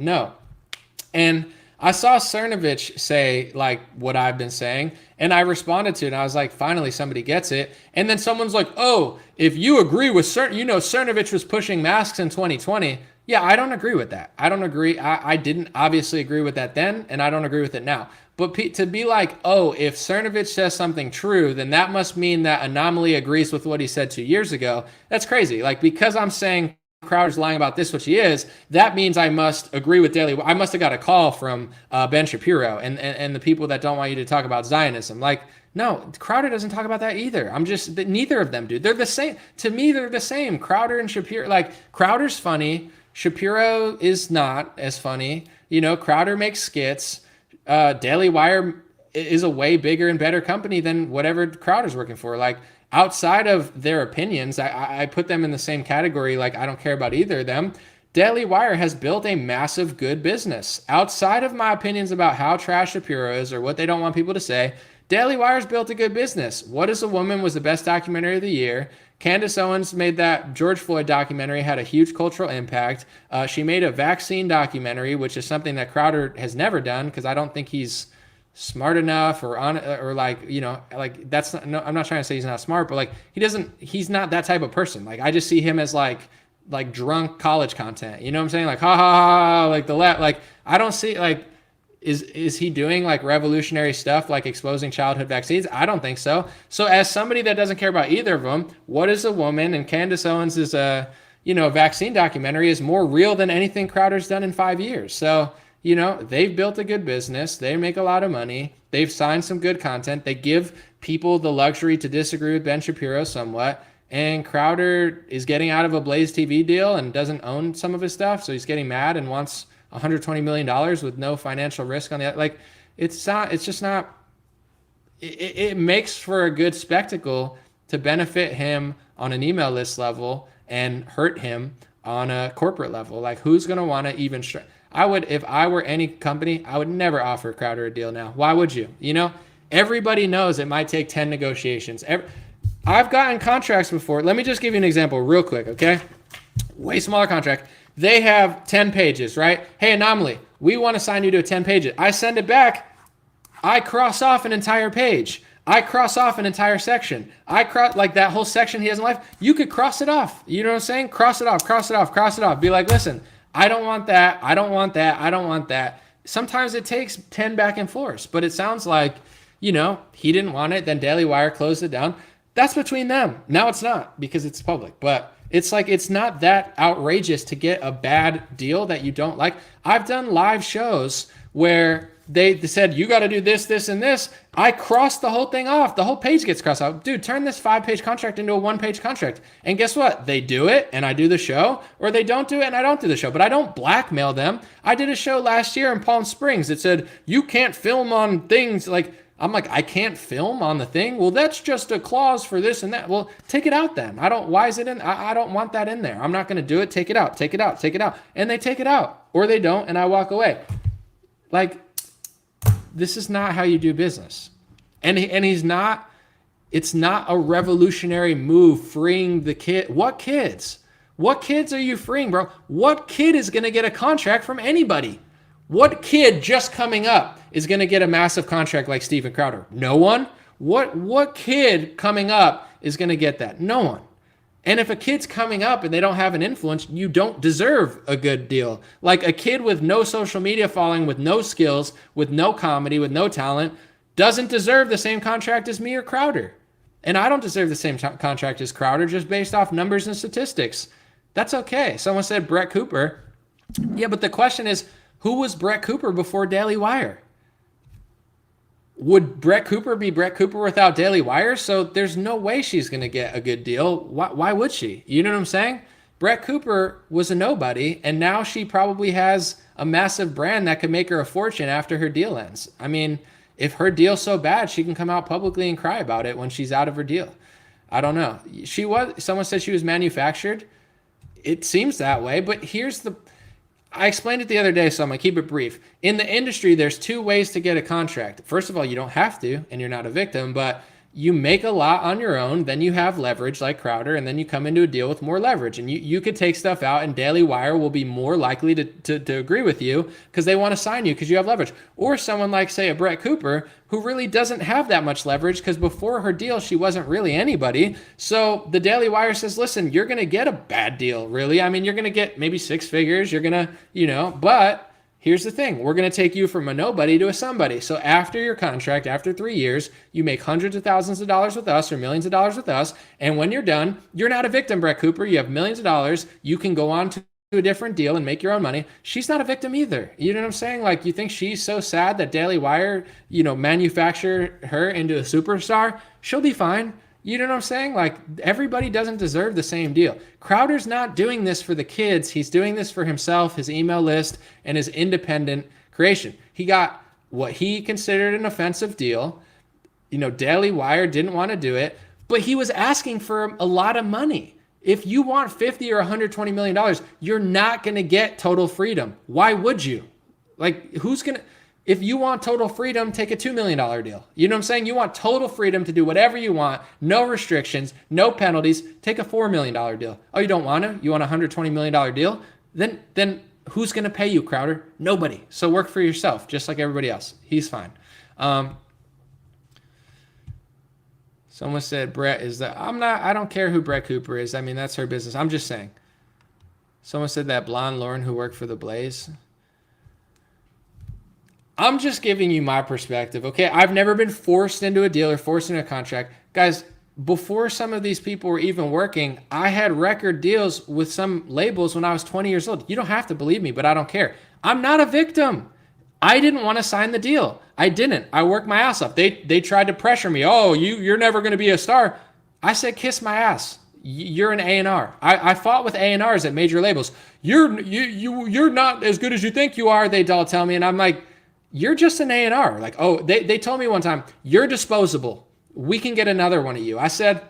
And I saw Cernovich say, like, what I've been saying, and I responded to it, and I was like, finally, somebody gets it. And then someone's like, oh, if you agree with Cernovich was pushing masks in 2020. Yeah, I don't agree with that. I don't agree. I didn't obviously agree with that then, and I don't agree with it now. But to be like, oh, if Cernovich says something true, then that must mean that Anomaly agrees with what he said 2 years ago. That's crazy. Like, because I'm saying Crowder's lying about this, which he is, that means I must agree with Daily. I must have got a call from Ben Shapiro and the people that don't want you to talk about Zionism. Like, no, Crowder doesn't talk about that either. Neither of them do. They're the same. To me, they're the same. Crowder and Shapiro, like, Crowder's funny. Shapiro is not as funny. Crowder makes skits. Daily Wire is a way bigger and better company than whatever Crowder's working for. Like, outside of their opinions, I put them in the same category. Like, I don't care about either of them. Daily Wire has built a massive good business. Outside of my opinions about how trash Shapiro is or what they don't want people to say, Daily Wire's built a good business. What is a Woman was the best documentary of the year. Candace Owens made that George Floyd documentary, had a huge cultural impact. She made a vaccine documentary, which is something that Crowder has never done because I don't think he's smart enough like that's not, no, I'm not trying to say he's not smart, but like he's not that type of person. Like, I just see him as like drunk college content. You know what I'm saying? Like, ha ha ha, like the left. Like, I don't see, like, is he doing like revolutionary stuff like exposing childhood vaccines? I don't think so. So as somebody that doesn't care about either of them, What is a Woman and Candace Owens is vaccine documentary is more real than anything Crowder's done in 5 years. So, they've built a good business. They make a lot of money. They've signed some good content. They give people the luxury to disagree with Ben Shapiro somewhat. And Crowder is getting out of a Blaze TV deal and doesn't own some of his stuff. So he's getting mad and wants $120 million with no financial risk on the, like, it makes for a good spectacle to benefit him on an email list level and hurt him on a corporate level. Like, who's going to want to even, if I were any company, I would never offer Crowder a deal now. Why would you? Everybody knows it might take 10 negotiations. I've gotten contracts before. Let me just give you an example real quick, okay? Way smaller contract. They have 10 pages, right? Hey, Anomaly, we want to sign you to a 10 pages. I send it back. I cross off an entire page. I cross off an entire section. Like that whole section he doesn't like. You could cross it off. You know what I'm saying? Cross it off, cross it off, cross it off. Be like, listen, I don't want that. I don't want that. I don't want that. Sometimes it takes 10 back and forth, but it sounds like, he didn't want it. Then Daily Wire closed it down. That's between them. Now it's not because it's public, but it's like, it's not that outrageous to get a bad deal that you don't like. I've done live shows where they said, you got to do this, this, and this. I crossed the whole thing off. The whole page gets crossed out. Dude, turn this 5-page contract into a 1-page contract. And guess what? They do it and I do the show, or they don't do it and I don't do the show. But I don't blackmail them. I did a show last year in Palm Springs that said, you can't film on things like, I'm like, I can't film on the thing? Well, that's just a clause for this and that. Well, take it out then. Why is it in? I don't want that in there. I'm not going to do it. Take it out, take it out, take it out. And they take it out or they don't. And I walk away. Like, this is not how you do business. And it's not a revolutionary move freeing the kid. What kids? What kids are you freeing, bro? What kid is going to get a contract from anybody? What kid just coming up is going to get a massive contract like Steven Crowder? No one. What kid coming up is going to get that? No one. And if a kid's coming up and they don't have an influence, you don't deserve a good deal. Like a kid with no social media following, with no skills, with no comedy, with no talent, doesn't deserve the same contract as me or Crowder. And I don't deserve the same contract as Crowder just based off numbers and statistics. That's okay. Someone said Brett Cooper. Yeah, but the question is, who was Brett Cooper before Daily Wire? Would Brett Cooper be Brett Cooper without Daily Wire? So there's no way she's going to get a good deal. Why would she? You know what I'm saying? Brett Cooper was a nobody, and now she probably has a massive brand that could make her a fortune after her deal ends. I mean, if her deal's so bad, she can come out publicly and cry about it when she's out of her deal. I don't know. Someone said she was manufactured. It seems that way, but I explained it the other day, so I'm going to keep it brief. In the industry, there's two ways to get a contract. First of all, you don't have to, and you're not a victim, but you make a lot on your own, then you have leverage like Crowder, and then you come into a deal with more leverage. And you could take stuff out, and Daily Wire will be more likely to agree with you because they want to sign you because you have leverage. Or someone like, say, a Brett Cooper, who really doesn't have that much leverage because before her deal, she wasn't really anybody. So the Daily Wire says, listen, you're going to get a bad deal, really. I mean, you're going to get maybe 6 figures. You're going to, but here's the thing. We're going to take you from a nobody to a somebody. So after your contract, after 3 years, you make hundreds of thousands of dollars with us or millions of dollars with us. And when you're done, you're not a victim, Brett Cooper. You have millions of dollars. You can go on to a different deal and make your own money. She's not a victim either. You know what I'm saying? Like, you think she's so sad that Daily Wire, manufacture her into a superstar? She'll be fine. You know what I'm saying? Like, everybody doesn't deserve the same deal. Crowder's not doing this for the kids. He's doing this for himself, his email list, and his independent creation. He got what he considered an offensive deal. Daily Wire didn't want to do it, but he was asking for a lot of money. If you want $50 or $120 million, you're not going to get total freedom. Why would you? Like, if you want total freedom, take a $2 million deal. You know what I'm saying? You want total freedom to do whatever you want, no restrictions, no penalties, take a $4 million deal. Oh, you don't want to? You want a $120 million deal? Then who's going to pay you, Crowder? Nobody. So work for yourself, just like everybody else. He's fine. Someone said Brett is I don't care who Brett Cooper is. I mean, that's her business. I'm just saying. Someone said that blonde Lauren who worked for the Blaze. I'm just giving you my perspective, okay? I've never been forced into a deal or forced into a contract. Guys, before some of these people were even working, I had record deals with some labels when I was 20 years old. You don't have to believe me, but I don't care. I'm not a victim. I didn't want to sign the deal. I didn't. I worked my ass off. They tried to pressure me. Oh, you're never going to be a star. I said, kiss my ass. You're an A&R. I fought with A&Rs at major labels. You're not as good as you think you are, they'd all tell me. And I'm like, you're just an A&R. Like, oh, they told me one time, you're disposable. We can get another one of you. I said,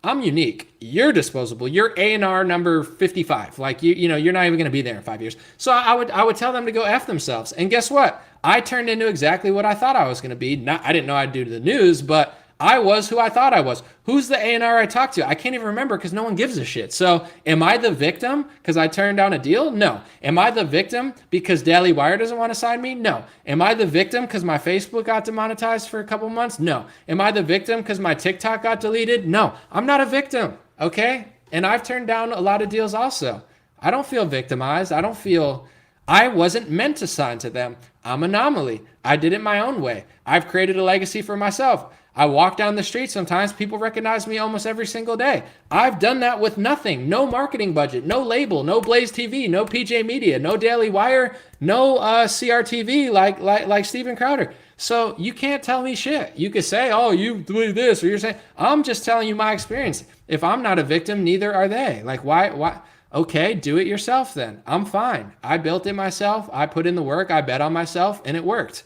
I'm unique. You're disposable. You're A&R number 55. Like, you're not even going to be there in 5 years. So I would tell them to go F themselves. And guess what? I turned into exactly what I thought I was going to be. I didn't know I'd do to the news, but I was who I thought I was. Who's the A&R I talked to? I can't even remember because no one gives a shit. So am I the victim because I turned down a deal? No. Am I the victim because Daily Wire doesn't want to sign me? No. Am I the victim because my Facebook got demonetized for a couple months? No. Am I the victim because my TikTok got deleted? No. I'm not a victim, okay? And I've turned down a lot of deals also. I don't feel victimized. I wasn't meant to sign to them. I'm an anomaly. I did it my own way. I've created a legacy for myself. I walk down the street sometimes, people recognize me almost every single day. I've done that with nothing. No marketing budget, no label, no Blaze TV, no PJ Media, no Daily Wire, no CRTV like Steven Crowder. So you can't tell me shit. You could say, oh, you believe this, or you're saying, I'm just telling you my experience. If I'm not a victim, neither are they. Like, why? Okay, do it yourself then. I'm fine. I built it myself. I put in the work. I bet on myself, and it worked.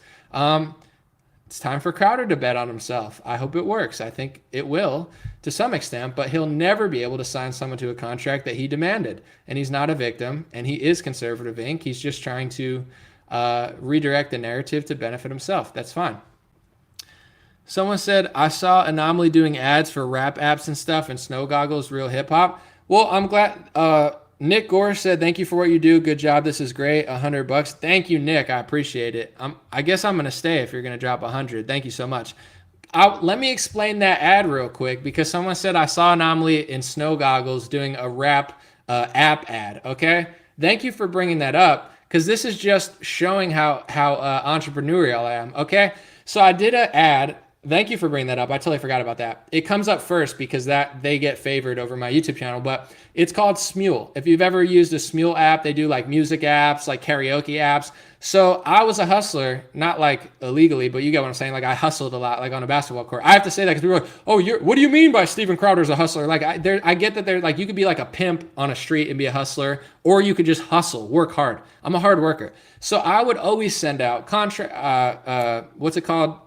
It's time for Crowder to bet on himself. I hope it works. I think it will to some extent, but he'll never be able to sign someone to a contract that he demanded. And he's not a victim, and he is conservative Inc. He's just trying to redirect the narrative to benefit himself. That's fine. Someone said, I saw Anomaly doing ads for rap apps and stuff and Snow Goggles, Real Hip Hop. Well, I'm glad. Nick Gore said, thank you for what you do. Good job. This is great. $100. Thank you, Nick. I appreciate it. I guess I'm going to stay if you're going to drop 100. Thank you so much. Let me explain that ad real quick because someone said I saw Anomaly in Snow Goggles doing a rap app ad. Okay. Thank you for bringing that up because this is just showing how entrepreneurial I am. Okay. So I did an ad Thank you for bringing that up. I totally forgot about that. It comes up first because that they get favored over my YouTube channel, but it's called Smule. If you've ever used a Smule app, they do like music apps, like karaoke apps. So I was a hustler, not like illegally, but you get what I'm saying. Like I hustled a lot, like on a basketball court. I have to say that because people are like, oh, what do you mean by Steven Crowder's a hustler? Like I get that they're like, you could be like a pimp on a street and be a hustler, or you could just hustle, work hard. I'm a hard worker. So I would always send out what's it called?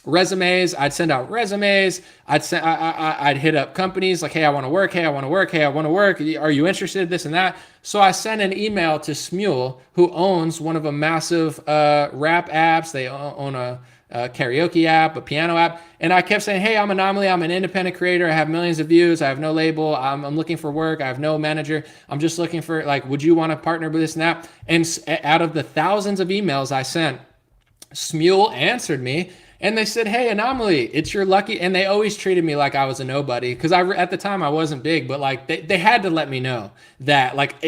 Resumes. I'd send out resumes. I'd hit up companies like, hey, I want to work. Hey, I want to work. Hey, I want to work. Are you interested? This and that. So I sent an email to Smule, who owns one of a massive rap apps. They own a karaoke app, a piano app. And I kept saying, hey, I'm Anomaly. I'm an independent creator. I have millions of views. I have no label. I'm looking for work. I have no manager. I'm just looking for, like, would you want to partner with this and that? And out of the thousands of emails I sent, Smule answered me. And they said, hey, Anomaly, it's your lucky. And they always treated me like I was a nobody. Because at the time I wasn't big, but like they had to let me know that like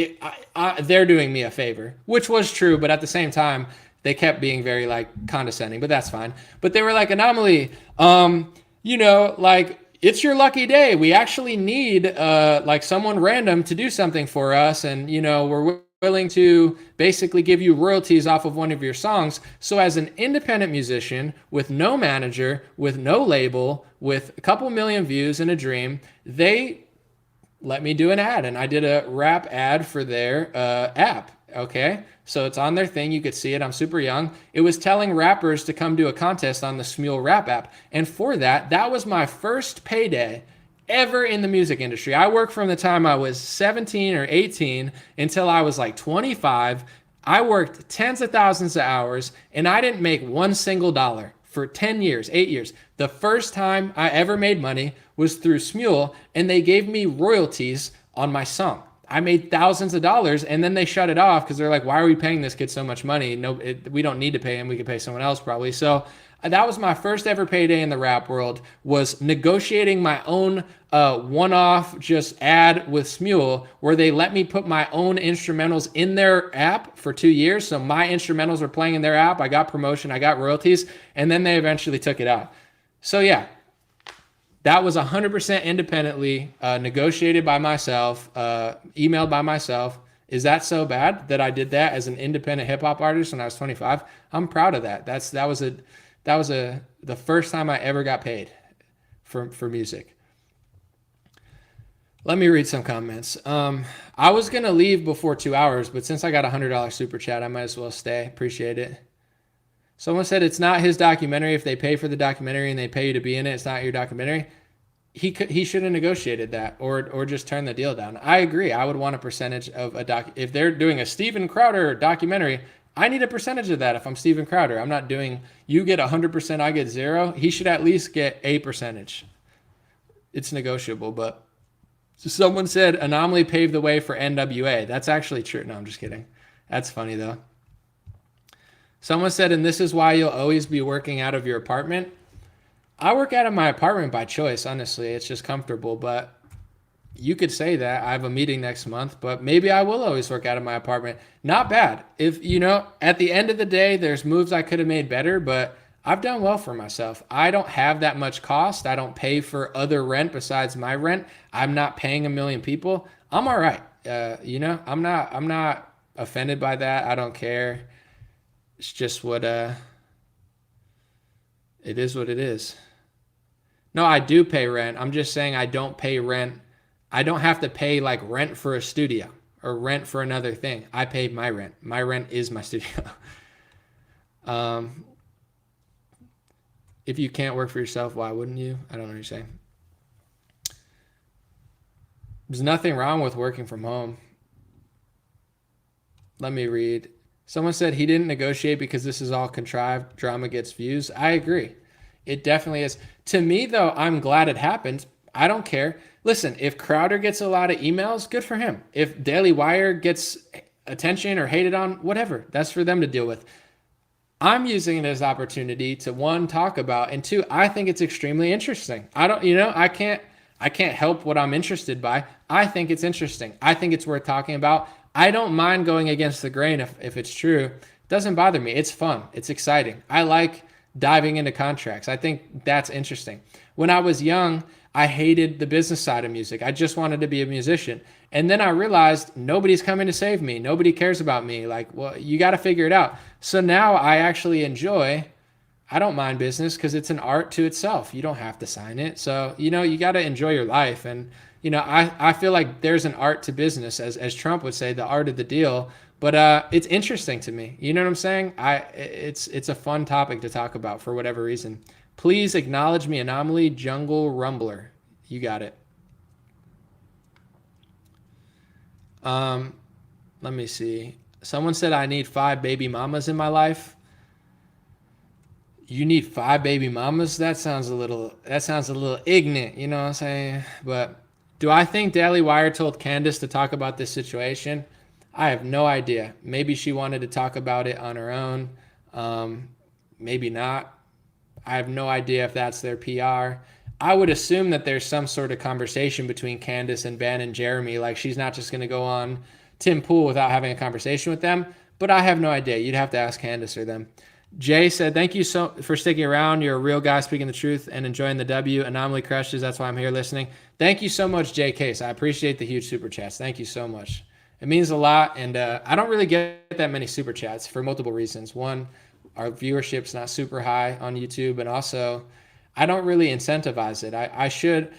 they're doing me a favor, which was true. But at the same time, they kept being very like condescending, but that's fine. But they were like, Anomaly, like it's your lucky day. We actually need like someone random to do something for us. And, we're willing to basically give you royalties off of one of your songs. So as an independent musician with no manager, with no label, with a couple million views and a dream, they let me do an ad. And I did a rap ad for their app. Okay. So it's on their thing. You could see it. I'm super young. It was telling rappers to come do a contest on the Smule rap app. And for that was my first payday ever in the music industry. I worked from the time I was 17 or 18 until I was like 25. I worked tens of thousands of hours and I didn't make one single dollar for 10 years, 8 years. The first time I ever made money was through Smule, and they gave me royalties on my song. I made thousands of dollars, and then they shut it off because they're like, why are we paying this kid so much money? No, we don't need to pay him. We could pay someone else probably. So that was my first ever payday in the rap world, was negotiating my own one-off just ad with Smule, where they let me put my own instrumentals in their app for 2 years. So my instrumentals were playing in their app. I got promotion, I got royalties, and then they eventually took it out. So yeah, that was 100% independently negotiated by myself, emailed by myself. Is that so bad that I did that as an independent hip hop artist when I was 25? I'm proud of that. That was the first time I ever got paid for music. Let me read some comments. I was going to leave before 2 hours, but since I got a $100 super chat, I might as well stay. Appreciate it. Someone said it's not his documentary. If they pay for the documentary and they pay you to be in it, it's not your documentary. He should have negotiated that or just turned the deal down. I agree. I would want a percentage of a doc. If they're doing a Steven Crowder documentary, I need a percentage of that if I'm Steven Crowder. I'm not doing, you get 100%, I get 0. He should at least get a percentage. It's negotiable, but someone said Anomaly paved the way for NWA. That's actually true. No, I'm just kidding. That's funny though. Someone said, and this is why you'll always be working out of your apartment. I work out of my apartment by choice, honestly. It's just comfortable, but you could say that. I have a meeting next month, but maybe I will always work out of my apartment. Not bad. If, at the end of the day, there's moves I could have made better, but I've done well for myself. I don't have that much cost. I don't pay for other rent besides my rent. I'm not paying a million people. I'm all right. I'm not offended by that. I don't care. It's just what, it is what it is. No, I do pay rent. I'm just saying I don't pay rent. I don't have to pay like rent for a studio or rent for another thing. I pay my rent. My rent is my studio. If you can't work for yourself, why wouldn't you? I don't know what you're saying. There's nothing wrong with working from home. Let me read. Someone said he didn't negotiate because this is all contrived. Drama gets views. I agree. It definitely is. To me, though, I'm glad it happened. I don't care. Listen, if Crowder gets a lot of emails, good for him. If Daily Wire gets attention or hated on, whatever. That's for them to deal with. I'm using it as opportunity to, one, talk about, and two, I think it's extremely interesting. I can't help what I'm interested by. I think it's interesting. I think it's worth talking about. I don't mind going against the grain if it's true. It doesn't bother me. It's fun. It's exciting. I like diving into contracts. I think that's interesting. When I was young, I hated the business side of music. I just wanted to be a musician. And then I realized nobody's coming to save me. Nobody cares about me. Like, well, you got to figure it out. So now I actually I don't mind business because it's an art to itself. You don't have to sign it. So, you got to enjoy your life. And, I feel like there's an art to business, as Trump would say, the art of the deal. But it's interesting to me. You know what I'm saying? It's a fun topic to talk about for whatever reason. Please acknowledge me, Anomaly Jungle Rumbler. You got it. Let me see. Someone said I need 5 baby mamas in my life. You need 5 baby mamas? That sounds a little ignorant, you know what I'm saying? But do I think Daily Wire told Candace to talk about this situation? I have no idea. Maybe she wanted to talk about it on her own. Maybe not. I have no idea if that's their PR. I would assume that there's some sort of conversation between Candace and Ben and Jeremy. Like, she's not just going to go on Tim Pool without having a conversation with them. But I have no idea. You'd have to ask Candace or them. Jay said, thank you so for sticking around. You're a real guy speaking the truth and enjoying the W. Anomaly crushes. That's why I'm here listening. Thank you so much, Jay Case. I appreciate the huge super chats. Thank you so much. It means a lot. And I don't really get that many super chats for multiple reasons. One, our viewership's not super high on YouTube. And also, I don't really incentivize it. I should.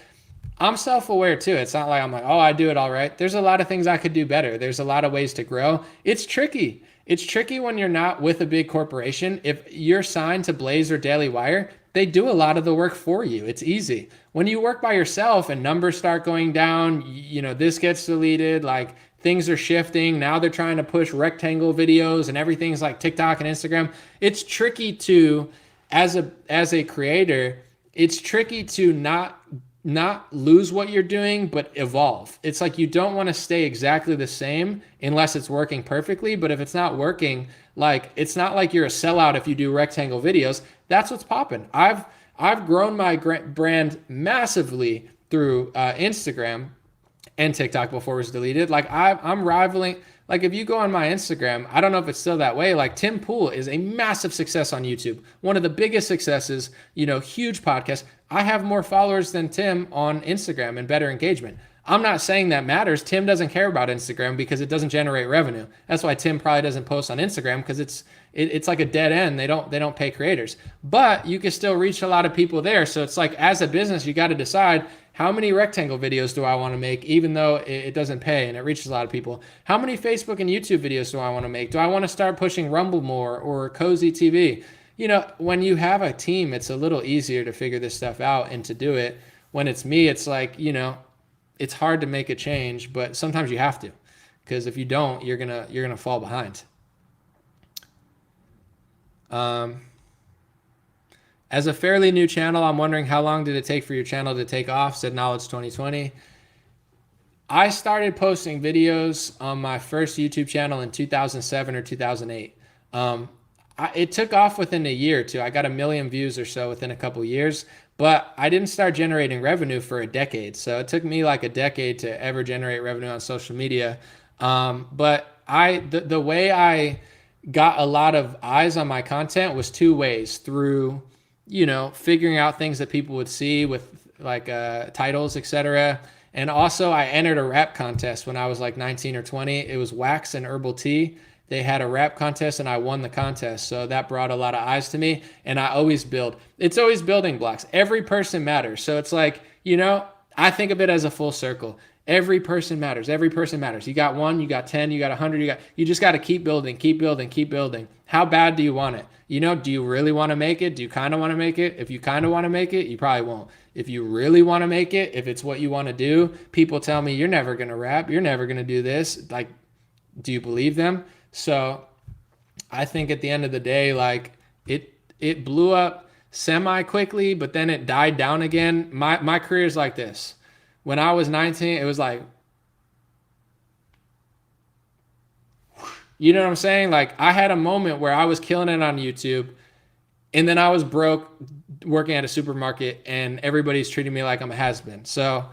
I'm self-aware too. It's not like I'm like, oh, I do it all right. There's a lot of things I could do better. There's a lot of ways to grow. It's tricky. It's tricky when you're not with a big corporation. If you're signed to Blaze or Daily Wire, they do a lot of the work for you. It's easy. When you work by yourself and numbers start going down, this gets deleted, like things are shifting. Now they're trying to push rectangle videos and everything's like TikTok and Instagram. It's tricky to, as a creator, it's tricky to not lose what you're doing, but evolve. It's like you don't want to stay exactly the same unless it's working perfectly. But if it's not working, like, it's not like you're a sellout if you do rectangle videos. That's what's popping. I've grown my brand massively through Instagram and TikTok before it was deleted. Like, I'm rivaling. Like, if you go on my Instagram, I don't know if it's still that way. Like, Tim Pool is a massive success on YouTube. One of the biggest successes, huge podcast. I have more followers than Tim on Instagram and better engagement. I'm not saying that matters. Tim doesn't care about Instagram because it doesn't generate revenue. That's why Tim probably doesn't post on Instagram, because it's like a dead end. They don't pay creators. But you can still reach a lot of people there. So it's like, as a business, you got to decide, how many rectangle videos do I want to make, even though it doesn't pay and it reaches a lot of people? How many Facebook and YouTube videos do I want to make? Do I want to start pushing Rumble more or Cozy TV? When you have a team, it's a little easier to figure this stuff out and to do it. When it's me, it's like, it's hard to make a change, but sometimes you have to, because if you don't, you're gonna fall behind. As a fairly new channel, I'm wondering, how long did it take for your channel to take off? Said Knowledge 2020. I started posting videos on my first YouTube channel in 2007 or 2008. It took off within a year or two. I got 1 million views or so within a couple years, but I didn't start generating revenue for a decade. So it took me like a decade to ever generate revenue on social media. But the way I got a lot of eyes on my content was 2 ways: through, figuring out things that people would see with like titles, etc. And also, I entered a rap contest when I was like 19 or 20. It was Wax and Herbal Tea. They had a rap contest and I won the contest. So that brought a lot of eyes to me. And I always build. It's always building blocks. Every person matters. So it's like, I think of it as a full circle. Every person matters. Every person matters. You got 1, you got 10, you got 100, you just got to keep building, keep building, keep building. How bad do you want it? Do you really want to make it? Do you kind of want to make it? If you kind of want to make it, you probably won't. If you really want to make it, if it's what you want to do, people tell me, you're never going to rap. You're never going to do this. Like, do you believe them? So I think at the end of the day, like, it blew up semi quickly, but then it died down again. My career is like this. When I was 19, it was like, you know what I'm saying? Like, I had a moment where I was killing it on YouTube, and then I was broke working at a supermarket and everybody's treating me like I'm a has-been. So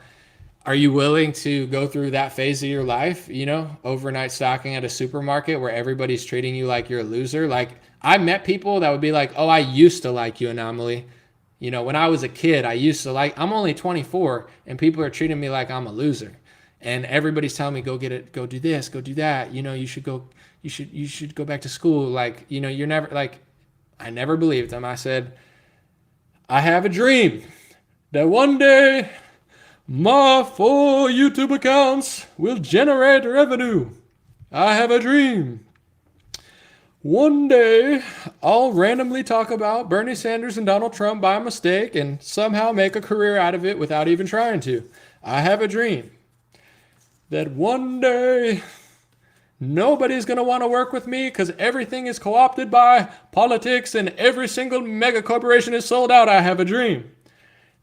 are you willing to go through that phase of your life, you know, overnight stocking at a supermarket where everybody's treating you like you're a loser? Like, I met people that would be like, oh, I used to like you, Anomaly. You know, when I was a kid, I used to like, I'm only 24 and people are treating me like I'm a loser. And everybody's telling me, go get it, go do this, go do that. You know, you should go back to school. Like, you know, you're never like, I never believed them. I said, I have a dream that one day my 4 YouTube accounts will generate revenue. I have a dream. One day, I'll randomly talk about Bernie Sanders and Donald Trump by mistake and somehow make a career out of it without even trying to. I have a dream that one day nobody's going to want to work with me because everything is co-opted by politics and every single mega corporation is sold out. I have a dream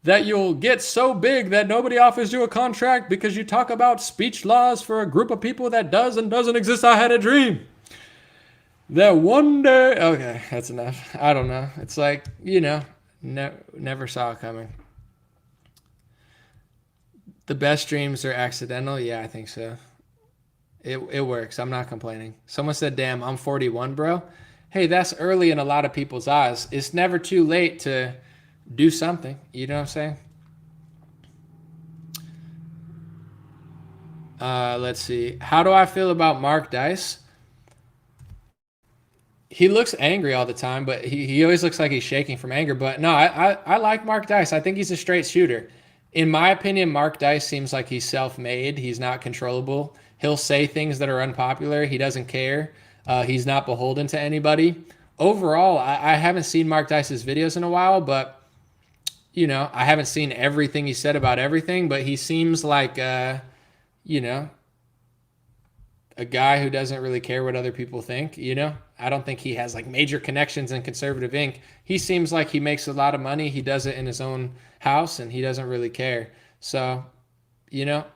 that you'll get so big that nobody offers you a contract because you talk about speech laws for a group of people that does and doesn't exist. I had a dream that one day, okay, that's enough. I don't know. It's like, you know, never saw it coming. The best dreams are accidental. Yeah, I think so. It works. I'm not complaining. Someone said, damn, I'm 41, bro. Hey, that's early in a lot of people's eyes. It's never too late to do something. You know what I'm saying? Let's see. How do I feel about Mark Dice? He looks angry all the time, but he always looks like he's shaking from anger. But no, I like Mark Dice. I think he's a straight shooter. In my opinion, Mark Dice seems like he's self-made. He's not controllable. He'll say things that are unpopular. He doesn't care. He's not beholden to anybody. Overall, I haven't seen Mark Dice's videos in a while, but, you know, I haven't seen everything he said about everything, but he seems like, you know, a guy who doesn't really care what other people think, you know? I don't think he has like major connections in conservative ink. He seems like he makes a lot of money. He does it in his own house and he doesn't really care. So, you know,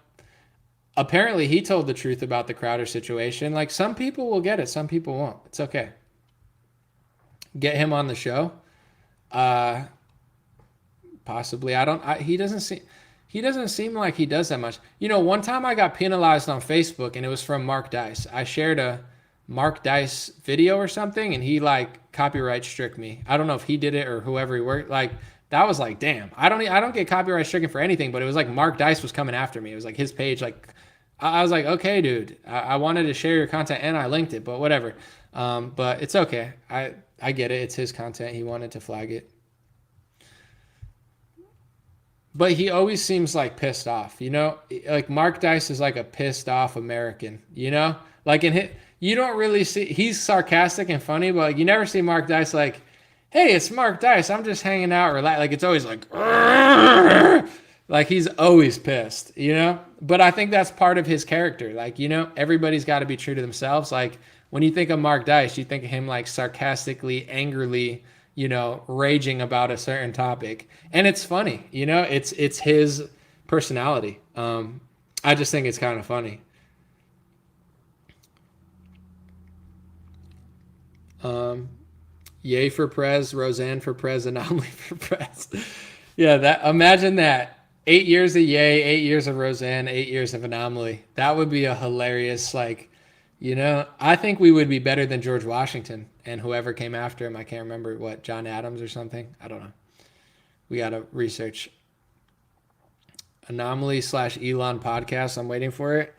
apparently he told the truth about the Crowder situation. Like, some people will get it, some people won't. It's okay. Get him on the show. Possibly. He doesn't seem like he does that much. You know, one time I got penalized on Facebook and it was from Mark Dice. I shared a Mark Dice video or something and he like copyright struck me. I don't know if he did it or whoever he worked. Like, that was like, damn. I don't get copyright stricken for anything, but it was like Mark Dice was coming after me. It was like his page. Like, I was like, okay, dude, I wanted to share your content and I linked it, but whatever. But it's okay. I get it. It's his content. He wanted to flag it. But he always seems like pissed off, you know? Like, Mark Dice is like a pissed off American, you know? Like, you don't really see, he's sarcastic and funny, but like, you never see Mark Dice like, hey, it's Mark Dice, I'm just hanging out, like, it's always like, like, he's always pissed, you know? But I think that's part of his character. Like, you know, everybody's got to be true to themselves. Like, when you think of Mark Dice, you think of him like sarcastically, angrily, you know, raging about a certain topic. And it's funny, you know, it's his personality. I just think it's kind of funny. Yay for Prez, Roseanne for Prez, Anomaly for Prez. Yeah, imagine that. 8 years of Yay, 8 years of Roseanne, 8 years of Anomaly. That would be a hilarious, like, you know, I think we would be better than George Washington and whoever came after him. I can't remember what, John Adams or something. I don't know. We got to research. Anomaly/Elon podcast. I'm waiting for it.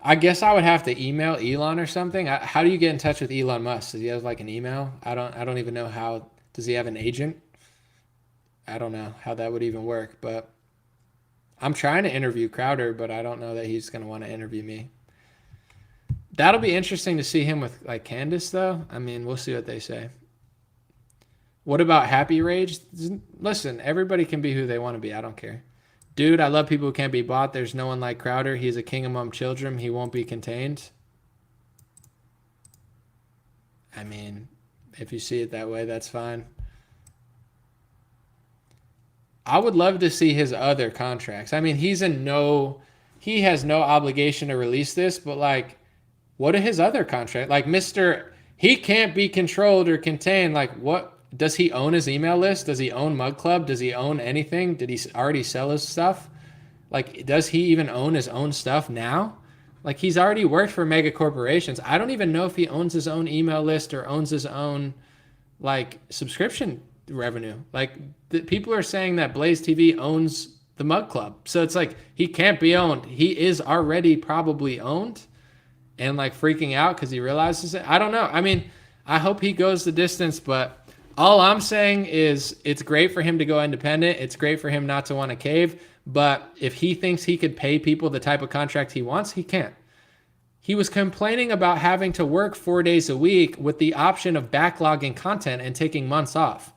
I guess I would have to email Elon or something. How do you get in touch with Elon Musk? Does he have like an email? I don't even know how. Does he have an agent? I don't know how that would even work, but I'm trying to interview Crowder, but I don't know that he's going to want to interview me. That'll be interesting to see him with like Candace though. I mean, we'll see what they say. What about Happy Rage? Listen, everybody can be who they want to be. I don't care. Dude, I love people who can't be bought. There's no one like Crowder. He's a king among children. He won't be contained. I mean, if you see it that way, that's fine. I would love to see his other contracts. I mean, he has no obligation to release this, but like, what are his other contracts? Like, he can't be controlled or contained. Like, what? Does he own his email list? Does he own Mug Club? Does he own anything? Did he already sell his stuff? Like, does he even own his own stuff now? Like, he's already worked for mega corporations. I don't even know if he owns his own email list or owns his own like subscription revenue. Like, people are saying that Blaze TV owns the Mug Club. So it's like, he can't be owned. He is already probably owned and like freaking out because he realizes it. I don't know. I mean, I hope he goes the distance, but all I'm saying is it's great for him to go independent. It's great for him not to want to cave. But if he thinks he could pay people the type of contract he wants, he can't. He was complaining about having to work 4 days a week with the option of backlogging content and taking months off.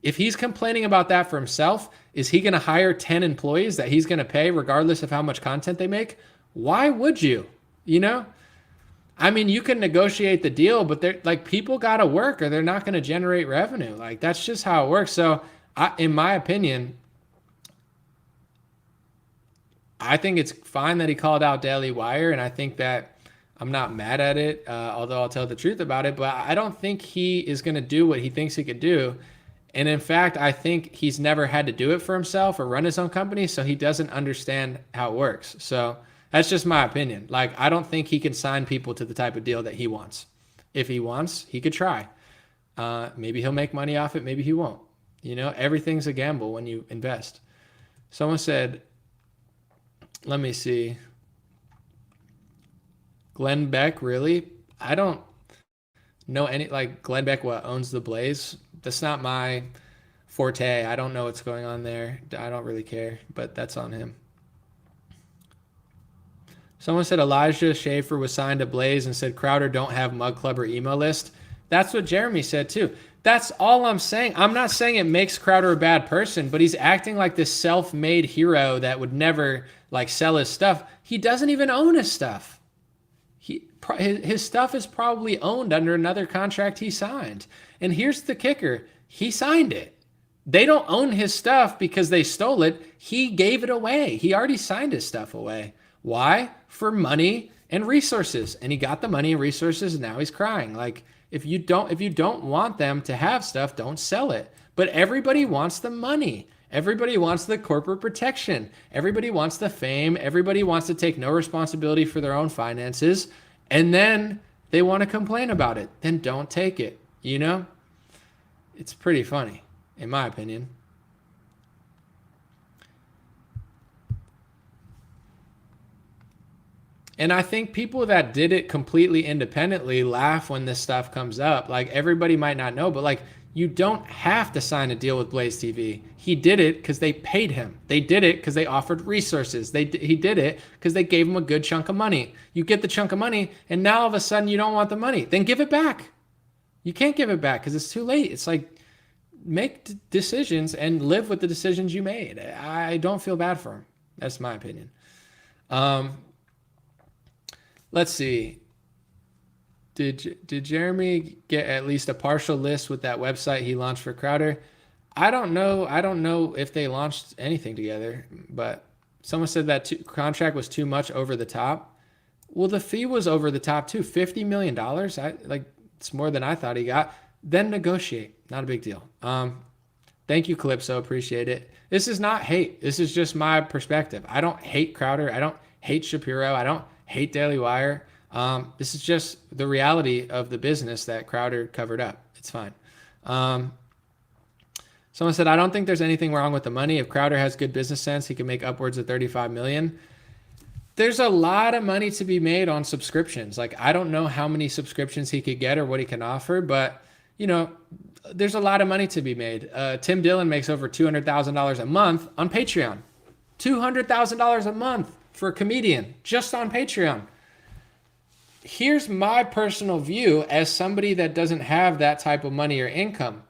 If he's complaining about that for himself, is he going to hire 10 employees that he's going to pay regardless of how much content they make? Why would you? You know? I mean, you can negotiate the deal, but they're like, people got to work or they're not going to generate revenue. Like, that's just how it works. So in my opinion, I think it's fine that he called out Daily Wire, and I think that I'm not mad at it, although I'll tell the truth about it, but I don't think he is going to do what he thinks he could do. And in fact, I think he's never had to do it for himself or run his own company, so he doesn't understand how it works. So that's just my opinion. Like, I don't think he can sign people to the type of deal that he wants. If he wants, he could try. Maybe he'll make money off it, maybe he won't. You know, everything's a gamble when you invest. Someone said, let me see. Glenn Beck, really? I don't know any, like, Glenn Beck, what, owns the Blaze? That's not my forte. I don't know what's going on there. I don't really care, but that's on him. Someone said Elijah Schaefer was signed to Blaze and said Crowder don't have Mug Club or email list. That's what Jeremy said too. That's all I'm saying. I'm not saying it makes Crowder a bad person, but he's acting like this self-made hero that would never like sell his stuff. He doesn't even own his stuff. His stuff is probably owned under another contract he signed. And here's the kicker. He signed it. They don't own his stuff because they stole it. He gave it away. He already signed his stuff away. Why? For money and resources. And he got the money and resources and now he's crying. Like, if you don't want them to have stuff, don't sell it. But everybody wants the money. Everybody wants the corporate protection. Everybody wants the fame. Everybody wants to take no responsibility for their own finances. And then they want to complain about it. Then don't take it. You know? It's pretty funny, in my opinion. And I think people that did it completely independently laugh when this stuff comes up. Like, everybody might not know, but like, you don't have to sign a deal with Blaze TV. He did it because they paid him. They did it because they offered resources. He did it because they gave him a good chunk of money. You get the chunk of money, and now all of a sudden you don't want the money. Then give it back. You can't give it back because it's too late. It's like, make decisions and live with the decisions you made. I don't feel bad for him. That's my opinion. Let's see. Did Jeremy get at least a partial list with that website he launched for Crowder? I don't know. I don't know if they launched anything together, but someone said that contract was too much over the top. Well, the fee was over the top too. $50 million. It's more than I thought he got. Then negotiate. Not a big deal. Thank you, Calypso. Appreciate it. This is not hate. This is just my perspective. I don't hate Crowder. I don't hate Shapiro. I don't hate Daily Wire. This is just the reality of the business that Crowder covered up. It's fine. Someone said, I don't think there's anything wrong with the money. If Crowder has good business sense, he can make upwards of 35 million. There's a lot of money to be made on subscriptions. Like, I don't know how many subscriptions he could get or what he can offer, but you know, there's a lot of money to be made. Tim Dillon makes over $200,000 a month on Patreon. $200,000 a month for a comedian just on Patreon. Here's my personal view as somebody that doesn't have that type of money or income.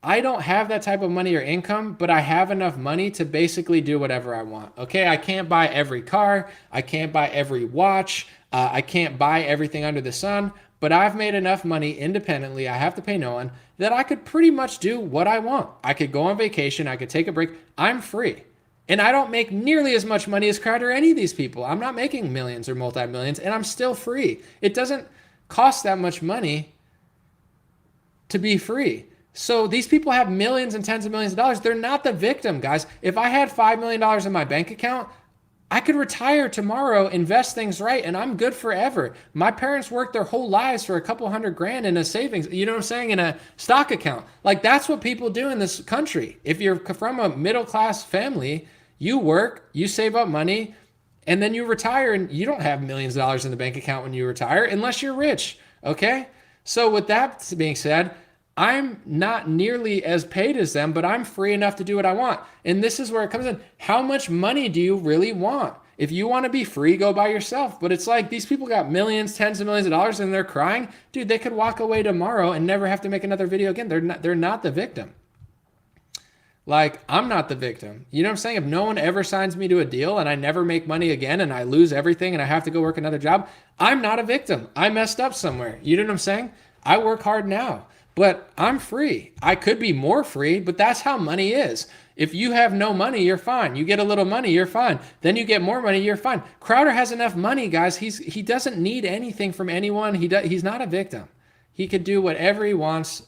I don't have that type of money or income, but I have enough money to basically do whatever I want. Okay, I can't buy every car. I can't buy every watch. I can't buy everything under the sun, but I've made enough money independently. I have to pay no one that I could pretty much do what I want. I could go on vacation. I could take a break. I'm free. And I don't make nearly as much money as Crowder or any of these people. I'm not making millions or multi-millions, and I'm still free. It doesn't cost that much money to be free. So these people have millions and tens of millions of dollars. They're not the victim, guys. If I had $5 million in my bank account, I could retire tomorrow, invest things right, and I'm good forever. My parents worked their whole lives for a couple $100,000 in a savings, you know what I'm saying, in a stock account. Like, that's what people do in this country. If you're from a middle-class family, you work, you save up money, and then you retire, and you don't have millions of dollars in the bank account when you retire unless you're rich, okay? So with that being said, I'm not nearly as paid as them, but I'm free enough to do what I want. And this is where it comes in. How much money do you really want? If you want to be free, go by yourself. But it's like these people got millions, tens of millions of dollars, and they're crying. Dude, they could walk away tomorrow and never have to make another video again. They're not the victim. Like, I'm not the victim. You know what I'm saying? If no one ever signs me to a deal and I never make money again and I lose everything and I have to go work another job, I'm not a victim. I messed up somewhere. You know what I'm saying? I work hard now. But I'm free. I could be more free, but that's how money is. If you have no money, you're fine. You get a little money, you're fine. Then you get more money, you're fine. Crowder has enough money, guys. He doesn't need anything from anyone. He's not a victim. He could do whatever he wants.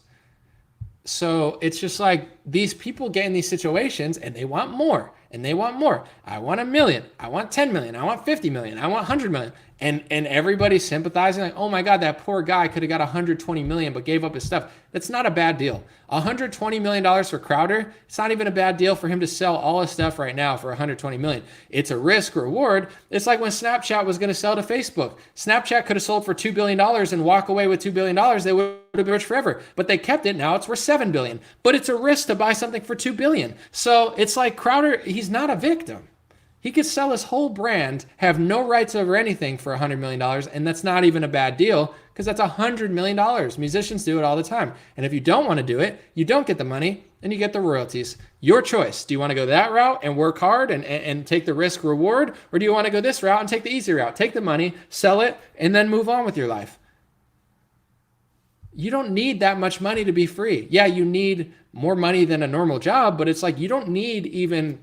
So it's just like these people get in these situations and they want more and they want more. I want 1 million. I want 10 million. I want 50 million. I want 100 million. And everybody's sympathizing like, oh my God, that poor guy could have got 120 million but gave up his stuff. That's not a bad deal. $120 million for Crowder, it's not even a bad deal for him to sell all his stuff right now for 120 million. It's a risk reward. It's like when Snapchat was going to sell to Facebook. Snapchat could have sold for $2 billion and walk away with $2 billion. They would have been rich forever, but they kept it. Now it's worth $7 billion, but it's a risk to buy something for $2 billion. So it's like Crowder, he's not a victim. He could sell his whole brand, have no rights over anything for $100 million, and that's not even a bad deal because that's $100 million. Musicians do it all the time. And if you don't want to do it, you don't get the money and you get the royalties. Your choice. Do you want to go that route and work hard and take the risk reward? Or do you want to go this route and take the easy route? Take the money, sell it, and then move on with your life. You don't need that much money to be free. Yeah, you need more money than a normal job, but it's like you don't need even,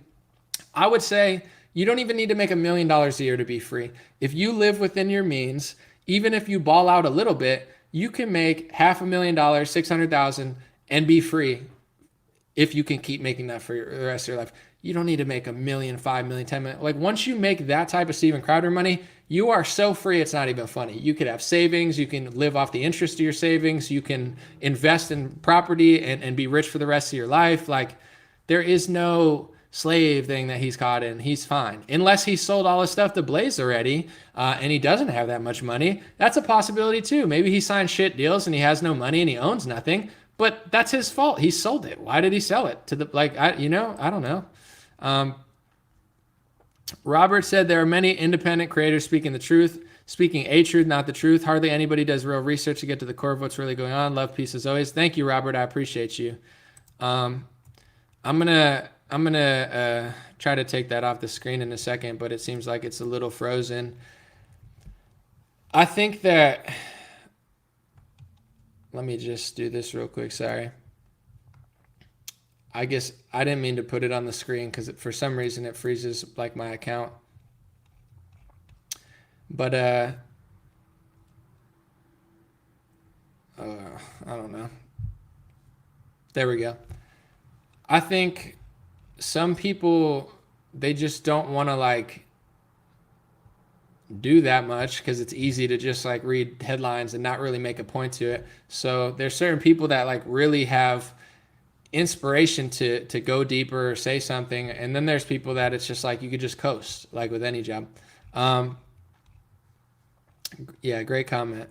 I would say, you don't even need to make $1 million a year to be free. If you live within your means, even if you ball out a little bit, you can make $500,000, 600,000 and be free if you can keep making that for the rest of your life. You don't need to make $1 million, $5 million, $10 million. Like once you make that type of Steven Crowder money, you are so free it's not even funny. You could have savings, you can live off the interest of your savings, you can invest in property and be rich for the rest of your life. Like there is no slave thing that he's caught in. He's fine. Unless he sold all his stuff to Blaze already and he doesn't have that much money. That's a possibility too. Maybe he signed shit deals and he has no money and he owns nothing, but that's his fault. He sold it. Why did he sell it? To the, like, I don't know. Robert said there are many independent creators speaking the truth, speaking a truth, not the truth. Hardly anybody does real research to get to the core of what's really going on. Love, peace as always. Thank you, Robert. I appreciate you. I'm gonna try to take that off the screen in a second, but it seems like it's a little frozen. I think that, let me just do this real quick. Sorry. I guess I didn't mean to put it on the screen because for some reason it freezes like my account. But I don't know. There we go. I think some people, they just don't want to like do that much because it's easy to just like read headlines and not really make a point to it. So there's certain people that like really have inspiration to go deeper or say something, and then there's people that it's just like you could just coast like with any job. Yeah, great comment.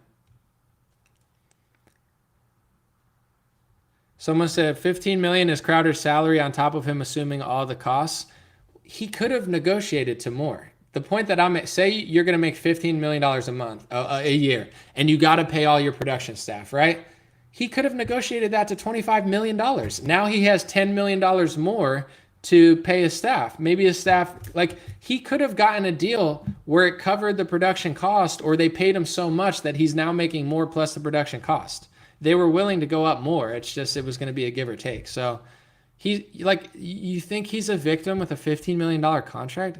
Someone said 15 million is Crowder's salary on top of him assuming all the costs. He could have negotiated to more. The point that I'm at, say you're going to make $15 million a month, a year, and you got to pay all your production staff, right? He could have negotiated that to $25 million. Now he has $10 million more to pay his staff. Maybe his staff, like he could have gotten a deal where it covered the production cost, or they paid him so much that he's now making more plus the production cost. They were willing to go up more. It's just, it was going to be a give or take. So he, like, you think he's a victim with a $15 million contract?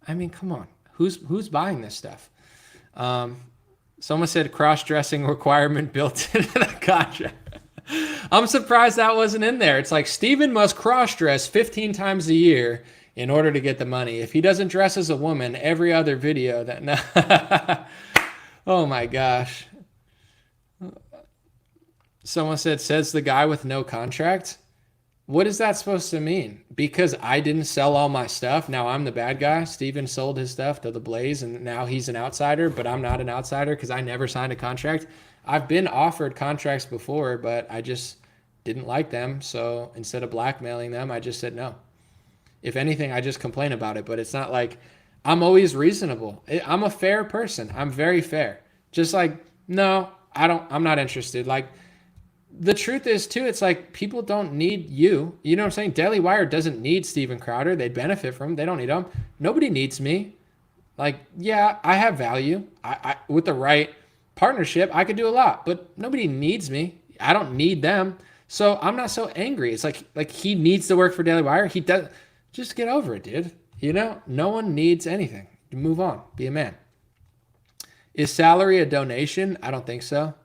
I mean, come on, who's buying this stuff? Someone said cross-dressing requirement built into the contract. I'm surprised that wasn't in there. It's like Steven must cross-dress 15 times a year in order to get the money. If he doesn't dress as a woman, every other video that... Oh my gosh. Someone says the guy with no contract. What is that supposed to mean? Because I didn't sell all my stuff, now I'm the bad guy? Steven sold his stuff to the Blaze and now he's an outsider, but I'm not an outsider because I never signed a contract. I've been offered contracts before, but I just didn't like them. So instead of blackmailing them, I just said no. If anything, I just complain about it, but it's not like I'm always reasonable. I'm a fair person. I'm very fair. Just like, no, I'm not interested. Like, the truth is too, it's like people don't need you. You know what I'm saying? Daily Wire doesn't need Steven Crowder. They benefit from him. They don't need him. Nobody needs me. Like, yeah, I have value. I with the right partnership, I could do a lot, but nobody needs me. I don't need them. So I'm not so angry. It's like he needs to work for Daily Wire. He does. Just get over it, dude. You know, no one needs anything. Move on. Be a man. Is salary a donation? I don't think so.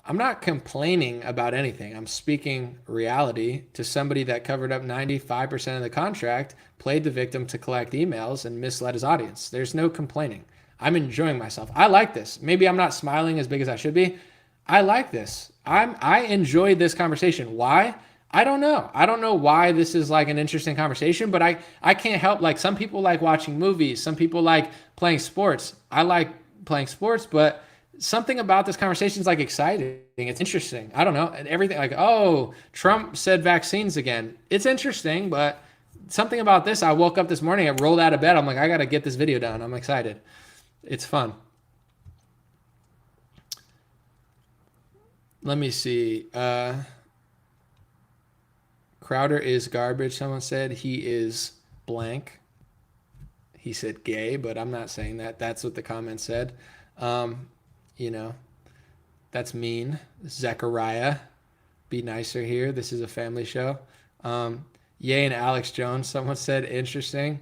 I'm not complaining about anything. I'm speaking reality to somebody that covered up 95% of the contract, played the victim to collect emails, and misled his audience. There's no complaining. I'm enjoying myself. I like this. Maybe I'm not smiling as big as I should be. I like this. I enjoy this conversation. Why? I don't know. I don't know why this is like an interesting conversation, but I can't help, like, some people like watching movies. Some people like playing sports. I like playing sports, but something about this conversation is like exciting. It's interesting. I don't know. Everything like, oh, Trump said vaccines again. It's interesting, but something about this, I woke up this morning, I rolled out of bed. I'm like, I got to get this video done. I'm excited. It's fun. Let me see. Crowder is garbage. Someone said he is blank. He said gay, but I'm not saying that. That's what the comment said. You know, that's mean. Zechariah, be nicer here. This is a family show. Ye and Alex Jones, someone said interesting.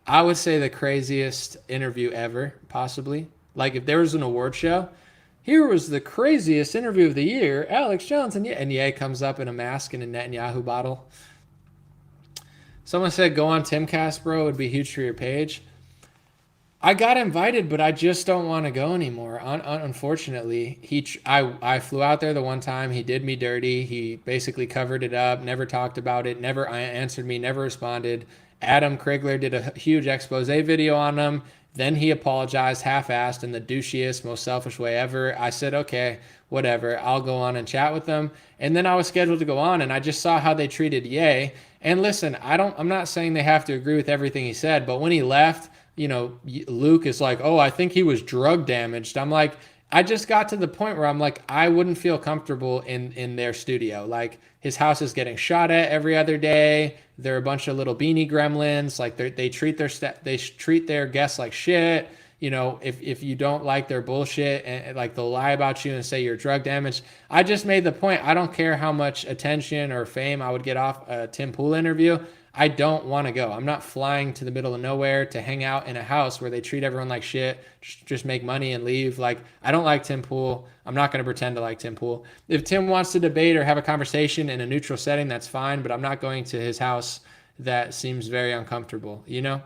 I would say the craziest interview ever, possibly. Like if there was an award show, here was the craziest interview of the year, Alex Jones, and Ye comes up in a mask and a Netanyahu bottle. Someone said go on Timcast, bro. It would be huge for your page. I got invited, but I just don't want to go anymore. Unfortunately, I flew out there the one time. He did me dirty. He basically covered it up, never talked about it, never answered me, never responded. Adam Krigler did a huge expose video on him. Then he apologized half-assed in the douchiest, most selfish way ever. I said, okay, whatever. I'll go on and chat with them. And then I was scheduled to go on, and I just saw how they treated Ye. And listen, I'm not saying they have to agree with everything he said, but when he left, you know, Luke is like, oh, I think he was drug damaged. I'm like, I just got to the point where I'm like, I wouldn't feel comfortable in their studio. Like his house is getting shot at every other day. They're a bunch of little beanie gremlins. Like they treat their guests like shit. You know, if you don't like their bullshit and like they'll lie about you and say you're drug damaged. I just made the point. I don't care how much attention or fame I would get off a Tim Pool interview. I don't want to go. I'm not flying to the middle of nowhere to hang out in a house where they treat everyone like shit, just make money and leave. Like, I don't like Tim Pool. I'm not going to pretend to like Tim Pool. If Tim wants to debate or have a conversation in a neutral setting, that's fine, but I'm not going to his house. That seems very uncomfortable, you know?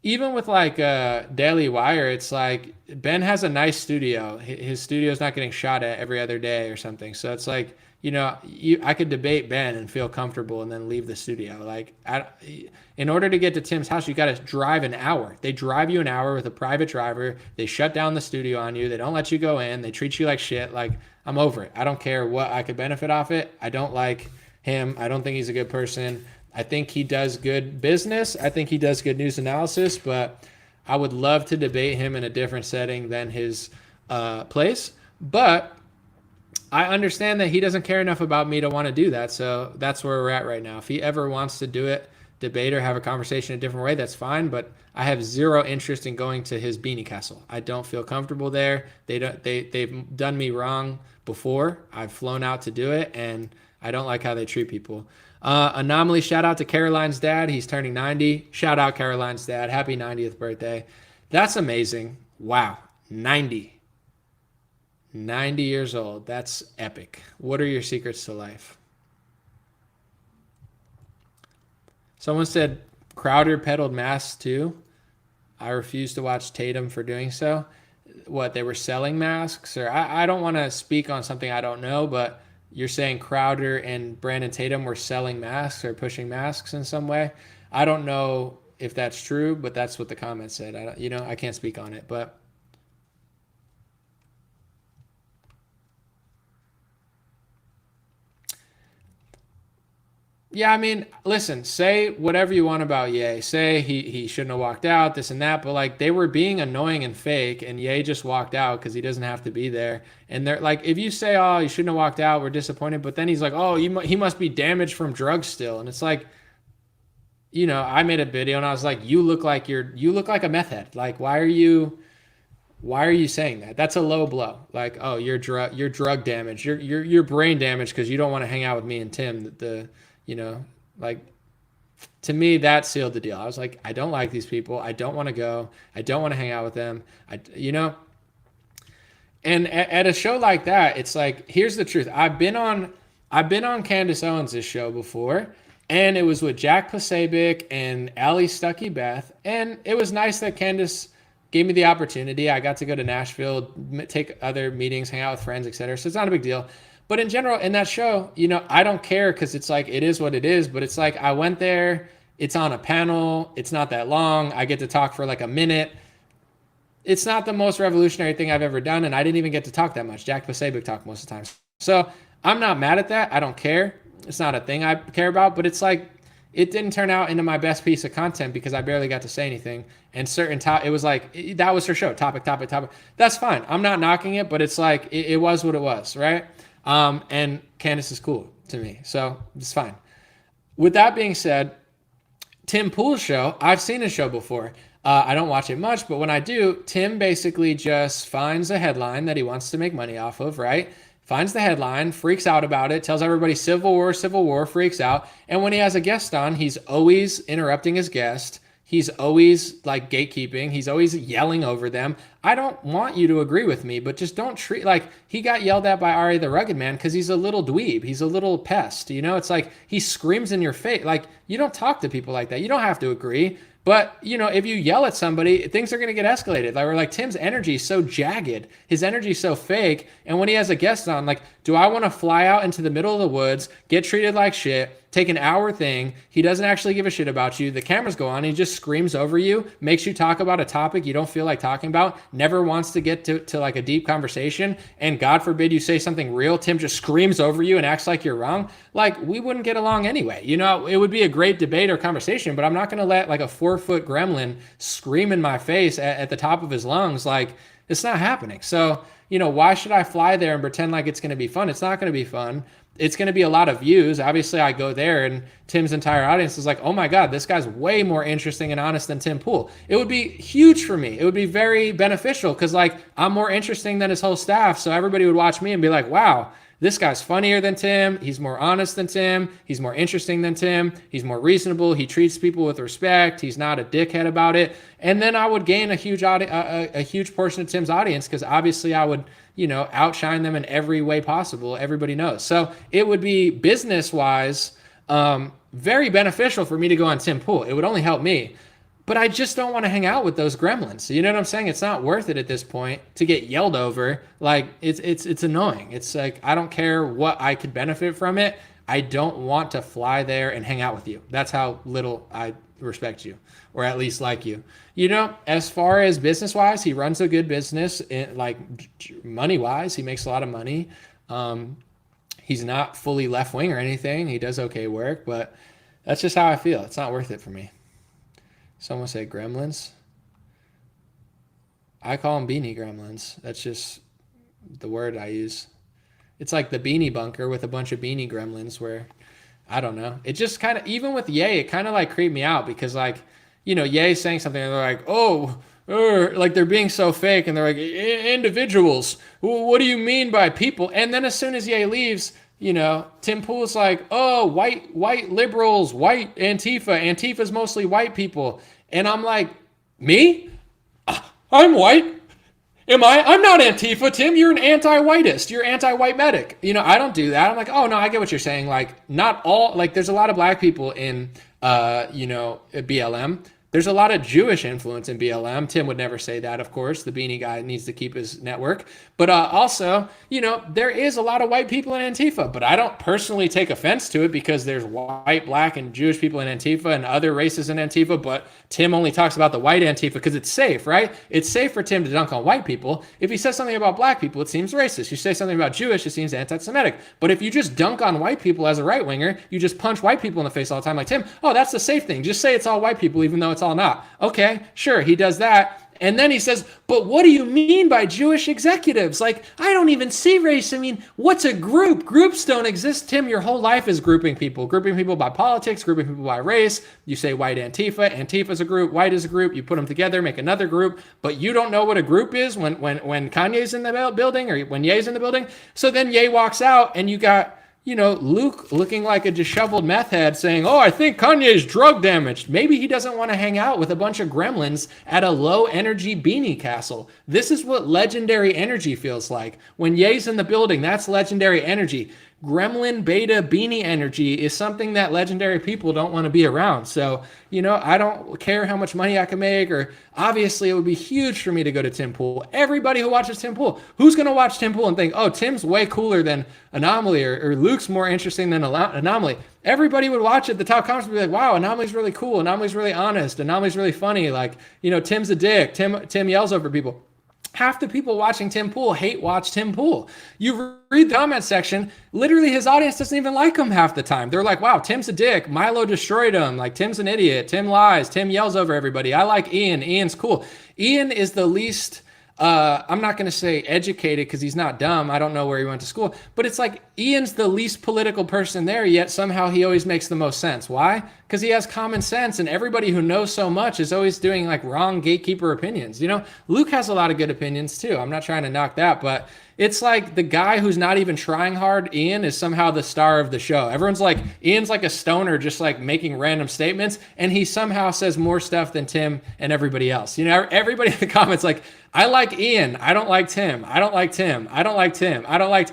Even with like Daily Wire, it's like Ben has a nice studio. His studio's not getting shot at every other day or something. So it's like, you know, I could debate Ben and feel comfortable and then leave the studio. Like, in order to get to Tim's house, you got to drive an hour. They drive you an hour with a private driver. They shut down the studio on you. They don't let you go in. They treat you like shit. Like, I'm over it. I don't care what I could benefit off it. I don't like him. I don't think he's a good person. I think he does good business. I think he does good news analysis, but I would love to debate him in a different setting than his place. But I understand that he doesn't care enough about me to want to do that. So that's where we're at right now. If he ever wants to do it, debate or have a conversation a different way, that's fine. But I have zero interest in going to his beanie castle. I don't feel comfortable there. They've done me wrong before. I've flown out to do it, and I don't like how they treat people. Anomaly, shout out to Caroline's dad. He's turning 90. Shout out Caroline's dad. Happy 90th birthday. That's amazing. Wow. 90. 90 years old. That's epic. What are your secrets to life? Someone said Crowder peddled masks too. I refuse to watch Tatum for doing so. What, they were selling masks? Or I don't want to speak on something I don't know, but you're saying Crowder and Brandon Tatum were selling masks or pushing masks in some way. I don't know if that's true, but that's what the comment said. I can't speak on it, but yeah, I mean, listen, say whatever you want about Ye. Say he shouldn't have walked out, this and that, but like they were being annoying and fake, and Ye just walked out because he doesn't have to be there. And they're like, if you say, oh, you shouldn't have walked out, we're disappointed, but then he's like, oh, he must be damaged from drugs still. And it's like, I made a video and I was like, you look like a meth head. Like, why are you saying that? That's a low blow. Like, oh, you're drug damaged. You're brain damaged because you don't want to hang out with me and Tim. Like, to me, that sealed the deal. I was like, I don't like these people. I don't want to go. I don't want to hang out with them. And at a show like that, it's like, here's the truth. I've been on Candace Owens' show before, and it was with Jack Pasabic and Allie Stuckey Beth, and it was nice that Candace gave me the opportunity. I got to go to Nashville, take other meetings, hang out with friends, etc. So it's not a big deal. But in general, in that show, I don't care because it's like, it is what it is. But it's like, I went there, it's on a panel, it's not that long, I get to talk for like a minute. It's not the most revolutionary thing I've ever done, and I didn't even get to talk that much. Jack Pasabic talked most of the time. So I'm not mad at that. I don't care. It's not a thing I care about, but it's like, it didn't turn out into my best piece of content because I barely got to say anything. And it was like, that was her show, topic. That's fine. I'm not knocking it, but it's like, it was what it was, right? And Candace is cool to me, so it's fine. With that being said, Tim Pool's show, I've seen his show before. I don't watch it much, but when I do, Tim basically just finds a headline that he wants to make money off of, right? Finds the headline, freaks out about it, tells everybody Civil War, freaks out. And when he has a guest on, he's always interrupting his guest. He's always like gatekeeping. He's always yelling over them. I don't want you to agree with me, but just don't treat, like, he got yelled at by Ari the Rugged Man because he's a little dweeb. He's a little pest. It's like he screams in your face. Like, you don't talk to people like that. You don't have to agree. But, if you yell at somebody, things are going to get escalated. Like Tim's energy is so jagged. His energy is so fake. And when he has a guest on, like, do I want to fly out into the middle of the woods, get treated like shit, take an hour thing? He doesn't actually give a shit about you. The cameras go on. He just screams over you, makes you talk about a topic you don't feel like talking about, never wants to get to like a deep conversation. And God forbid you say something real. Tim just screams over you and acts like you're wrong. Like, we wouldn't get along anyway. It would be a great debate or conversation, but I'm not going to let like a 4-foot gremlin scream in my face at the top of his lungs. Like, it's not happening. So, why should I fly there and pretend like it's going to be fun? It's not going to be fun. It's going to be a lot of views. Obviously, I go there and Tim's entire audience is like, oh my God, this guy's way more interesting and honest than Tim Pool. It would be huge for me. It would be very beneficial because, like, I'm more interesting than his whole staff. So everybody would watch me and be like, wow, this guy's funnier than Tim. He's more honest than Tim. He's more interesting than Tim. He's more reasonable. He treats people with respect. He's not a dickhead about it. And then I would gain a huge portion of Tim's audience because obviously I would, outshine them in every way possible. Everybody knows. So it would be business-wise very beneficial for me to go on Tim Pool. It would only help me. But I just don't want to hang out with those gremlins. You know what I'm saying? It's not worth it at this point to get yelled over. Like, it's annoying. It's like, I don't care what I could benefit from it. I don't want to fly there and hang out with you. That's how little I respect you, or at least like you. As far as business-wise, he runs a good business. Like, money-wise, he makes a lot of money. He's not fully left-wing or anything. He does okay work, but that's just how I feel. It's not worth it for me. Someone said gremlins. I call them beanie gremlins. That's just the word I use. It's like the beanie bunker with a bunch of beanie gremlins where, I don't know. It just kind of, even with Ye, it kind of like creeped me out because, like, Ye's saying something and they're like, oh, like they're being so fake and they're like, individuals. What do you mean by people? And then as soon as Ye leaves, Tim Pool's like, oh, white liberals, white Antifa. Antifa's mostly white people. And I'm like, me? I'm white. I'm not Antifa, Tim. You're an anti-whiteist. You're anti-white medic. I don't do that. I'm like, oh no, I get what you're saying. Like, not all, like, there's a lot of black people in, BLM. There's a lot of Jewish influence in BLM. Tim would never say that, of course. The beanie guy needs to keep his network. But also, there is a lot of white people in Antifa, but I don't personally take offense to it because there's white, black, and Jewish people in Antifa and other races in Antifa, but Tim only talks about the white Antifa because it's safe, right? It's safe for Tim to dunk on white people. If he says something about black people, it seems racist. You say something about Jewish, it seems anti-Semitic. But if you just dunk on white people as a right-winger, you just punch white people in the face all the time like, Tim, oh, that's the safe thing. Just say it's all white people even though it's all not. Okay, sure, he does that. And then he says, but what do you mean by Jewish executives? Like, I don't even see race. I mean, what's a group? Groups don't exist. Tim, your whole life is grouping people by politics, grouping people by race. You say white Antifa. Antifa is a group. White is a group. You put them together, make another group. But you don't know what a group is when Kanye's in the building or when Ye's in the building. So then Ye walks out and you got, Luke looking like a disheveled meth head saying, oh, I think Kanye's drug damaged. Maybe he doesn't want to hang out with a bunch of gremlins at a low energy beanie castle. This is what legendary energy feels like. When Ye's in the building, that's legendary energy. Gremlin beta beanie energy is something that legendary people don't want to be around. So, I don't care how much money I can make, or obviously it would be huge for me to go to Tim Pool. Everybody who watches Tim Pool, who's going to watch Tim Pool and think, oh, Tim's way cooler than Anomaly, or Luke's more interesting than Anomaly? Everybody would watch it. The top comments would be like, wow, Anomaly's really cool. Anomaly's really honest. Anomaly's really funny. Like, Tim's a dick. Tim yells over people. Half the people watching Tim Pool hate watch Tim Pool. You read the comment section, literally his audience doesn't even like him half the time. They're like, wow, Tim's a dick. Milo destroyed him. Like, Tim's an idiot. Tim lies. Tim yells over everybody. I like Ian. Ian's cool. Ian is the least, I'm not going to say educated because he's not dumb. I don't know where he went to school. But it's like Ian's the least political person there, yet somehow he always makes the most sense. Why? Because he has common sense, and everybody who knows so much is always doing like wrong gatekeeper opinions. Luke has a lot of good opinions too. I'm not trying to knock that, but it's like the guy who's not even trying hard, Ian, is somehow the star of the show. Everyone's like, Ian's like a stoner just like making random statements, and he somehow says more stuff than Tim and everybody else. Everybody in the comments like, I like Ian. I don't like Tim. I don't like Tim. I don't like Tim. I don't like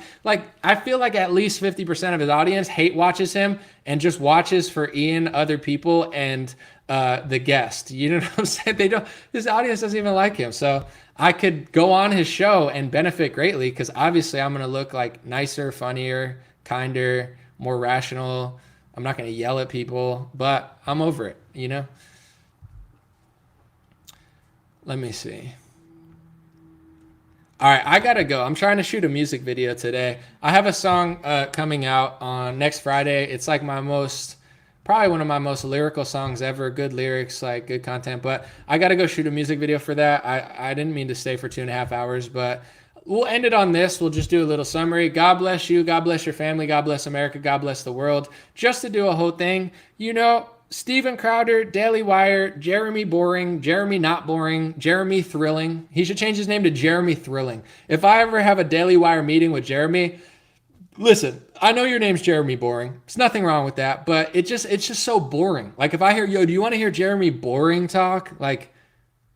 I feel like at least 50% of his audience hate watches him and just watches for Ian, other people, and the guest. You know what I'm saying? His audience doesn't even like him. So I could go on his show and benefit greatly because obviously I'm going to look like nicer, funnier, kinder, more rational. I'm not going to yell at people, but I'm over it, Let me see. All right, I got to go. I'm trying to shoot a music video today. I have a song coming out on next Friday. It's like probably one of my most lyrical songs ever. Good lyrics, like good content. But I got to go shoot a music video for that. I didn't mean to stay for 2.5 hours, but we'll end it on this. We'll just do a little summary. God bless you. God bless your family. God bless America. God bless the world. Just to do a whole thing, Steven Crowder, Daily Wire, Jeremy Boring, Jeremy Not Boring, Jeremy Thrilling. He should change his name to Jeremy Thrilling. If I ever have a Daily Wire meeting with Jeremy, listen, I know your name's Jeremy Boring. There's nothing wrong with that, but it's just so boring. Like, if I hear, do you want to hear Jeremy Boring talk? Like,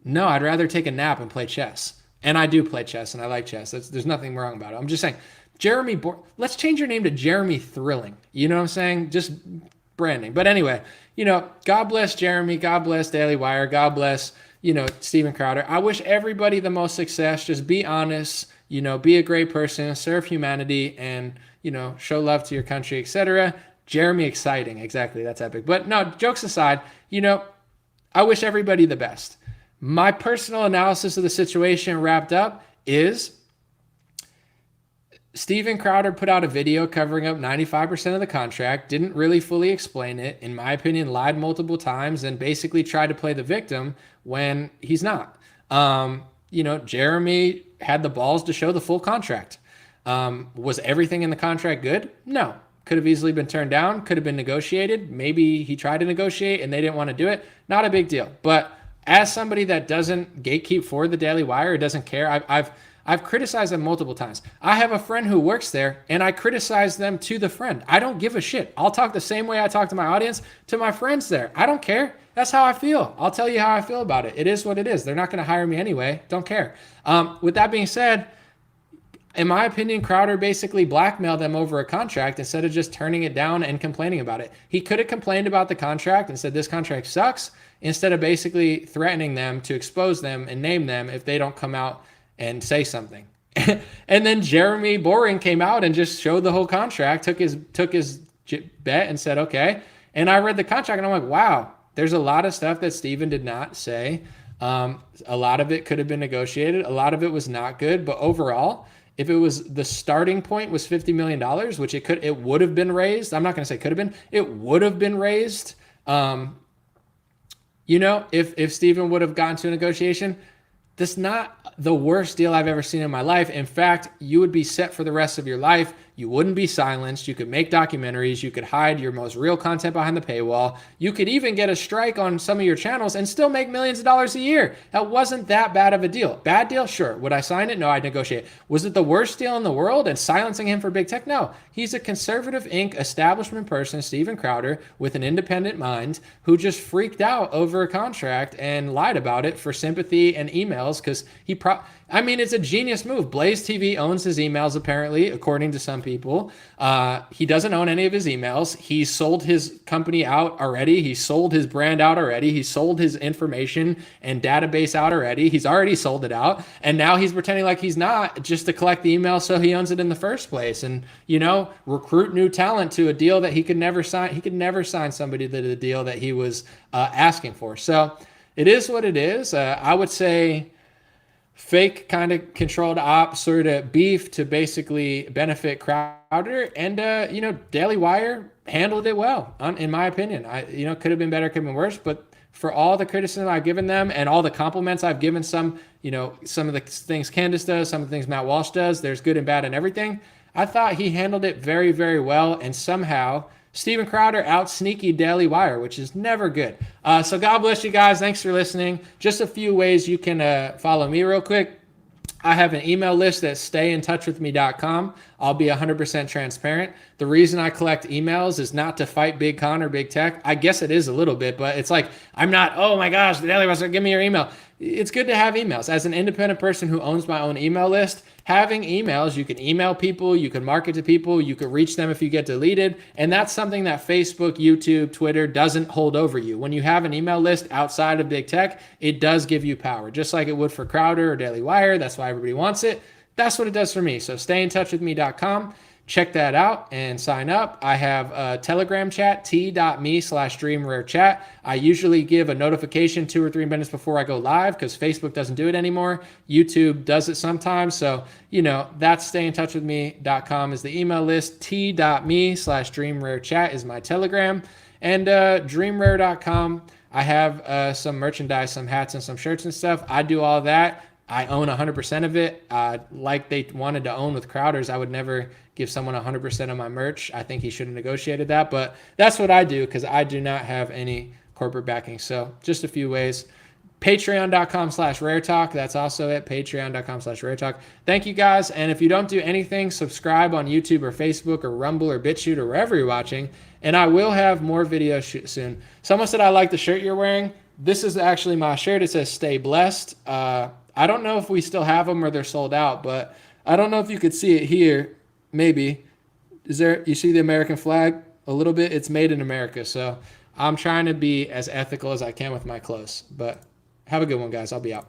no, I'd rather take a nap and play chess. And I do play chess, and I like chess. There's nothing wrong about it. I'm just saying, let's change your name to Jeremy Thrilling. You know what I'm saying? Just branding. But anyway, God bless Jeremy. God bless Daily Wire. God bless, Steven Crowder. I wish everybody the most success. Just be honest, be a great person, serve humanity, and, show love to your country, etc. Jeremy exciting. Exactly. That's epic. But no, jokes aside, I wish everybody the best. My personal analysis of the situation wrapped up is Steven Crowder put out a video covering up 95% of the contract, didn't really fully explain it, in my opinion, lied multiple times, and basically tried to play the victim when he's not. Jeremy had the balls to show the full contract. Was everything in the contract good? No. Could have easily been turned down, could have been negotiated. Maybe he tried to negotiate and they didn't want to do it. Not a big deal. But as somebody that doesn't gatekeep for the Daily Wire, or doesn't care, I've criticized them multiple times. I have a friend who works there, and I criticize them to the friend. I don't give a shit. I'll talk the same way I talk to my audience to my friends there. I don't care. That's how I feel. I'll tell you how I feel about it. It is what it is. They're not going to hire me anyway. Don't care. With that being said, in my opinion, Crowder basically blackmailed them over a contract instead of just turning it down and complaining about it. He could have complained about the contract and said, this contract sucks, instead of basically threatening them to expose them and name them if they don't come out and say something. And then Jeremy Boring came out and just showed the whole contract, took his bet and said, okay. And I read the contract and I'm like, wow, there's a lot of stuff that Steven did not say. A lot of it could have been negotiated. A lot of it was not good, but overall, if it was the starting point was $50 million, which it would have been raised. I'm not going to say could have been, it would have been raised. If Steven would have gotten to a negotiation, this is not the worst deal I've ever seen in my life. In fact, you would be set for the rest of your life. You wouldn't be silenced. You could make documentaries. You could hide your most real content behind the paywall. You could even get a strike on some of your channels and still make millions of dollars a year. That wasn't that bad of a deal. Bad deal? Sure. Would I sign it? No, I'd negotiate. Was it the worst deal in the world and silencing him for big tech? No. He's a conservative Inc. establishment person, Steven Crowder, with an independent mind who just freaked out over a contract and lied about it for sympathy and emails because it's a genius move. Blaze TV owns his emails, apparently, according to some people. He doesn't own any of his emails. He sold his company out already. He sold his brand out already. He sold his information and database out already. He's already sold it out. And now he's pretending like he's not, just to collect the email so he owns it in the first place. And, recruit new talent to a deal that he could never sign. He could never sign somebody to the deal that he was asking for. So it is what it is. I would say fake kind of controlled op sort of beef to basically benefit Crowder, and Daily Wire handled it well, in my opinion. Could have been better, could have been worse, but for all the criticism I've given them and all the compliments I've given some of the things Candace does, some of the things Matt Walsh does, there's good and bad and everything. I thought he handled it very, very well, and somehow Steven Crowder out-sneaky Daily Wire, which is never good. So God bless you guys. Thanks for listening. Just a few ways you can follow me real quick. I have an email list at stayintouchwithme.com. I'll be 100% transparent. The reason I collect emails is not to fight Big Con or Big Tech. I guess it is a little bit, but it's like, I'm not, oh my gosh, the Daily Wire, give me your email. It's good to have emails. As an independent person who owns my own email list, having emails, you can email people, you can market to people, you can reach them if you get deleted. And that's something that Facebook, YouTube, Twitter doesn't hold over you. When you have an email list outside of Big Tech, it does give you power, just like it would for Crowder or Daily Wire. That's why everybody wants it. That's what it does for me. So stayintouchwithme.com. Check that out and sign up. I have a Telegram chat, t.me/DreamRareChat. I usually give a notification 2 or 3 minutes before I go live because Facebook doesn't do it anymore. YouTube does it sometimes. So, that's stayintouchwithme.com is the email list. t.me/DreamRareChat is my Telegram. And DreamRare.com, I have some merchandise, some hats and some shirts and stuff. I do all that. I own 100% of it. Like they wanted to own with Crowder's, I would never give someone 100% of my merch. I think he should have negotiated that, but that's what I do because I do not have any corporate backing. So just a few ways. Patreon.com/RareTalk. That's also it. Patreon.com/RareTalk. Thank you guys. And if you don't do anything, subscribe on YouTube or Facebook or Rumble or BitChute or wherever you're watching. And I will have more videos soon. Someone said, I like the shirt you're wearing. This is actually my shirt. It says Stay Blessed. I don't know if we still have them or they're sold out, but I don't know if you could see it here. Maybe. You see the American flag a little bit? It's made in America. So I'm trying to be as ethical as I can with my clothes. But have a good one, guys. I'll be out.